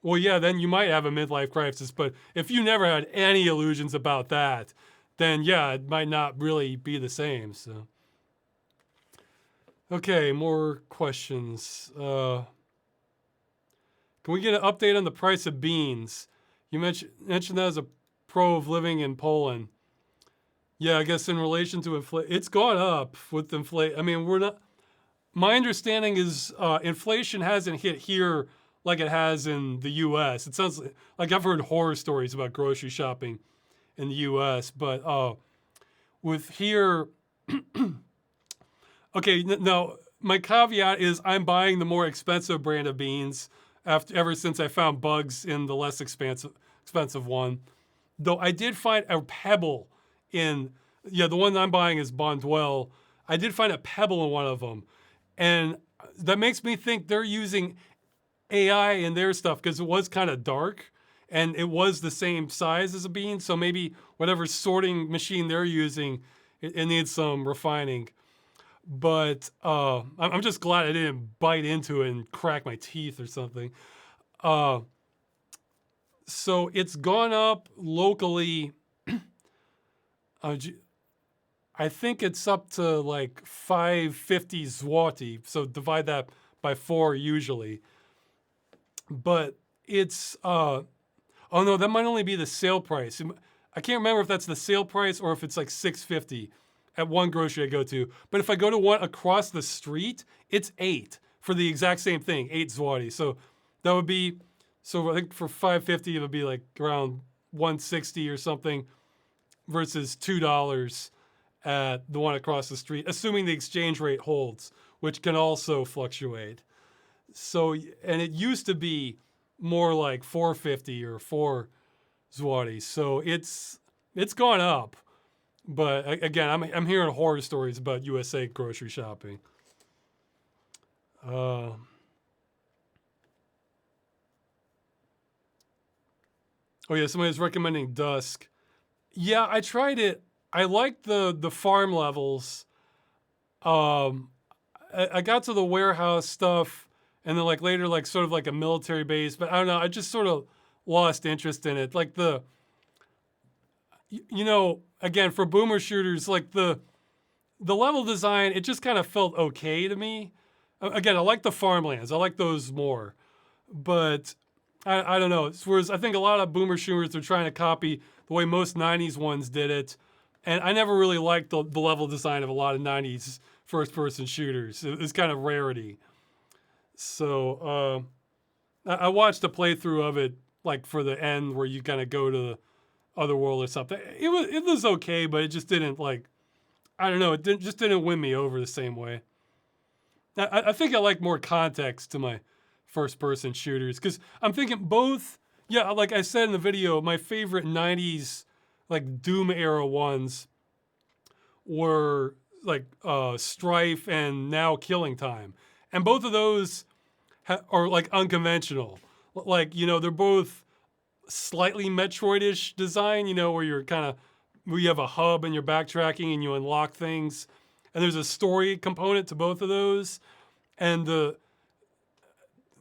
Well, yeah, then you might have a midlife crisis. But if you never had any illusions about that, then yeah, it might not really be the same. So, okay, more questions. Can we get an update on the price of beans? You mentioned that as a pro of living in Poland. Yeah, I guess in relation to inflation, it's gone up with inflation. I mean, we're not. My understanding is inflation hasn't hit here like it has in the U.S. It sounds like I've heard horror stories about grocery shopping in the U.S., but with here, okay. Now, my caveat is I'm buying the more expensive brand of beans ever since I found bugs in the less expensive one. Though I did find a pebble in, yeah, the one I'm buying is Bonduelle. I did find a pebble in one of them. And that makes me think they're using AI in their stuff, because it was kind of dark and it was the same size as a bean. So maybe whatever sorting machine they're using, it needs some refining. But I'm just glad I didn't bite into it and crack my teeth or something. So it's gone up locally. I think it's up to like 550 zloty. So divide that by 4 usually. But it's oh no, that might only be the sale price. I can't remember if that's the sale price or if it's like 650 at one grocery I go to. But if I go to one across the street, it's 8 for the exact same thing, 8 zloty. So that would be, so I think for 550 it would be like around 160 or something, versus $2 at the one across the street, assuming the exchange rate holds, which can also fluctuate. So, and it used to be more like 450 or 4 zloty. So it's gone up. But again, I'm hearing horror stories about USA grocery shopping. Oh yeah, somebody's recommending Dusk. Yeah, I tried it. I liked the farm levels. I got to the warehouse stuff, and then like later, like sort of like a military base. But I don't know. I just sort of lost interest in it. Like you know, again for boomer shooters, like the level design, it just kind of felt okay to me. Again, I like the farmlands. I like those more, but I don't know. Whereas I think a lot of boomer shooters are trying to copy the way most 90s ones did it. And I never really liked the level design of a lot of 90s first-person shooters. It's kind of rarity. So I watched a playthrough of it, like for the end where you kind of go to the other world or something. It was okay, but it just didn't like, I don't know, just didn't win me over the same way. I think I like more context to my first-person shooters, because I'm thinking both. Yeah, like I said in the video, my favorite 90s like Doom era ones were like Strife and Now Killing Time, and both of those are like unconventional. Like, you know, they're both slightly Metroid-ish design, you know, where you're kind of where you have a hub and you're backtracking and you unlock things. And there's a story component to both of those. And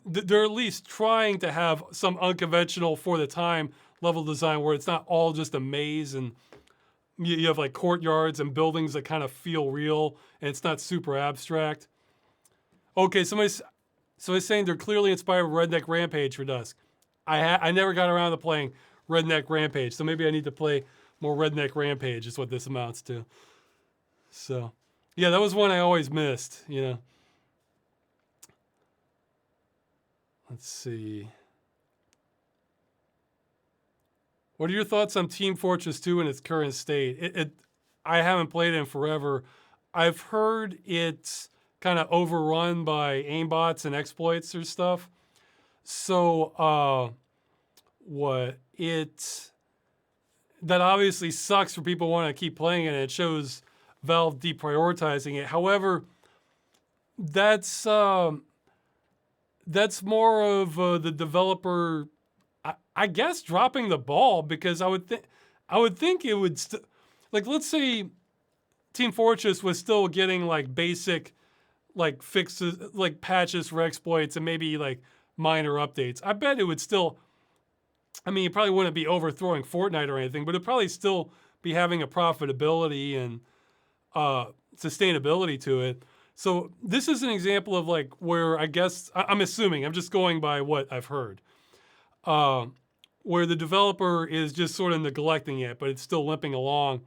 they're at least trying to have some unconventional for the time level design where it's not all just a maze and you have like courtyards and buildings that kind of feel real and it's not super abstract. Okay, somebody's saying they're clearly inspired by Redneck Rampage for Dusk. I never got around to playing Redneck Rampage, so maybe I need to play more Redneck Rampage is what this amounts to. So, yeah, that was one I always missed, you know. Let's see. What are your thoughts on Team Fortress 2 in its current state? I haven't played it in forever. I've heard it's kind of overrun by aimbots and exploits or stuff. So, that obviously sucks for people who want to keep playing it, and it shows Valve deprioritizing it. However, that's more of the developer, I guess, dropping the ball, because I would think it would like, let's say Team Fortress was still getting like basic like fixes, like patches for exploits and maybe like minor updates. I bet it would still, I mean, it probably wouldn't be overthrowing Fortnite or anything, but it'd probably still be having a profitability and sustainability to it. So this is an example of like where I guess, I'm assuming, I'm just going by what I've heard, where the developer is just sort of neglecting it, but it's still limping along.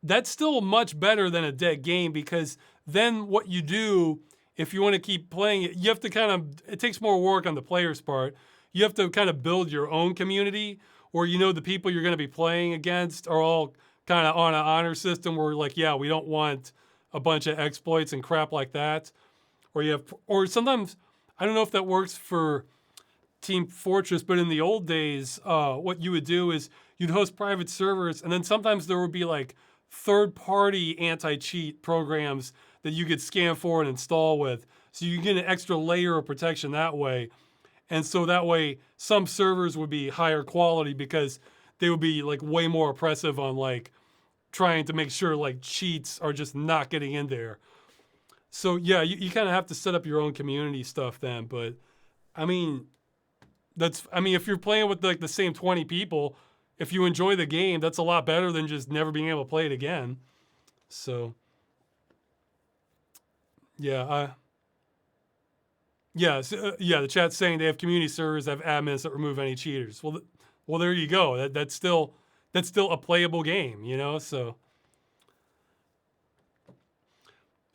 That's still much better than a dead game, because then what you do, if you want to keep playing it, you have to kind of, it takes more work on the player's part. You have to kind of build your own community, or, you know, the people you're going to be playing against are all kind of on an honor system where, like, yeah, we don't want a bunch of exploits and crap like that. Or you have, or sometimes, I don't know if that works for Team Fortress, but in the old days, what you would do is you'd host private servers, and then sometimes there would be like third-party anti-cheat programs that you could scan for and install with. So you get an extra layer of protection that way. And so that way, some servers would be higher quality because they would be like way more oppressive on like trying to make sure like cheats are just not getting in there. So yeah, you kind of have to set up your own community stuff then. But I mean, if you're playing with like the same 20 people, if you enjoy the game, that's a lot better than just never being able to play it again. So yeah, the chat's saying they have community servers that have admins that remove any cheaters. Well, there you go. That's still a playable game, you know. So,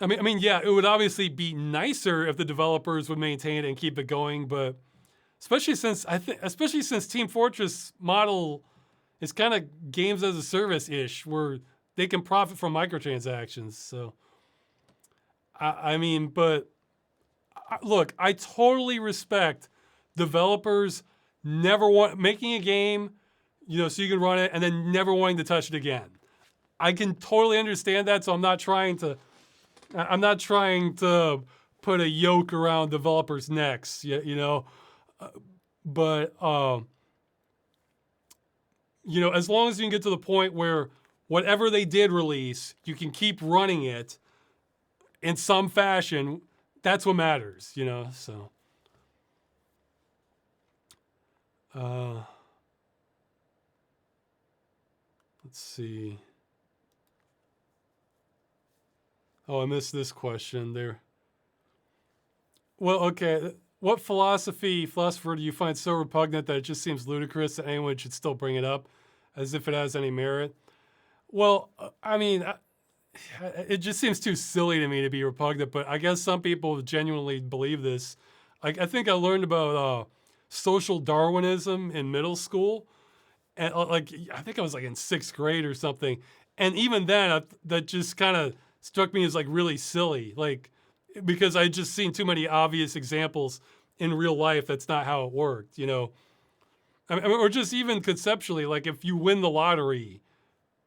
I mean, yeah, it would obviously be nicer if the developers would maintain it and keep it going, but especially since Team Fortress model is kind of games as a service ish, where they can profit from microtransactions. So, I mean, but. Look, I totally respect developers never making a game, you know, so you can run it and then never wanting to touch it again. I can totally understand that, so I'm not trying to put a yoke around developers' necks, you know, but you know, as long as you can get to the point where whatever they did release, you can keep running it in some fashion. That's what matters, you know, so. Let's see. Oh, I missed this question there. Well, okay. What philosopher do you find so repugnant that it just seems ludicrous that anyone should still bring it up as if it has any merit? Well, I mean, it just seems too silly to me to be repugnant, but I guess some people genuinely believe this. I think I learned about social Darwinism in middle school, and like I think I was like in 6th grade or something. And even then, that just kind of struck me as like really silly, like because I just seen too many obvious examples in real life. That's not how it worked, you know. I mean, or just even conceptually, like if you win the lottery,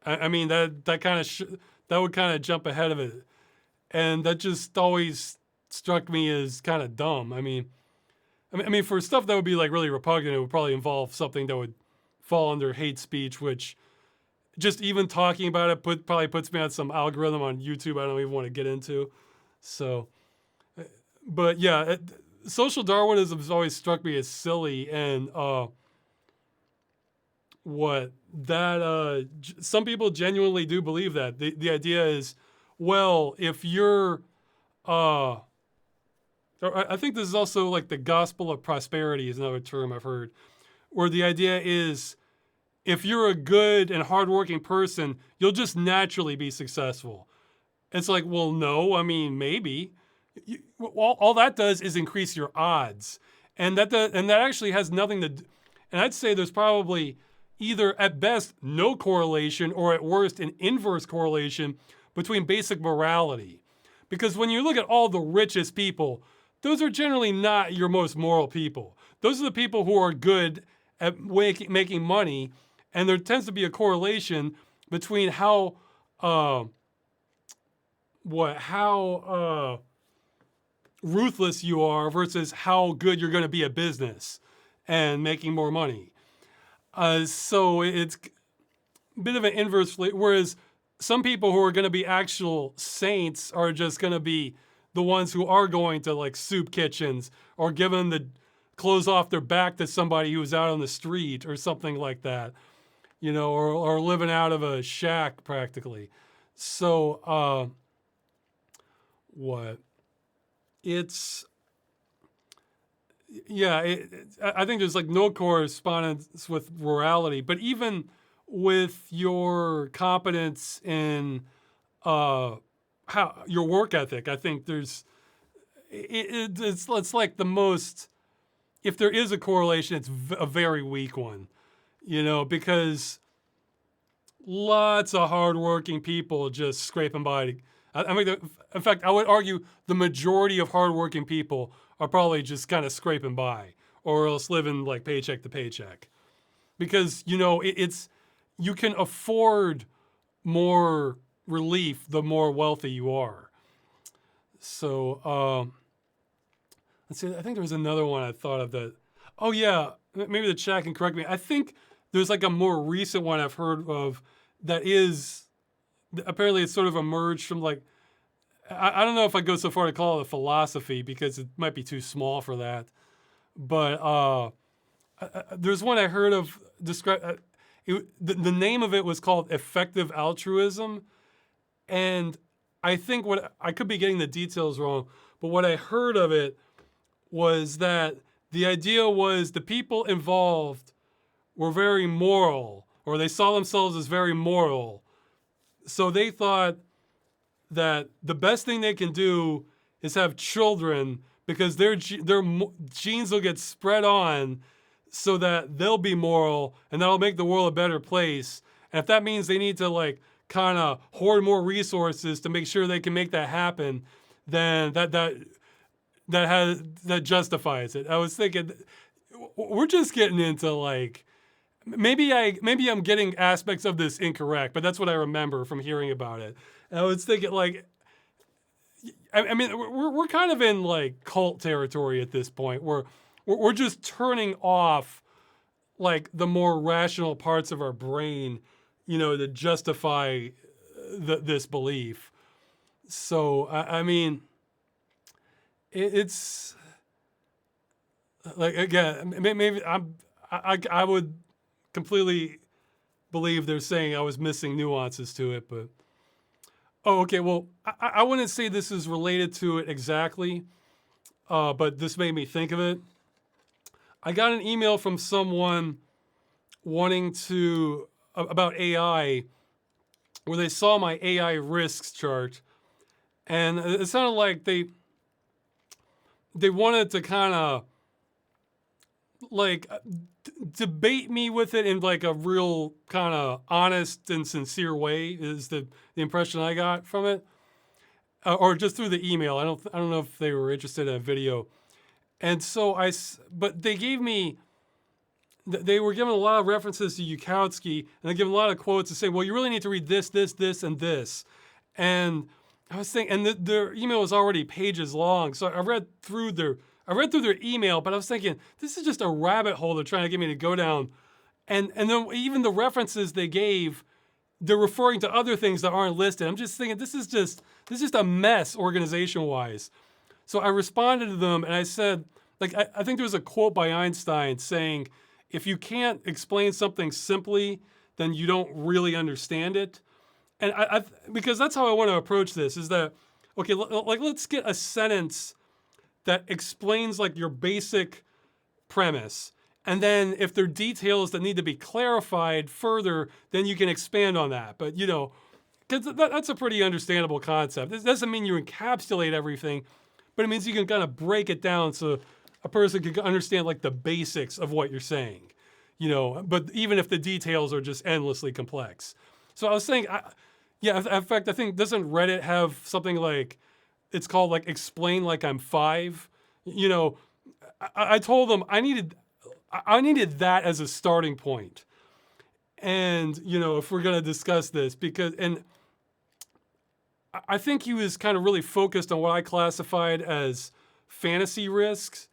I mean that kind of that would kind of jump ahead of it. And that just always struck me as kind of dumb. I mean, for stuff that would be like really repugnant, it would probably involve something that would fall under hate speech, which just even talking about it probably puts me on some algorithm on YouTube I don't even want to get into. So, but yeah, social Darwinism has always struck me as silly, and some people genuinely do believe that. The idea is, well, if you're, I think this is also like the gospel of prosperity is another term I've heard, where the idea is, if you're a good and hardworking person, you'll just naturally be successful. It's like, well, no, I mean, maybe. All that does is increase your odds. And that actually has nothing to do. And I'd say there's probably either at best no correlation or at worst an inverse correlation between basic morality. Because when you look at all the richest people, those are generally not your most moral people. Those are the people who are good at making money, and there tends to be a correlation between how ruthless you are versus how good you're going to be at business and making more money. So it's a bit of an inverse, whereas some people who are going to be actual saints are just going to be the ones who are going to like soup kitchens or giving the clothes off their back to somebody who was out on the street or something like that, you know, or living out of a shack practically. So, I think there's like no correspondence with morality, but even with your competence in how your work ethic, I think it's like the most, if there is a correlation, it's a very weak one, you know, because lots of hardworking people just scraping by. I mean, in fact, I would argue the majority of hardworking people are probably just kind of scraping by, or else living like paycheck to paycheck, because you know you can afford more relief the more wealthy you are. So let's see. I think there was another one I thought of that. Oh yeah, maybe the chat can correct me. I think there's like a more recent one I've heard of that is apparently it's sort of emerged from like, I don't know if I go so far to call it a philosophy because it might be too small for that. But there's one I heard of describe. The name of it was called effective altruism, and I think I could be getting the details wrong, but what I heard of it was that the idea was the people involved were very moral, or they saw themselves as very moral. So they thought that the best thing they can do is have children because their genes will get spread on so that they'll be moral and that'll make the world a better place. And if that means they need to like kind of hoard more resources to make sure they can make that happen, then that justifies it. I was thinking we're just getting into like, maybe I'm getting aspects of this incorrect, but that's what I remember from hearing about it. And I was thinking like, I mean, we're kind of in like cult territory at this point where we're just turning off like the more rational parts of our brain, you know, to justify this belief. So, I mean, it's like, again, maybe I would completely believe they're saying I was missing nuances to it, but oh, okay. Well, I wouldn't say this is related to it exactly, but this made me think of it. I got an email from someone wanting to about AI, where they saw my AI risks chart, and it sounded like they wanted to kind of like debate me with it in like a real kind of honest and sincere way is the impression I got from it, or just through the email. I don't know if they were interested in a video. And so but they were given a lot of references to Yukowski, and they give a lot of quotes to say, well, you really need to read this, this, this, and this. And I was thinking, and their email was already pages long, so I read through their email, but I was thinking, this is just a rabbit hole they're trying to get me to go down. And then even the references they gave, they're referring to other things that aren't listed. I'm just thinking, this is just a mess organization-wise. So I responded to them and I said, like, I think there was a quote by Einstein saying, if you can't explain something simply, then you don't really understand it. And because that's how I want to approach this, is that, okay, like, let's get a sentence that explains like your basic premise. And then if there are details that need to be clarified further, then you can expand on that. But, you know, because that's a pretty understandable concept. This doesn't mean you encapsulate everything, but it means you can kind of break it down so a person can understand like the basics of what you're saying, you know, but even if the details are just endlessly complex. So I was saying, yeah, in fact, I think, doesn't Reddit have something like, it's called like Explain Like I'm 5? You know, I told them I needed that as a starting point. And, you know, if we're going to discuss this, and I think he was kind of really focused on what I classified as fantasy risks.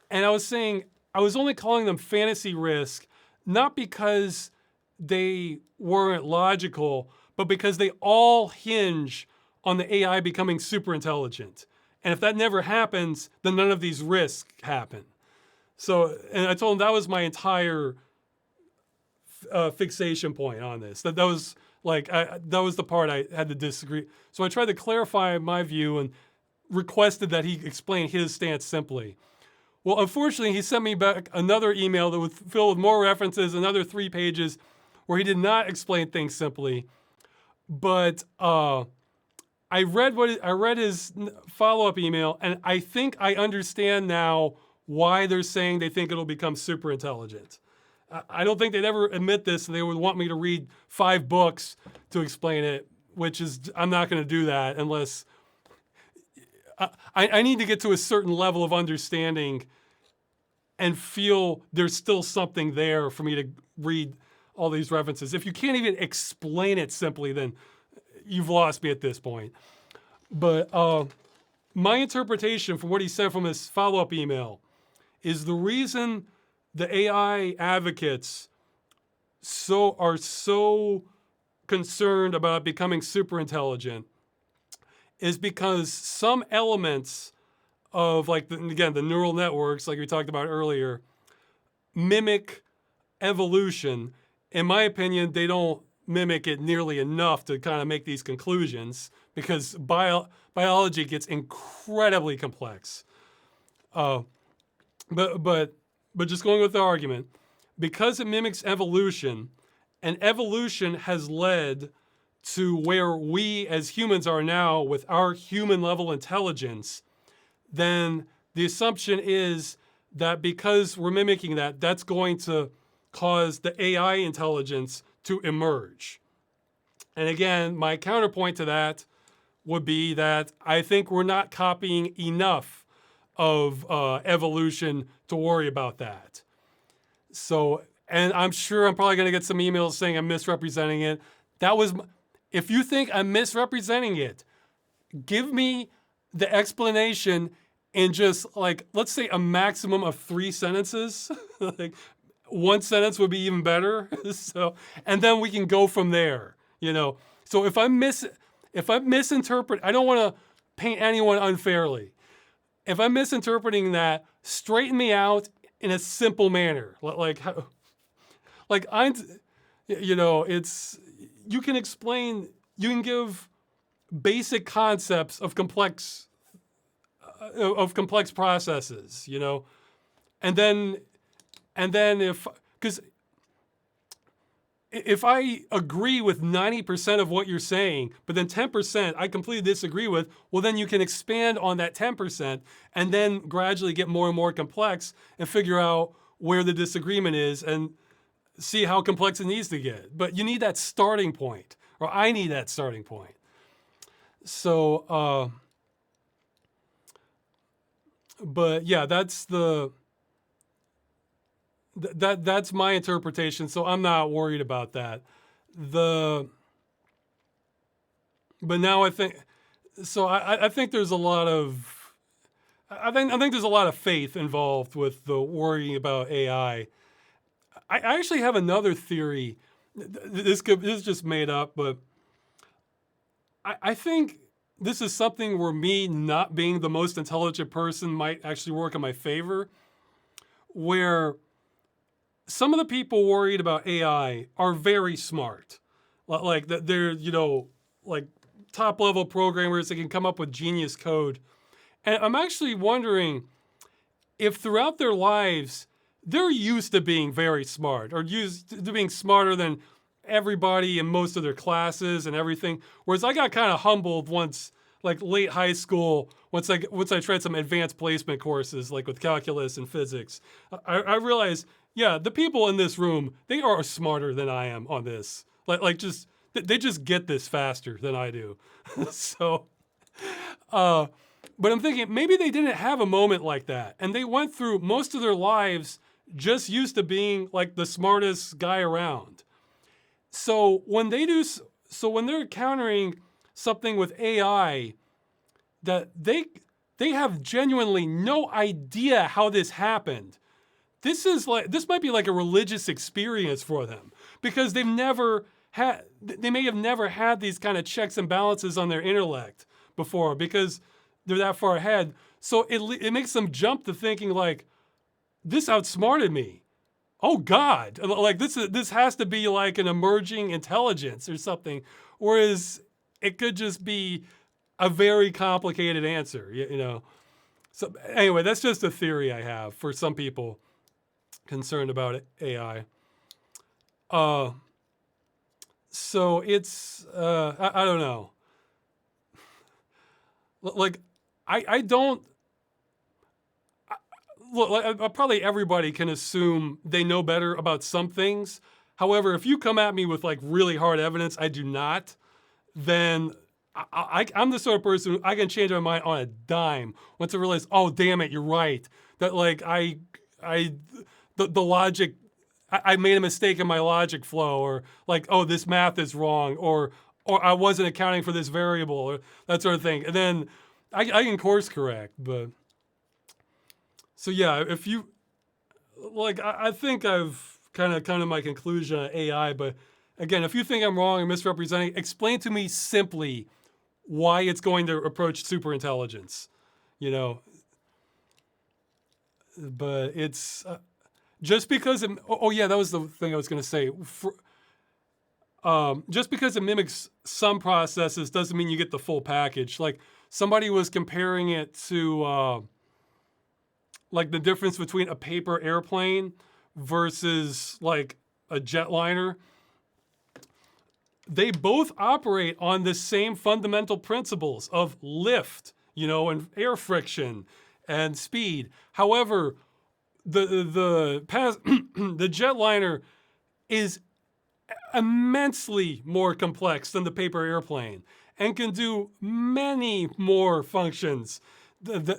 And I was saying, I was only calling them fantasy risk, not because they weren't logical, but because they all hinge on the AI becoming super intelligent. And if that never happens, then none of these risks happen. So, and I told him that was my entire fixation point on this. That was like, that was the part I had to disagree. So I tried to clarify my view and requested that he explain his stance simply. Well, unfortunately, he sent me back another email that was filled with more references, another 3 pages, where he did not explain things simply. But I read his follow-up email, and I think I understand now why they're saying they think it'll become super intelligent. I don't think they'd ever admit this, and they would want me to read 5 books to explain it, which is, I'm not going to do that unless I need to get to a certain level of understanding and feel there's still something there for me to read all these references. If you can't even explain it simply, then you've lost me at this point. But my interpretation from what he said from his follow-up email is the reason the AI advocates are so concerned about becoming super intelligent is because some elements of, like, again, the neural networks, like we talked about earlier, mimic evolution. In my opinion, they don't mimic it nearly enough to kind of make these conclusions, because biology gets incredibly complex. But just going with the argument, because it mimics evolution, and evolution has led to where we as humans are now with our human level intelligence, then the assumption is that because we're mimicking that, that's going to cause the AI intelligence to emerge. And again, my counterpoint to that would be that I think we're not copying enough of evolution to worry about that. So, and I'm sure I'm probably going to get some emails saying I'm misrepresenting it. If you think I'm misrepresenting it, give me the explanation in just, like, let's say a maximum of 3 sentences. Like, 1 sentence would be even better. So, and then we can go from there, you know. So if I misinterpret, I don't want to paint anyone unfairly. If I'm misinterpreting that, straighten me out in a simple manner. You know, you can give basic concepts of complex processes, you know, and then if I agree with 90% of what you're saying, but then 10% I completely disagree with, well, then you can expand on that 10% and then gradually get more and more complex and figure out where the disagreement is and see how complex it needs to get. But you need that starting point, or I need that starting point. So, but yeah, that's my interpretation. So I'm not worried about that. But now I think there's a lot of, I think there's a lot of faith involved with the worrying about AI. I actually have another theory this is just made up, but I think this is something where me not being the most intelligent person might actually work in my favor, where some of the people worried about AI are very smart. Like they're, like top level programmers that can come up with genius code. And I'm actually wondering if throughout their lives, they're used to being very smart or used to being smarter than everybody in most of their classes and everything. Whereas I got kind of humbled once, like late high school, once I tried some advanced placement courses, like with calculus and physics. I realized, yeah, the people in this room, they are smarter than I am on this. They just get this faster than I do. So, but I'm thinking maybe they didn't have a moment like that, and they went through most of their lives just used to being like the smartest guy around. So when they're encountering something with AI that they have genuinely no idea how this happened. This might be like a religious experience for them because they may have never had these kind of checks and balances on their intellect before because they're that far ahead. So it makes them jump to thinking like, this outsmarted me. Oh God, like this has to be like an emerging intelligence or something. Whereas it could just be a very complicated answer, So anyway, that's just a theory I have for some people concerned about AI. So it's, I don't know. Like, I don't, look, probably everybody can assume they know better about some things. However, if you come at me with like really hard evidence, I do not, then I'm the sort of person who I can change my mind on a dime once I realize, oh, damn it, you're right. That like the logic, I made a mistake in my logic flow, or like, oh, this math is wrong, or I wasn't accounting for this variable, or that sort of thing. And then I can course correct, but so yeah, if you like, I think I've kind of come to my conclusion on AI, but again, if you think I'm wrong or misrepresenting, explain to me simply why it's going to approach superintelligence, But it's just because oh yeah, that was the thing I was going to say. Just because it mimics some processes doesn't mean you get the full package. Like somebody was comparing it to like the difference between a paper airplane versus like a jetliner. They both operate on the same fundamental principles of lift, and air friction and speed. However, the jetliner is immensely more complex than the paper airplane and can do many more functions than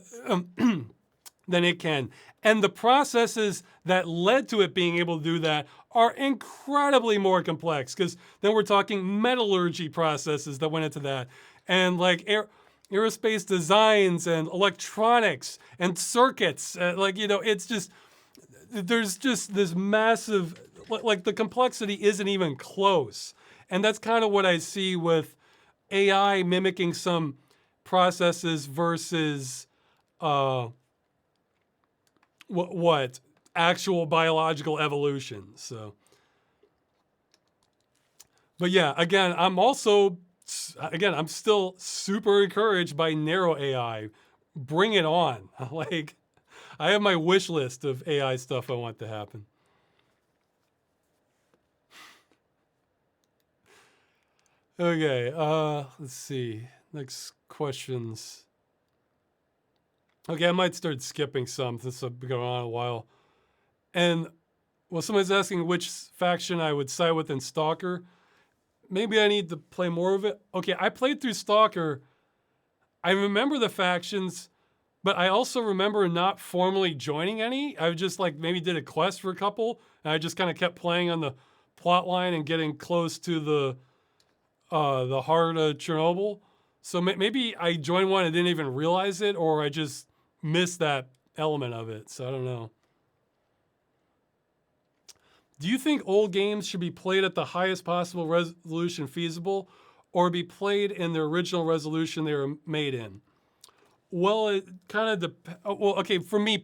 it can. And the processes that led to it being able to do that are incredibly more complex, because then we're talking metallurgy processes that went into that, and like aerospace designs and electronics and circuits. It's just, there's just this massive, like the complexity isn't even close. And that's kind of what I see with AI mimicking some processes versus what actual biological evolution. So, but yeah, again, I'm still super encouraged by narrow AI. Bring it on. Like, I have my wish list of AI stuff I want to happen. Okay, let's see. Next questions. Okay, I might start skipping some since I've been going on a while. And, well, somebody's asking which faction I would side with in Stalker. Maybe I need to play more of it. Okay, I played through Stalker. I remember the factions, but I also remember not formally joining any. I just like maybe did a quest for a couple, and I just kind of kept playing on the plot line and getting close to the heart of Chernobyl. So maybe I joined one and didn't even realize it, or I just missed that element of it. So I don't know. Do you think old games should be played at the highest possible resolution feasible, or be played in the original resolution they were made in? Well, it kind of well, okay, for me,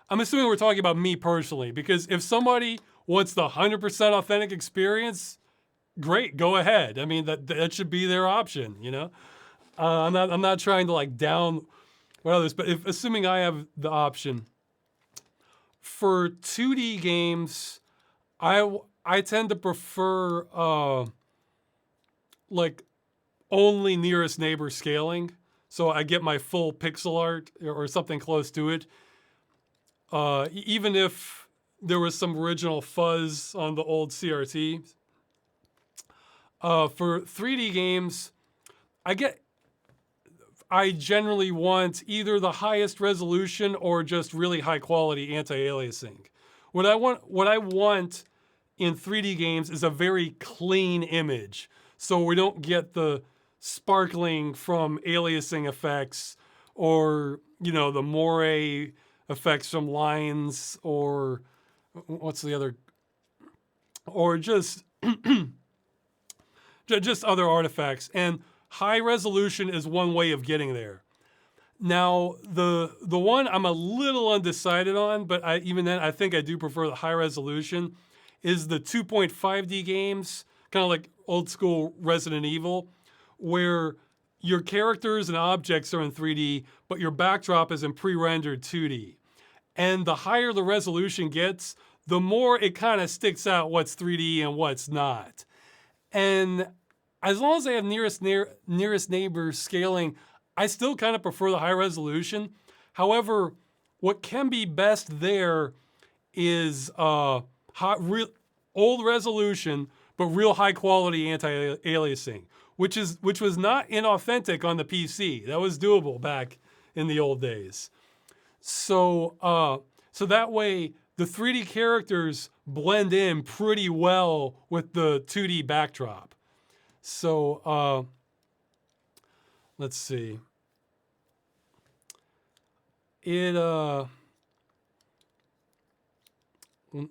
I'm assuming we're talking about me personally, because if somebody wants the 100% authentic experience, great, go ahead. I mean, that should be their option, you know? I'm not trying to like down what others, but assuming I have the option for 2D games, I tend to prefer like only nearest neighbor scaling, so I get my full pixel art or something close to it. Even if there was some original fuzz on the old CRT. For 3D games, I generally want either the highest resolution or just really high quality anti-aliasing. What I want in 3D games is a very clean image, so we don't get the sparkling from aliasing effects, or the moire effects from lines, or what's the other, or just just other artifacts. And high resolution is one way of getting there. Now, the one I'm a little undecided on, but even then, I think I do prefer the high resolution, is the 2.5D games, kind of like old school Resident Evil, where your characters and objects are in 3D, but your backdrop is in pre-rendered 2D. And the higher the resolution gets, the more it kind of sticks out what's 3D and what's not. And as long as I have nearest neighbor scaling, I still kind of prefer the high resolution. However, what can be best there is old resolution, but real high quality anti-aliasing, which was not inauthentic on the PC. That was doable back in the old days. So that way the 3D characters blend in pretty well with the 2D backdrop. So let's see.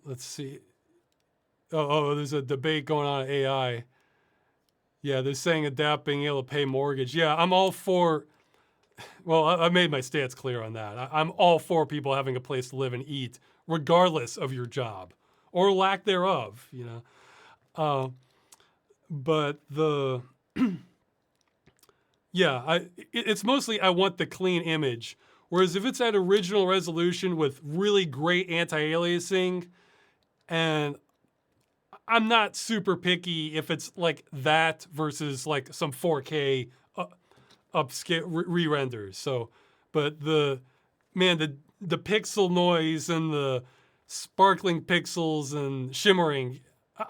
Let's see. Oh, there's a debate going on at AI. Yeah, they're saying adapt being able to pay mortgage. Yeah, I'm all for, well, I made my stance clear on that. I'm all for people having a place to live and eat, regardless of your job or lack thereof, but it's mostly I want the clean image. Whereas if it's at original resolution with really great anti-aliasing, and I'm not super picky if it's like that versus like some 4K upscale re-renders. So, but the pixel noise and the sparkling pixels and shimmering,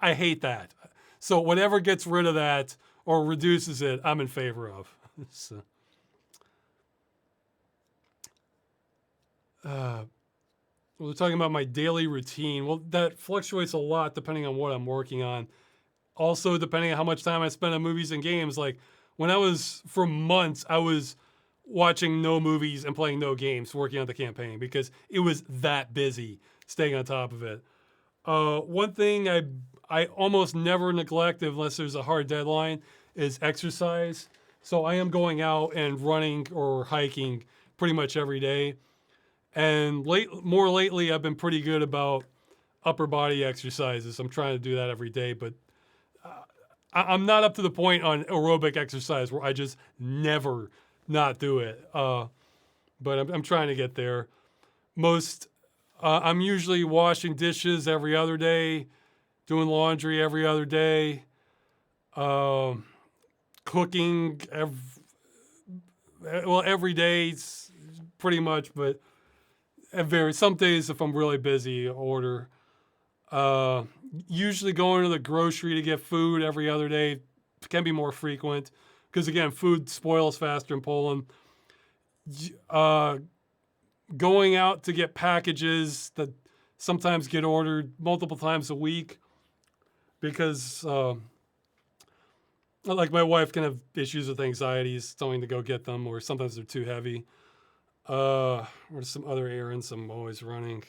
I hate that. So whatever gets rid of that or reduces it, I'm in favor of. So, we're talking about my daily routine. Well, that fluctuates a lot depending on what I'm working on. Also, depending on how much time I spend on movies and games. Like for months, I was watching no movies and playing no games, working on the campaign, because it was that busy staying on top of it. One thing I almost never neglect unless there's a hard deadline is exercise. So I am going out and running or hiking pretty much every day. And more lately, I've been pretty good about upper body exercises. I'm trying to do that every day, but I'm not up to the point on aerobic exercise where I just never not do it. But I'm trying to get there. I'm usually washing dishes every other day, doing laundry every other day, cooking every day pretty much, but it varies. Some days, if I'm really busy, order. Usually going to the grocery to get food every other day can be more frequent because, again, food spoils faster in Poland. Going out to get packages that sometimes get ordered multiple times a week because, like, my wife can have issues with anxieties, telling me to go get them, or sometimes they're too heavy. Or some other errands I'm always running.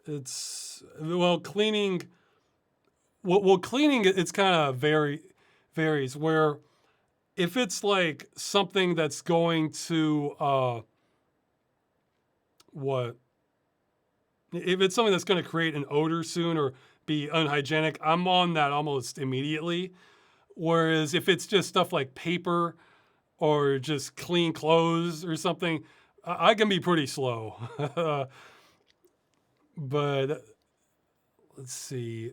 It's well cleaning. Well, cleaning it's kind of varies. Where if it's like something that's going to what if it's something that's going to create an odor soon or be unhygienic, I'm on that almost immediately. Whereas if it's just stuff like paper or just clean clothes or something, I can be pretty slow. But let's see.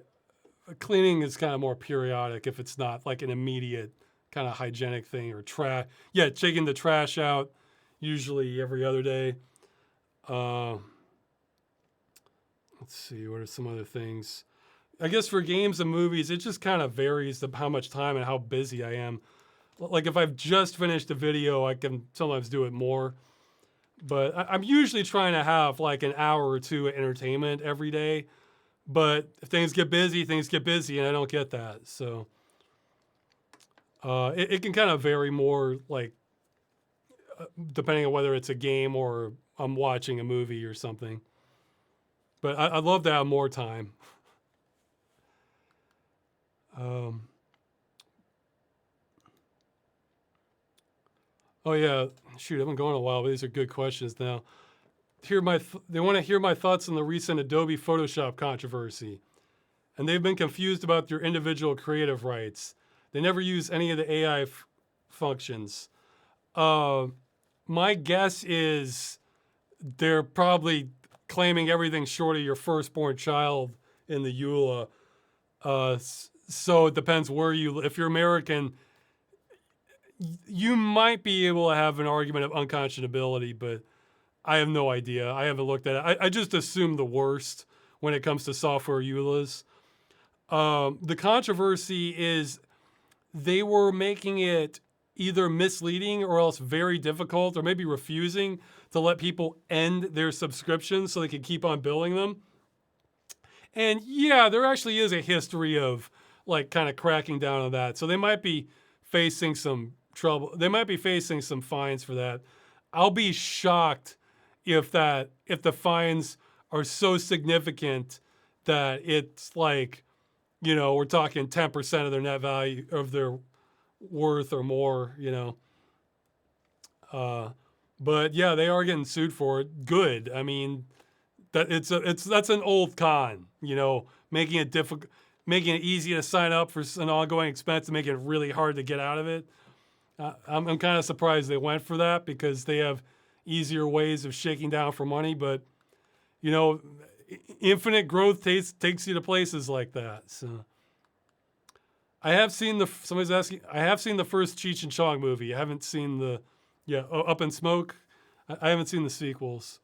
Cleaning is kind of more periodic if it's not like an immediate kind of hygienic thing or trash. Yeah, taking the trash out usually every other day. Uh, let's see. What are some other things? I guess for games and movies, it just kind of varies how much time and how busy I am. Like if I've just finished a video, I can sometimes do it more. But I'm usually trying to have like an hour or two of entertainment every day. But if things get busy, and I don't get that. So it can kind of vary more, like depending on whether it's a game or I'm watching a movie or something. But I'd love to have more time. Oh yeah, shoot, I've been going a while, but these are good questions now. They want to hear my thoughts on the recent Adobe Photoshop controversy, and they've been confused about your individual creative rights. They never use any of the AI functions. My guess is they're probably claiming everything short of your firstborn child in the EULA. So it depends where if you're American, you might be able to have an argument of unconscionability, but I have no idea. I haven't looked at it. I just assume the worst when it comes to software EULAs. The controversy is they were making it either misleading or else very difficult or maybe refusing to let people end their subscriptions so they could keep on billing them. And yeah, there actually is a history of like kind of cracking down on that. So they might be facing some trouble. They might be facing some fines for that. I'll be shocked if the fines are so significant that it's like, we're talking 10% of their net value of their worth or more, but yeah, they are getting sued for it. Good. I mean, that's an old con, making it difficult, making it easy to sign up for an ongoing expense and making it really hard to get out of it. I'm kind of surprised they went for that because they have easier ways of shaking down for money. But infinite growth takes you to places like that. So I have seen somebody's asking. I have seen the first Cheech and Chong movie. I haven't seen Up in Smoke. I haven't seen the sequels.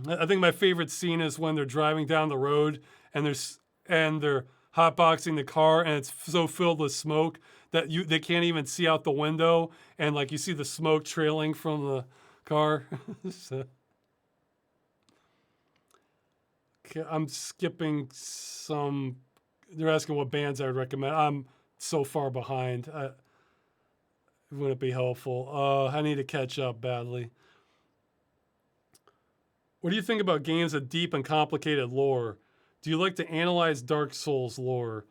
I think my favorite scene is when they're driving down the road and they're hotboxing the car and it's so filled with smoke that they can't even see out the window and like you see the smoke trailing from the car. So, okay, I'm skipping some. They're asking what bands I would recommend. I'm so far behind. It wouldn't be helpful. I need to catch up badly. What do you think about games with deep and complicated lore? Do you like to analyze Dark Souls lore?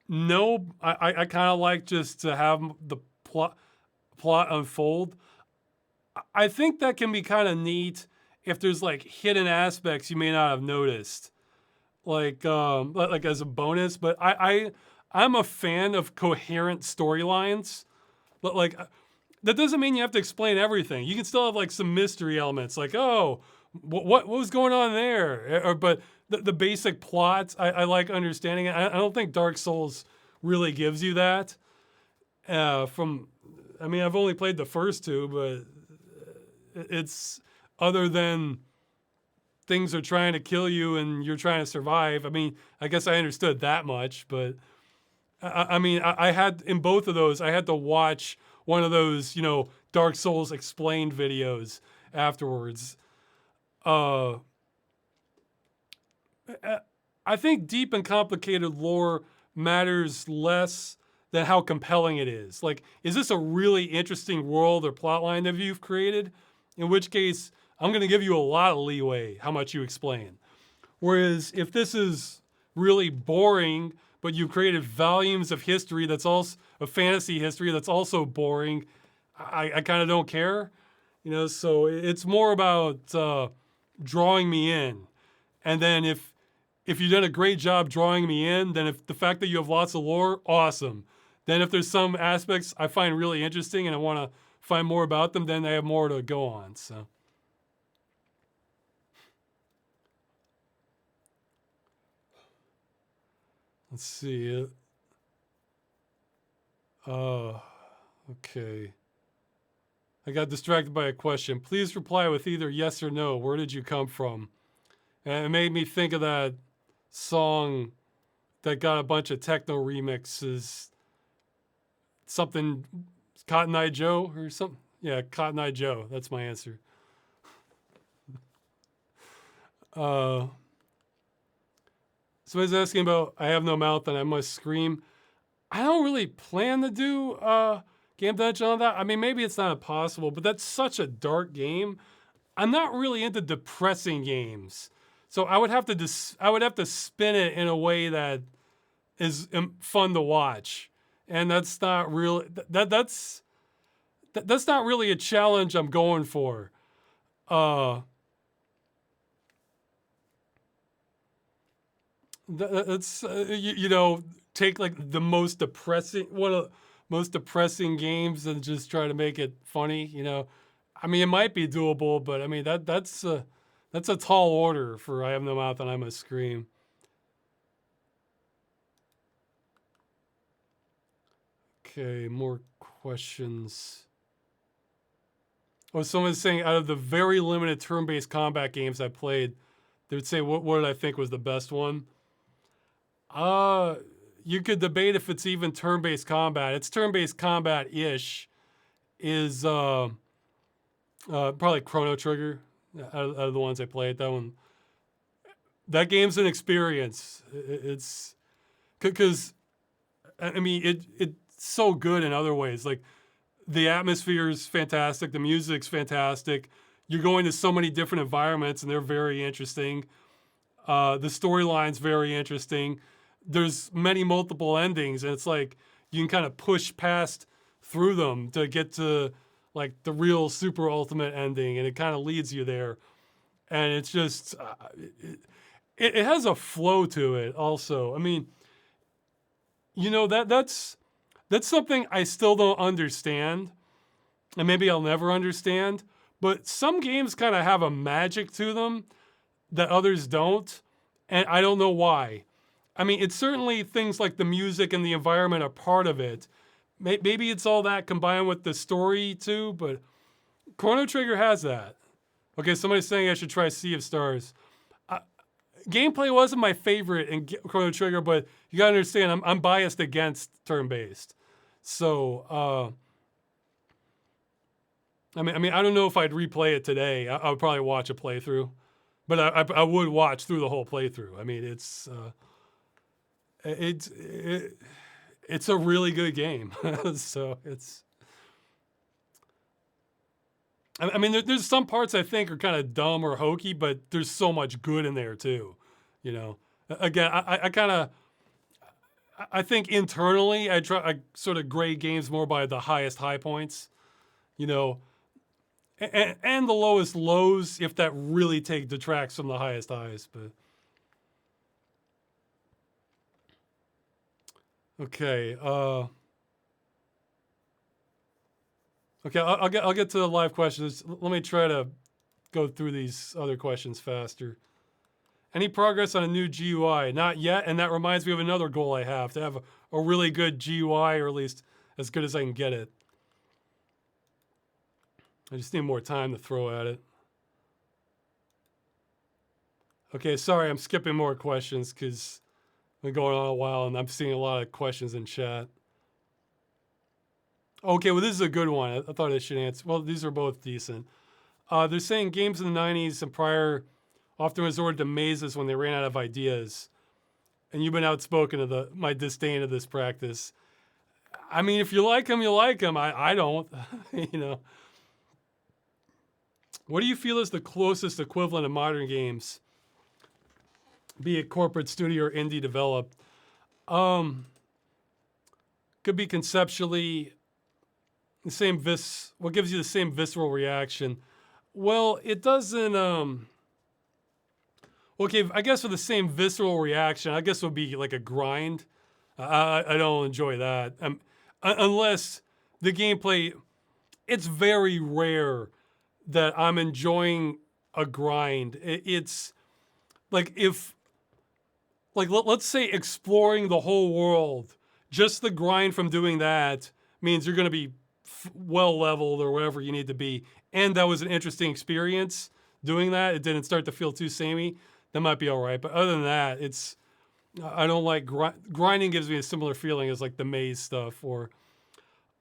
No, I kind of like just to have the plot unfold. I think that can be kind of neat if there's like hidden aspects you may not have noticed, like as a bonus. But I'm a fan of coherent storylines, but like that doesn't mean you have to explain everything. You can still have like some mystery elements, like what was going on there, but the basic plots I like understanding. I don't think Dark Souls really gives you that. I've only played the first two, but it's other than things are trying to kill you and you're trying to survive. I mean, I guess I understood that much, but I had in both of those, I had to watch one of those, Dark Souls explained videos afterwards. I think deep and complicated lore matters less than how compelling it is. Like, is this a really interesting world or plotline that you've created? In which case, I'm going to give you a lot of leeway how much you explain. Whereas if this is really boring, but you've created volumes of history that's also a fantasy history that's also boring, I kind of don't care. So it's more about drawing me in. And then if you've done a great job drawing me in, then if the fact that you have lots of lore, awesome. Then if there's some aspects I find really interesting and I want to find more about them, then I have more to go on. So let's see. Okay. I got distracted by a question. Please reply with either yes or no. Where did you come from? And it made me think of that song that got a bunch of techno remixes. Something, Cotton Eye Joe or something? Yeah, Cotton Eye Joe. That's my answer. Somebody's asking about I have no mouth and I must scream. I don't really plan to do game dungeon on that. I mean, maybe it's not impossible, but that's such a dark game. I'm not really into depressing games, so I would have to spin it in a way that is fun to watch, and that's not really that's not really a challenge I'm going for. That's take like the most depressing one of the most depressing games and just try to make it funny. I mean, it might be doable, but I mean that's a tall order for I have no mouth and I must scream. Okay, more questions. Oh, someone's saying out of the very limited turn-based combat games I played, they would say what did I think was the best one? You could debate if it's even turn-based combat. It's turn-based combat-ish. Is probably Chrono Trigger out of the ones I played. That game's an experience. It's because I mean it's so good in other ways. Like the atmosphere is fantastic. The music's fantastic. You're going to so many different environments and they're very interesting. The storyline's very interesting. There's many multiple endings, and it's like you can kind of push past through them to get to like the real super ultimate ending, and it kind of leads you there. And it's just it has a flow to it. Also, I mean, that's something I still don't understand, and maybe I'll never understand. But some games kind of have a magic to them that others don't, and I don't know why. I mean, it's certainly things like the music and the environment are part of it. Maybe it's all that combined with the story too, but Chrono Trigger has that. Okay, somebody's saying I should try Sea of Stars. Gameplay wasn't my favorite in Chrono Trigger, but you gotta understand, I'm biased against turn-based. So, I mean, I don't know if I'd replay it today. I would probably watch a playthrough, but I would watch through the whole playthrough. I mean, it's a really good game. So it's. I mean, there's some parts I think are kind of dumb or hokey, but there's so much good in there too. Again, I think internally I sort of grade games more by the highest high points, and the lowest lows if that really detracts from the highest highs. But okay, okay, I'll get to the live questions. Let me try to go through these other questions faster. Any progress on a new GUI? Not yet, and that reminds me of another goal I have, to have a really good GUI, or at least as good as I can get it. I just need more time to throw at it. Okay, sorry, I'm skipping more questions because we've been going on a while and I'm seeing a lot of questions in chat. Okay, well, this is a good one. I thought I should answer. Well, these are both decent. They're saying games in the 90s and prior often resorted to mazes when they ran out of ideas. And you've been outspoken of my disdain of this practice. I mean, if you like them, you like them. I don't, What do you feel is the closest equivalent of modern games, be it corporate studio or indie developed? Could be conceptually the same what gives you the same visceral reaction? Well, it doesn't okay, I guess for the same visceral reaction, I guess it would be like a grind. I don't enjoy that. Unless the gameplay, it's very rare that I'm enjoying a grind. It's like let's say exploring the whole world, just the grind from doing that means you're going to be well leveled or whatever you need to be. And that was an interesting experience doing that. It didn't start to feel too samey. That might be all right. But other than that, I don't like grinding. Gives me a similar feeling as like the maze stuff or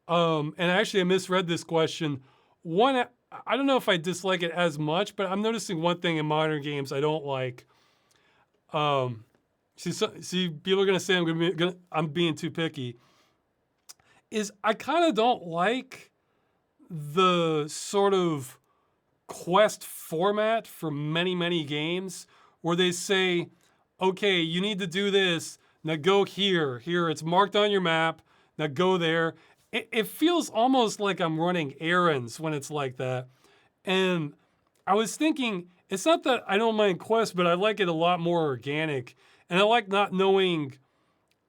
and actually I misread this question. One, I don't know if I dislike it as much, but I'm noticing one thing in modern games I don't like. See, people are gonna say I'm being too picky. Is I kind of don't like the sort of quest format for many games where they say, okay, you need to do this. Now go here. Here, it's marked on your map. Now go there. It feels almost like I'm running errands when it's like that. And I was thinking, it's not that I don't mind quests, but I like it a lot more organic. And I like not knowing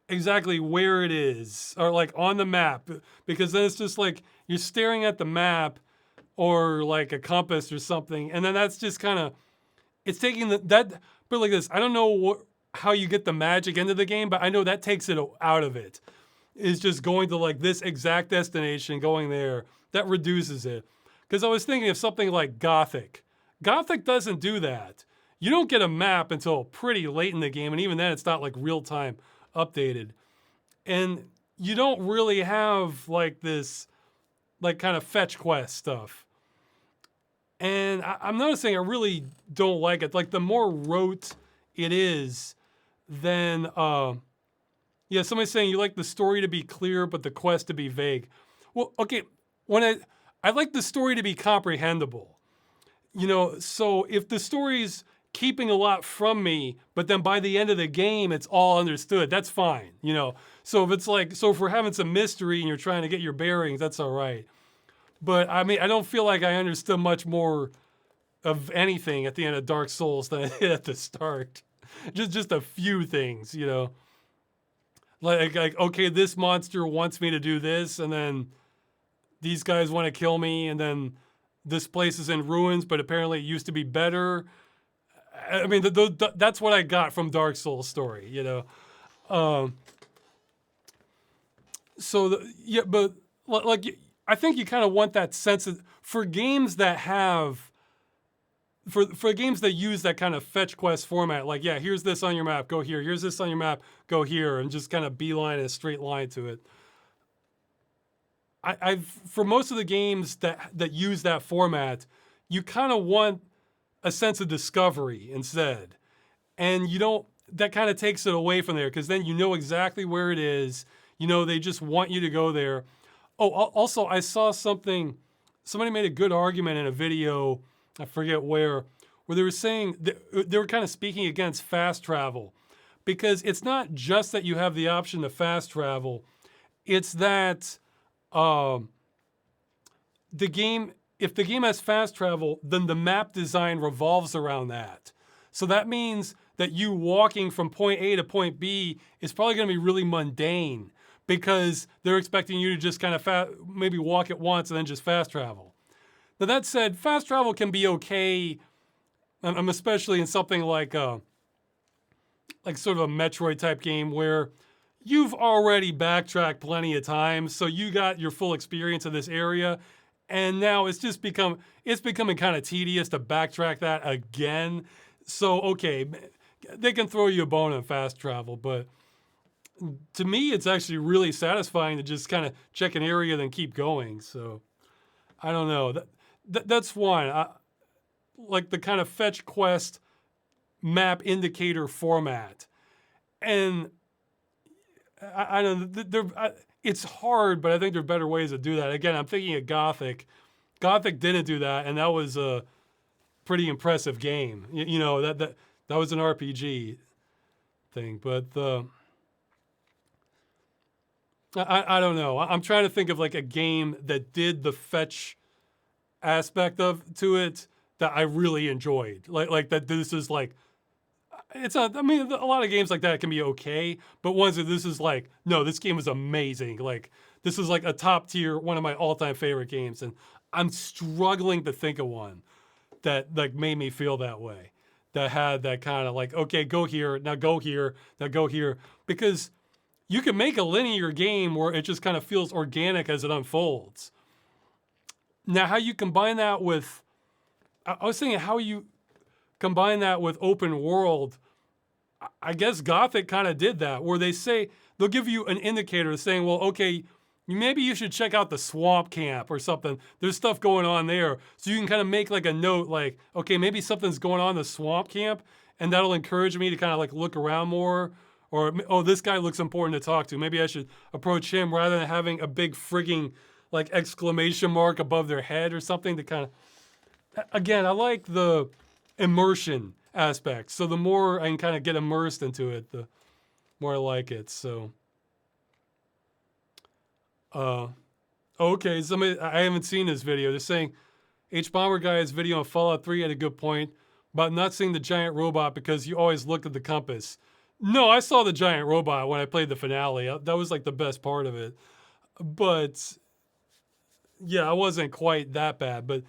exactly where it is or like on the map, because then it's just like you're staring at the map or like a compass or something. And then that's just kind of, it's taking but like this, I don't know how you get the magic into the game, but I know that takes it out of it. Is just going to like this exact destination, going there. That reduces it. Because I was thinking of something like Gothic. Gothic doesn't do that. You don't get a map until pretty late in the game, and even then it's not like real time updated. And you don't really have like this like kind of fetch quest stuff. And I'm noticing I really don't like it. Like the more rote it is, then yeah, somebody's saying you like the story to be clear, but the quest to be vague. Well, okay, I like the story to be comprehensible. You know, so if the story's keeping a lot from me, but then by the end of the game it's all understood, that's fine. You know, so if we're having some mystery and you're trying to get your bearings, that's all right. But I mean, I don't feel like I understood much more of anything at the end of Dark Souls than I did at the start. Just a few things, you know. Like okay, this monster wants me to do this, and then these guys want to kill me, and then this place is in ruins, but apparently it used to be better. I mean, that's what I got from Dark Souls story, you know. Yeah, but like I think you kind of want that sense of, for games that have for games that use that kind of fetch quest format, like, yeah, here's this on your map, go here. Here's this on your map, go here, and just kind of beeline a straight line to it. I've for most of the games that use that format, you kind of want a sense of discovery instead, and you don't. That kind of takes it away from there because then you know exactly where it is. You know they just want you to go there. Oh, also I saw something. Somebody made a good argument in a video. I forget where they were saying they were kind of speaking against fast travel, because it's not just that you have the option to fast travel, it's that the game, if the game has fast travel, then the map design revolves around that. So that means that you walking from point A to point B is probably going to be really mundane because they're expecting you to just kind of maybe walk it once and then just fast travel. Now that said, fast travel can be okay. I'm especially in something like sort of a Metroid type game where you've already backtracked plenty of times, so you got your full experience of this area, and now it's becoming kind of tedious to backtrack that again. So okay, they can throw you a bone in fast travel, but to me, it's actually really satisfying to just kind of check an area then keep going. So I don't know. That's one. Like the kind of fetch quest map indicator format. And I don't know, it's hard, but I think there are better ways to do that. Again, I'm thinking of Gothic. Gothic didn't do that, and that was pretty impressive game. You know, that was an RPG thing, but I don't know. I'm trying to think of like a game that did the fetch aspect to it that I really enjoyed. Like that this is like, it's not, I mean, a lot of games like that can be okay, but ones that this is like, no, this game is amazing. Like, this is like a top tier, one of my all-time favorite games, and I'm struggling to think of one that like made me feel that way. That had that kind of like, okay, go here, now go here, now go here. Because you can make a linear game where it just kind of feels organic as it unfolds. Now, how you combine that with, I was thinking how you combine that with open world. I guess Gothic kind of did that, where they say, they'll give you an indicator saying, well, okay, maybe you should check out the swamp camp or something. There's stuff going on there. So you can kind of make like a note like, okay, maybe something's going on in the swamp camp, and that'll encourage me to kind of like look around more. Or, oh, this guy looks important to talk to. Maybe I should approach him rather than having a big frigging like exclamation mark above their head or something to kind of, again, I like the immersion aspect. So the more I can kind of get immersed into it, the more I like it. So, okay, somebody, I haven't seen this video. They're saying H-Bomber Guy's video on Fallout 3 had a good point about not seeing the giant robot because you always looked at the compass. No, I saw the giant robot when I played the finale. That was like the best part of it. But yeah, it wasn't quite that bad. But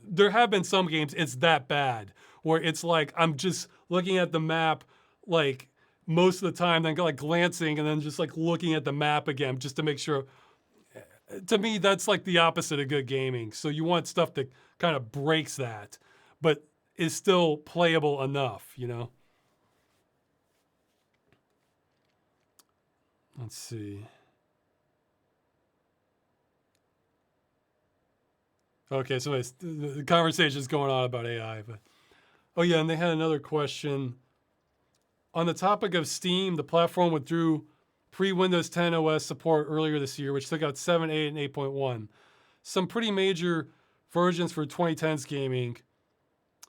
there have been some games it's that bad where it's like I'm just looking at the map like most of the time, then like glancing and then just like looking at the map again just to make sure. To me, that's like the opposite of good gaming. So you want stuff that kind of breaks that, but is still playable enough, you know? Let's see. Okay, so the conversation is going on about AI, but oh yeah, and they had another question. On the topic of Steam, the platform withdrew pre-Windows 10 OS support earlier this year, which took out 7, 8, and 8.1. Some pretty major versions for 2010s gaming.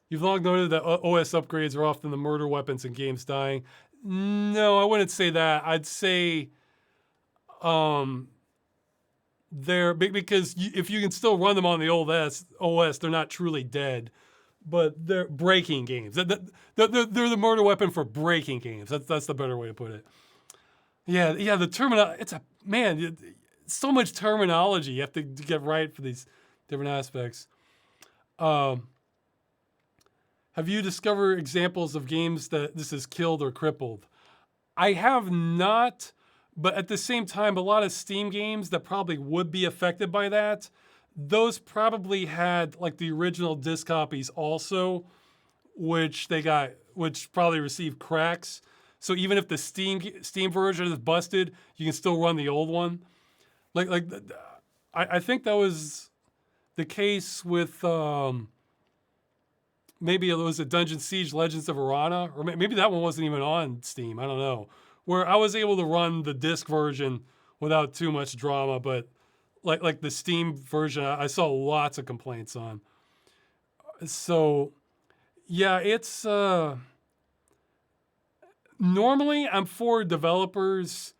You've long noted that OS upgrades are often the murder weapons in games dying. No, I wouldn't say that. I'd say they're because if you can still run them on the old OS, they're not truly dead, but they're breaking games. They're the murder weapon for breaking games. That's the better way to put it. Yeah, the terminology. So much terminology you have to get right for these different aspects. Have you discovered examples of games that this has killed or crippled? I have not, but at the same time, a lot of Steam games that probably would be affected by that, those probably had like the original disc copies also, which probably received cracks. So even if the Steam version is busted, you can still run the old one. I think that was the case with maybe it was a Dungeon Siege Legends of Arana, or maybe that one wasn't even on Steam. I don't know. Where I was able to run the disc version without too much drama, but like the Steam version, I saw lots of complaints on. So yeah, it's normally I'm for developers,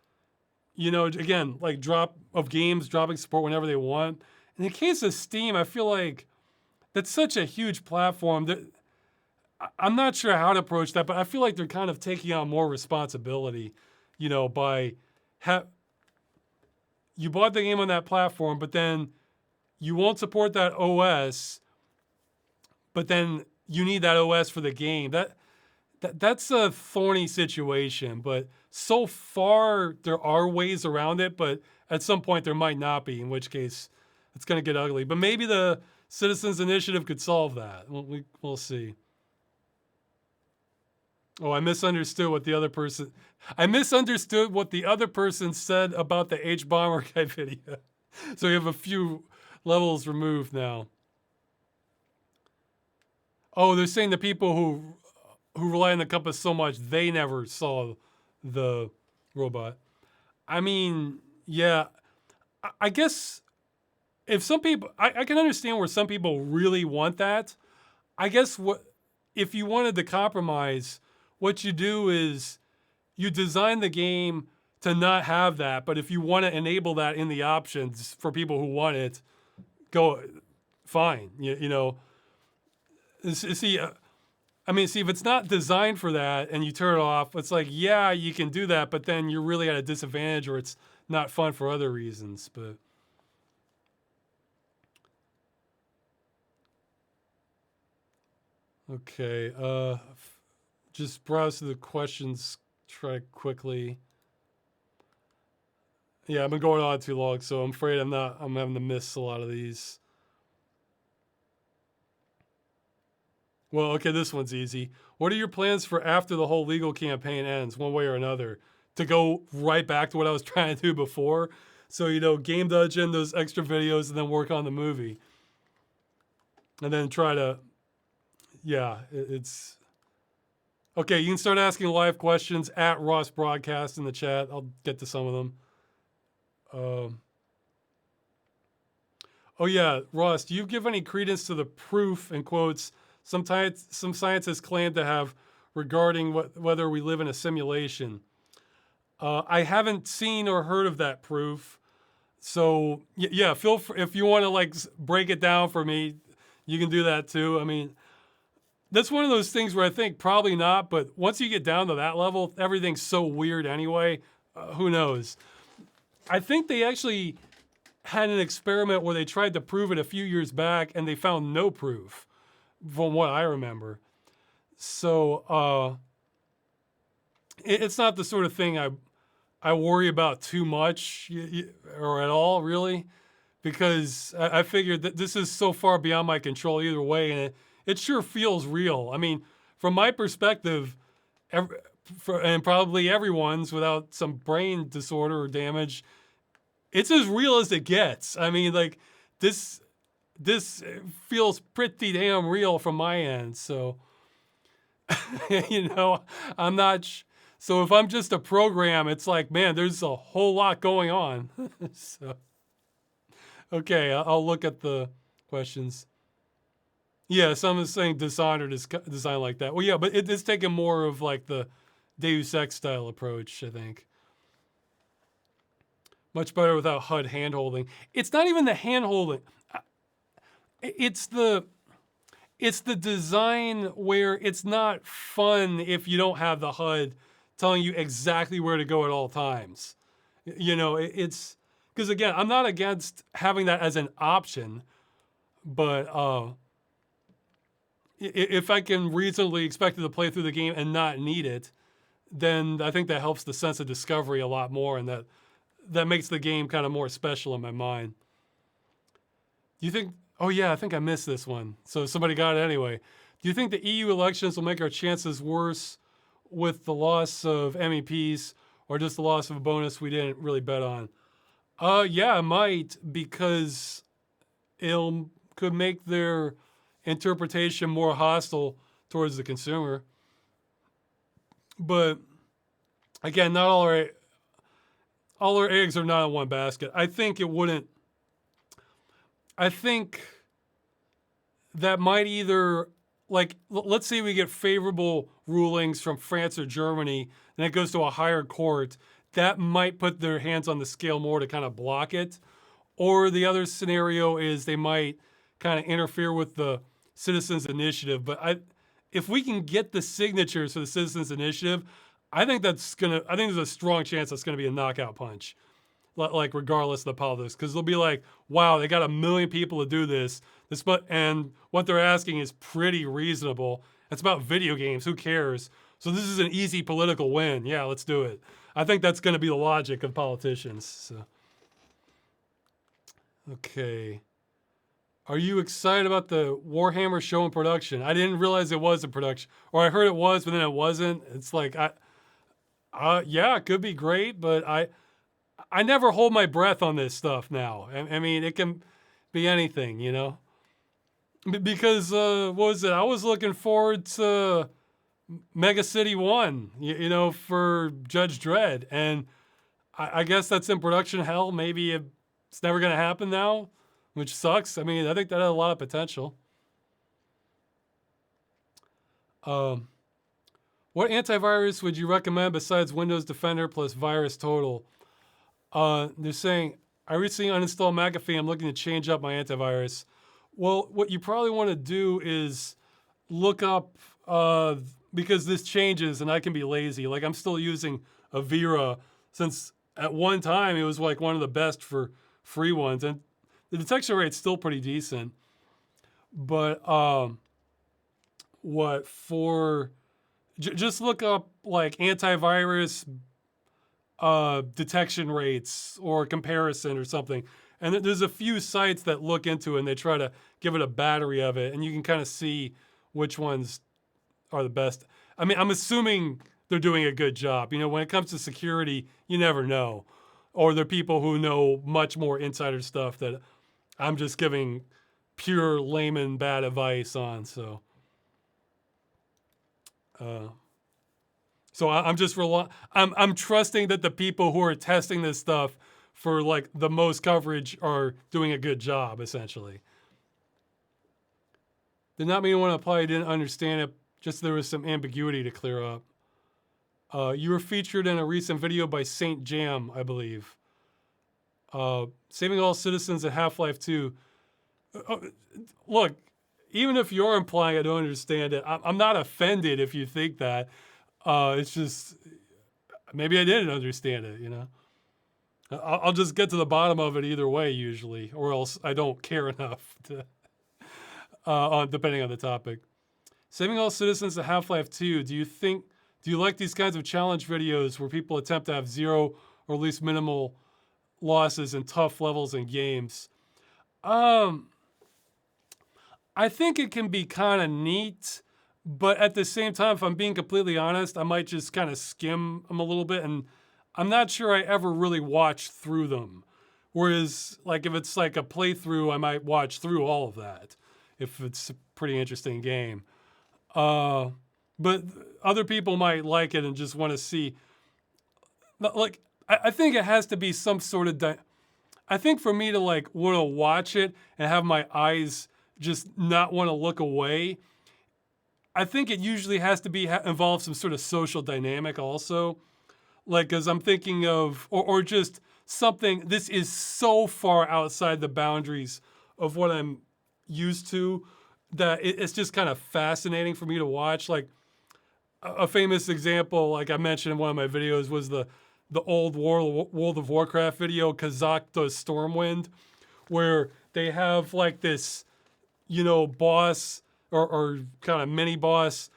again, like dropping support whenever they want. In the case of Steam, I feel like that's such a huge platform that I'm not sure how to approach that, but I feel like they're kind of taking on more responsibility, by you bought the game on that platform, but then you won't support that OS, but then you need that OS for the game. That's a thorny situation, but so far there are ways around it, but at some point there might not be, in which case it's going to get ugly. But maybe the Citizens Initiative could solve that. We'll see. Oh, I misunderstood what the other person said about the H-Bomber Guy video. So we have a few levels removed now. Oh, they're saying the people who rely on the compass so much, they never saw the robot. I mean, yeah, I guess if some people, I can understand where some people really want that. I guess what if you wanted to compromise, what you do is you design the game to not have that, but if you want to enable that in the options for people who want it, go fine. You know, see, I mean, see, if it's not designed for that and you turn it off, it's like, yeah, you can do that, but then you're really at a disadvantage or it's not fun for other reasons. But okay, just browse through the questions, try quickly. Yeah, I've been going on too long, so I'm afraid I'm having to miss a lot of these. Well, okay, this one's easy. What are your plans for after the whole legal campaign ends, one way or another? To go right back to what I was trying to do before? So, you know, game dungeon, those extra videos, and then work on the movie. And then try to, yeah, it's. Okay, you can start asking live questions at Ross Broadcast in the chat. I'll get to some of them. Oh yeah, Ross, do you give any credence to the proof, in quotes, some scientists claim to have regarding whether we live in a simulation? I haven't seen or heard of that proof. So yeah, feel free, if you want to like break it down for me, you can do that too. I mean, that's one of those things where I think probably not, but once you get down to that level, everything's so weird anyway. Who knows? I think they actually had an experiment where they tried to prove it a few years back and they found no proof from what I remember. So it's not the sort of thing I worry about too much or at all, really, because I figured that this is so far beyond my control either way, and it sure feels real. I mean, from my perspective, and probably everyone's without some brain disorder or damage, it's as real as it gets. I mean, like this feels pretty damn real from my end. So, you know, I'm not. So if I'm just a program, it's like, man, there's a whole lot going on. So, okay, I'll look at the questions. Yeah, someone's saying Dishonored is designed like that. Well, yeah, but it's taking more of like the Deus Ex style approach, I think. Much better without HUD handholding. It's not even the handholding. It's the design where it's not fun if you don't have the HUD telling you exactly where to go at all times. You know, it's because again, I'm not against having that as an option, but if I can reasonably expect to play through the game and not need it, then I think that helps the sense of discovery a lot more, and that makes the game kind of more special in my mind. Do you think? Oh yeah, I think I missed this one. So somebody got it anyway. Do you think the EU elections will make our chances worse with the loss of MEPs, or just the loss of a bonus we didn't really bet on? Yeah, it might, because it could make their interpretation more hostile towards the consumer. But again, not all our eggs are not in one basket. I think it wouldn't. I think that might either, like, let's say we get favorable rulings from France or Germany, and it goes to a higher court, that might put their hands on the scale more to kind of block it. Or the other scenario is they might kind of interfere with the citizens' initiative. But if we can get the signatures for the citizens' initiative, I think there's a strong chance that's gonna be a knockout punch, like regardless of the politics, because they'll be like, wow, they got 1 million people to do this. And what they're asking is pretty reasonable. It's about video games. Who cares? So this is an easy political win. Yeah, let's do it. I think that's going to be the logic of politicians. So. Okay. Are you excited about the Warhammer show in production? I didn't realize it was in production, or I heard it was, but then it wasn't. It's like, yeah, it could be great, but I never hold my breath on this stuff now. I mean, it can be anything, you know? Because, what was it? I was looking forward to Mega City 1, you know, for Judge Dredd. And I guess that's in production hell. Maybe it's never going to happen now, which sucks. I mean, I think that had a lot of potential. Um, what antivirus would you recommend besides Windows Defender plus Virus Total? They're saying, I recently uninstalled McAfee. I'm looking to change up my antivirus. Well, what you probably want to do is look up, because this changes and I can be lazy. Like I'm still using Avira since at one time it was like one of the best for free ones. And the detection rate's still pretty decent. But what for, just look up like antivirus detection rates or comparison or something. And there's a few sites that look into it and they try to give it a battery of it, and you can kind of see which ones are the best. I mean, I'm assuming they're doing a good job. You know, when it comes to security, you never know. Or they're people who know much more insider stuff that I'm just giving pure layman bad advice on. So, I'm just I'm trusting that the people who are testing this stuff for like the most coverage are doing a good job, essentially. Did not mean to want to apply. I didn't understand it. Just there was some ambiguity to clear up. You were featured in a recent video by Saint Jam, I believe. Saving all citizens at Half-Life 2. Look, even if you're implying I don't understand it, I'm not offended if you think that. It's just, maybe I didn't understand it, you know? I'll just get to the bottom of it either way, usually, or else I don't care enough to, depending on the topic. Saving all citizens at Half-Life 2, do you like these kinds of challenge videos where people attempt to have zero or at least minimal losses in tough levels and games? I think it can be kind of neat, but at the same time, if I'm being completely honest, I might just kind of skim them a little bit, and I'm not sure I ever really watch through them. Whereas, like, if it's like a playthrough, I might watch through all of that if it's a pretty interesting game. But other people might like it and just want to see. Like, I think it has to be some sort of. I think for me to like want to watch it and have my eyes just not want to look away, I think it usually has to be involve some sort of social dynamic also. Like, as I'm thinking of, or just something, this is so far outside the boundaries of what I'm used to that it's just kind of fascinating for me to watch. Like, a famous example, like I mentioned in one of my videos, was the old World of Warcraft video, Kurzgesagt Stormwind, where they have like this, you know, boss or kind of mini boss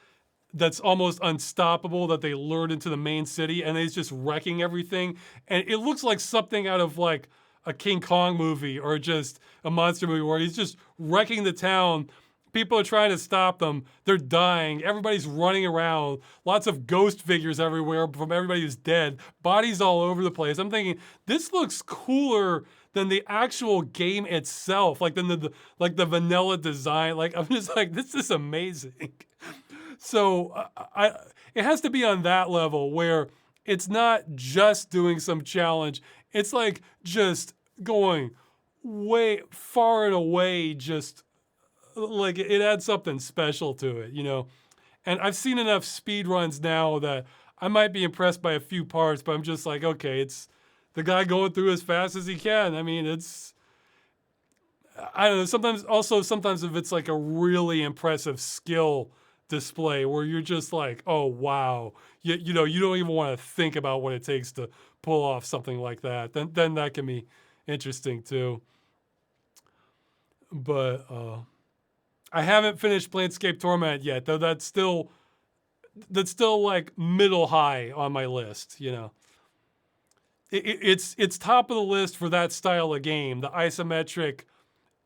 that's almost unstoppable that they lured into the main city, and he's just wrecking everything. And it looks like something out of like a King Kong movie or just a monster movie where he's just wrecking the town. People are trying to stop them. They're dying. Everybody's running around. Lots of ghost figures everywhere from everybody who's dead. Bodies all over the place. I'm thinking, this looks cooler than the actual game itself. Like than the vanilla design. Like, I'm just like, this is amazing. So it has to be on that level where it's not just doing some challenge. It's like just going way far and away, just like it adds something special to it, you know? And I've seen enough speed runs now that I might be impressed by a few parts, but I'm just like, okay, it's the guy going through as fast as he can. I mean, I don't know, sometimes if it's like a really impressive skill display where you're just like, oh, wow. You know, you don't even want to think about what it takes to pull off something like that. Then that can be interesting too. But I haven't finished Planescape Torment yet, though that's still like middle high on my list, you know. It's top of the list for that style of game, the isometric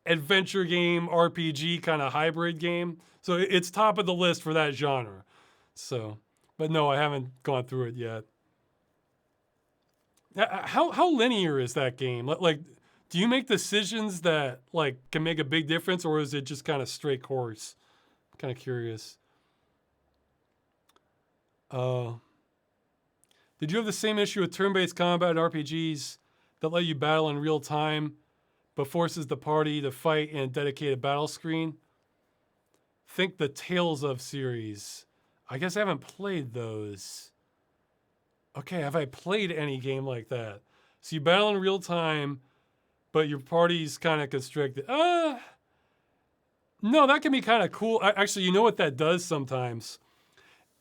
adventure game, RPG kind of hybrid game. So it's top of the list for that genre. So, but no, I haven't gone through it yet. How linear is that game? Like, do you make decisions that like can make a big difference, or is it just kind of straight course? I'm kind of curious. Did you have the same issue with turn-based combat RPGs that let you battle in real time, but forces the party to fight in a dedicated battle screen? Think the Tales of series. I guess I haven't played those. Okay, have I played any game like that? So you battle in real time, but your party's kind of constricted. No, that can be kind of cool. Actually, you know what that does sometimes?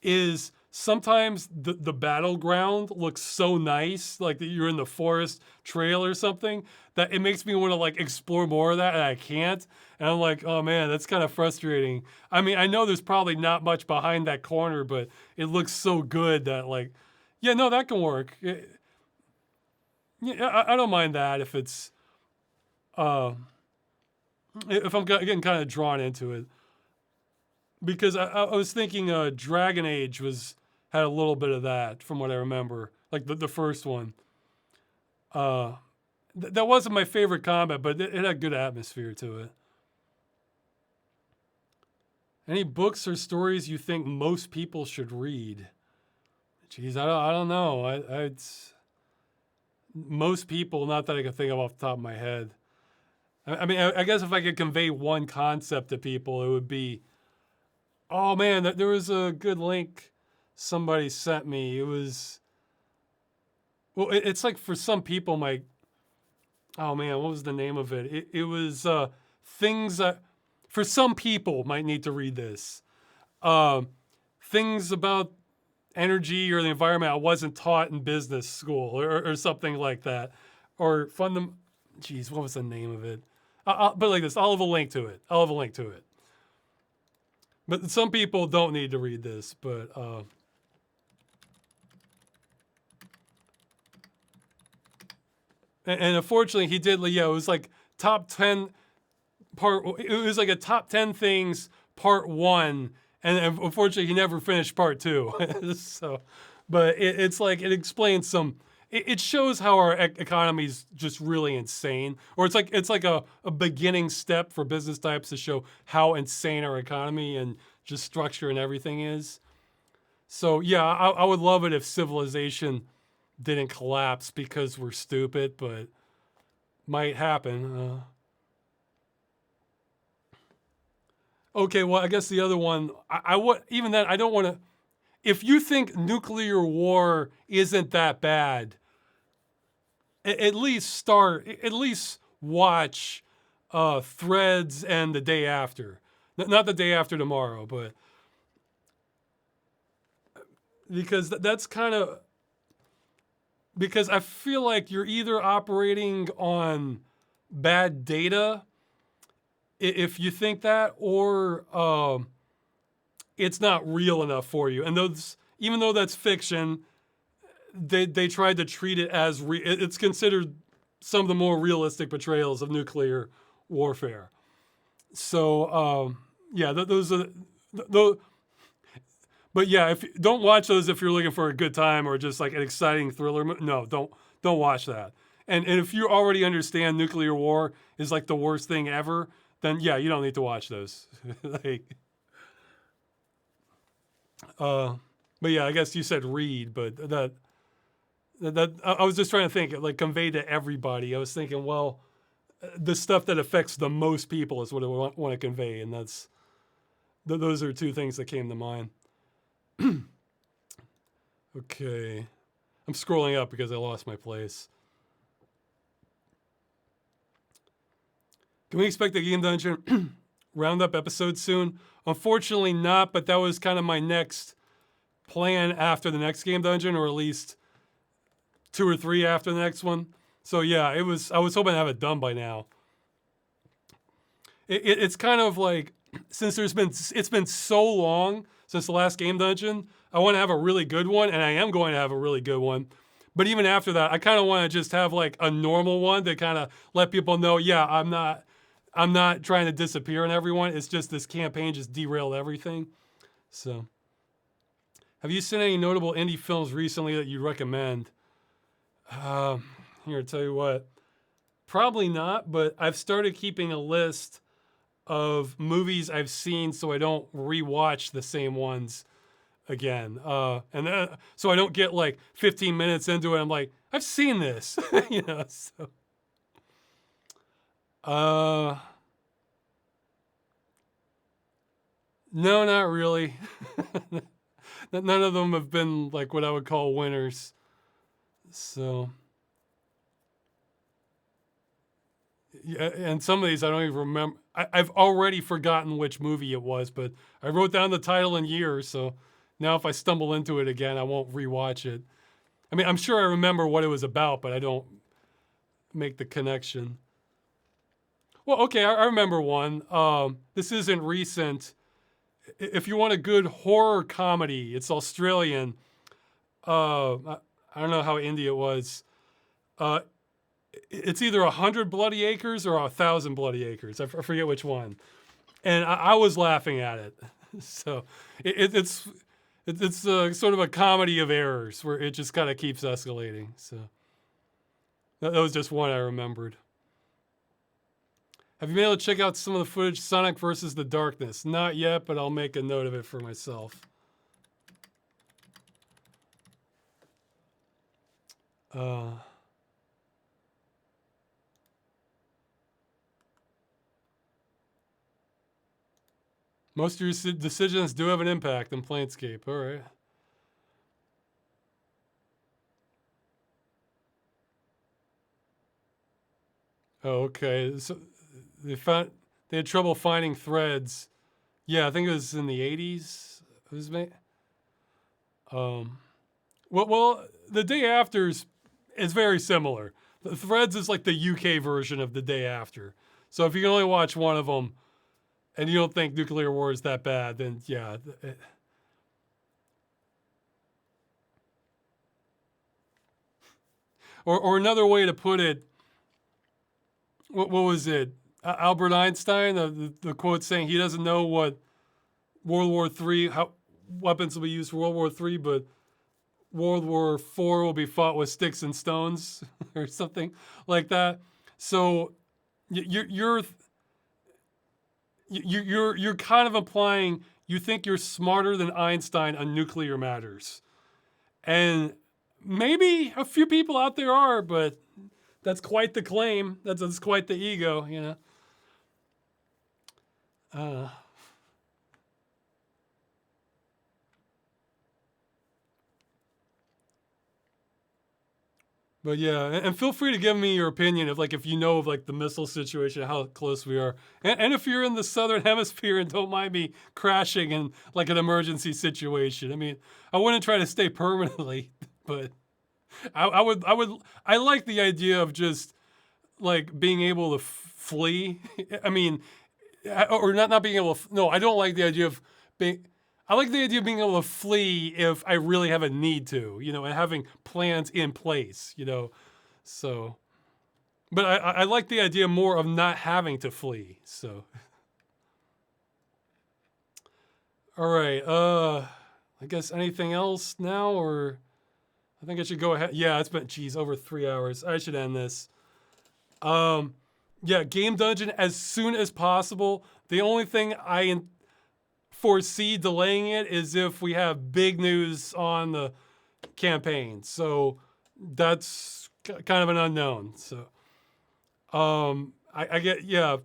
Is sometimes the battleground looks so nice, like that you're in the forest trail or something, that it makes me want to like explore more of that, and I can't. And I'm like, oh man, that's kind of frustrating. I mean, I know there's probably not much behind that corner, but it looks so good that like, yeah, no, that can work. Yeah, I don't mind that uh, if I'm getting kind of drawn into it. Because I was thinking Dragon Age had a little bit of that from what I remember, like the first one. That wasn't my favorite combat, but it had good atmosphere to it. Any books or stories you think most people should read? Jeez, I don't know. Most people, not that I can think of off the top of my head. I mean, I guess if I could convey one concept to people, it would be, oh man, there was a good link somebody sent me. It was, well, it's like for some people, oh man, what was the name of it? It was things that, for some people, might need to read this. Things about energy or the environment I wasn't taught in business school or something like that. Or geez, what was the name of it? But like this, I'll have a link to it. But some people don't need to read this, but and unfortunately he did. Yeah, it was like top 10 part. It was like a top 10 things part 1, and unfortunately he never finished part 2. So, but it's like it explains some. It shows how our economy is just really insane, or it's like a beginning step for business types to show how insane our economy and just structure and everything is. So yeah, I would love it if civilization didn't collapse because we're stupid, but might happen. Okay, well I guess the other one, I would even then I don't want to. If you think nuclear war isn't that bad, at least watch Threads and The Day After. Not The Day After Tomorrow, but because that's kind of, because I feel like you're either operating on bad data if you think that, or it's not real enough for you. And those, even though that's fiction, they tried to treat it as it's considered some of the more realistic portrayals of nuclear warfare. So yeah, those are those. But yeah, if don't watch those if you're looking for a good time or just like an exciting thriller. No, don't watch that. And if you already understand nuclear war is like the worst thing ever, then yeah, you don't need to watch those. Like, but yeah, I guess you said read, but that I was just trying to think like convey to everybody. I was thinking, well, the stuff that affects the most people is what I want to convey, and those are two things that came to mind. Okay, I'm scrolling up because I lost my place. Can we expect a Game Dungeon roundup episode soon? Unfortunately not, but that was kind of my next plan after the next Game Dungeon, or at least 2 or 3 after the next one. So yeah, I was hoping to have it done by now. It's kind of like, since it's been so long since the last Game Dungeon, I want to have a really good one, and I am going to have a really good one. But even after that, I kind of want to just have like a normal one to kind of let people know, yeah, I'm not trying to disappear on everyone. It's just this campaign just derailed everything. So, have you seen any notable indie films recently that you recommend? Here, I'll tell you what. Probably not, but I've started keeping a list of movies I've seen so I don't rewatch the same ones again. And then, so I don't get like 15 minutes into it, I'm like, I've seen this. You know, so. No, not really. None of them have been like what I would call winners. So, yeah, and some of these I don't even remember. I've already forgotten which movie it was, but I wrote down the title and year, so now if I stumble into it again, I won't rewatch it. I mean, I'm sure I remember what it was about, but I don't make the connection. Well, okay, I remember one. This isn't recent. If you want a good horror comedy, it's Australian. I don't know how indie it was. Uh, it's either 100 Bloody Acres or 1,000 Bloody Acres. I forget which one. And I was laughing at it. So it's sort of a comedy of errors where it just kind of keeps escalating. So that was just one I remembered. Have you been able to check out some of the footage, Sonic versus the Darkness? Not yet, but I'll make a note of it for myself. Most of your decisions do have an impact in Planescape. All right. Oh, okay. So they had trouble finding threads. Yeah, I think it was in the 80s. It was made. Well, the day after is very similar. The Threads is like the UK version of the day after. So if you can only watch one of them, and you don't think nuclear war is that bad, then yeah. Or another way to put it, what was it? Albert Einstein, the quote saying he doesn't know what World War III, how weapons will be used for World War III, but World War IV will be fought with sticks and stones or something like that. So you're kind of implying you think you're smarter than Einstein on nuclear matters. And maybe a few people out there are, but that's quite the claim. That's quite the ego, you know. But yeah, and feel free to give me your opinion of like if you know of like the missile situation, how close we are, and if you're in the southern hemisphere and don't mind me crashing in like an emergency situation. I mean, I wouldn't try to stay permanently, but I like the idea of just like being able to flee. I mean, or not being able to. No, I don't like the idea of being. I like the idea of being able to flee if I really have a need to, you know, and having plans in place, you know. So, but I like the idea more of not having to flee. So, all right. I guess anything else now, or I think I should go ahead. Yeah, it's been over 3 hours. I should end this. Yeah, Game Dungeon as soon as possible. The only thing I foresee delaying it is if we have big news on the campaign. So that's kind of an unknown. So I get, yeah,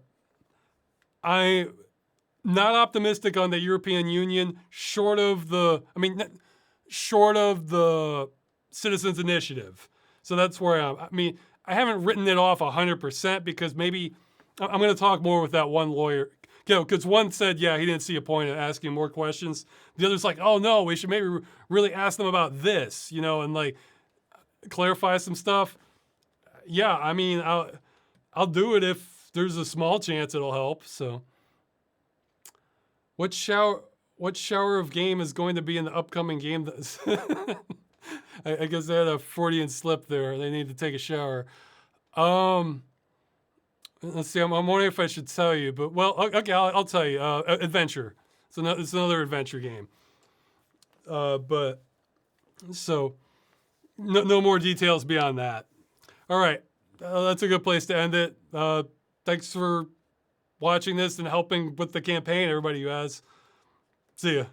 I'm not optimistic on the European Union short of the Citizens Initiative. So that's where I mean, I haven't written it off 100% because maybe I'm going to talk more with that one lawyer. You know, because one said, yeah, he didn't see a point in asking more questions. The other's like, oh no, we should maybe really ask them about this, you know, and like clarify some stuff. Yeah, I mean, I'll do it if there's a small chance it'll help. So, what shower of game is going to be in the upcoming game? I guess they had a Freudian slip there. They need to take a shower. Let's see. I'm wondering if I should tell you, but well, okay, I'll tell you. Adventure. It's another adventure game. But so no more details beyond that. All right, that's a good place to end it. Thanks for watching this and helping with the campaign. Everybody who has. See ya.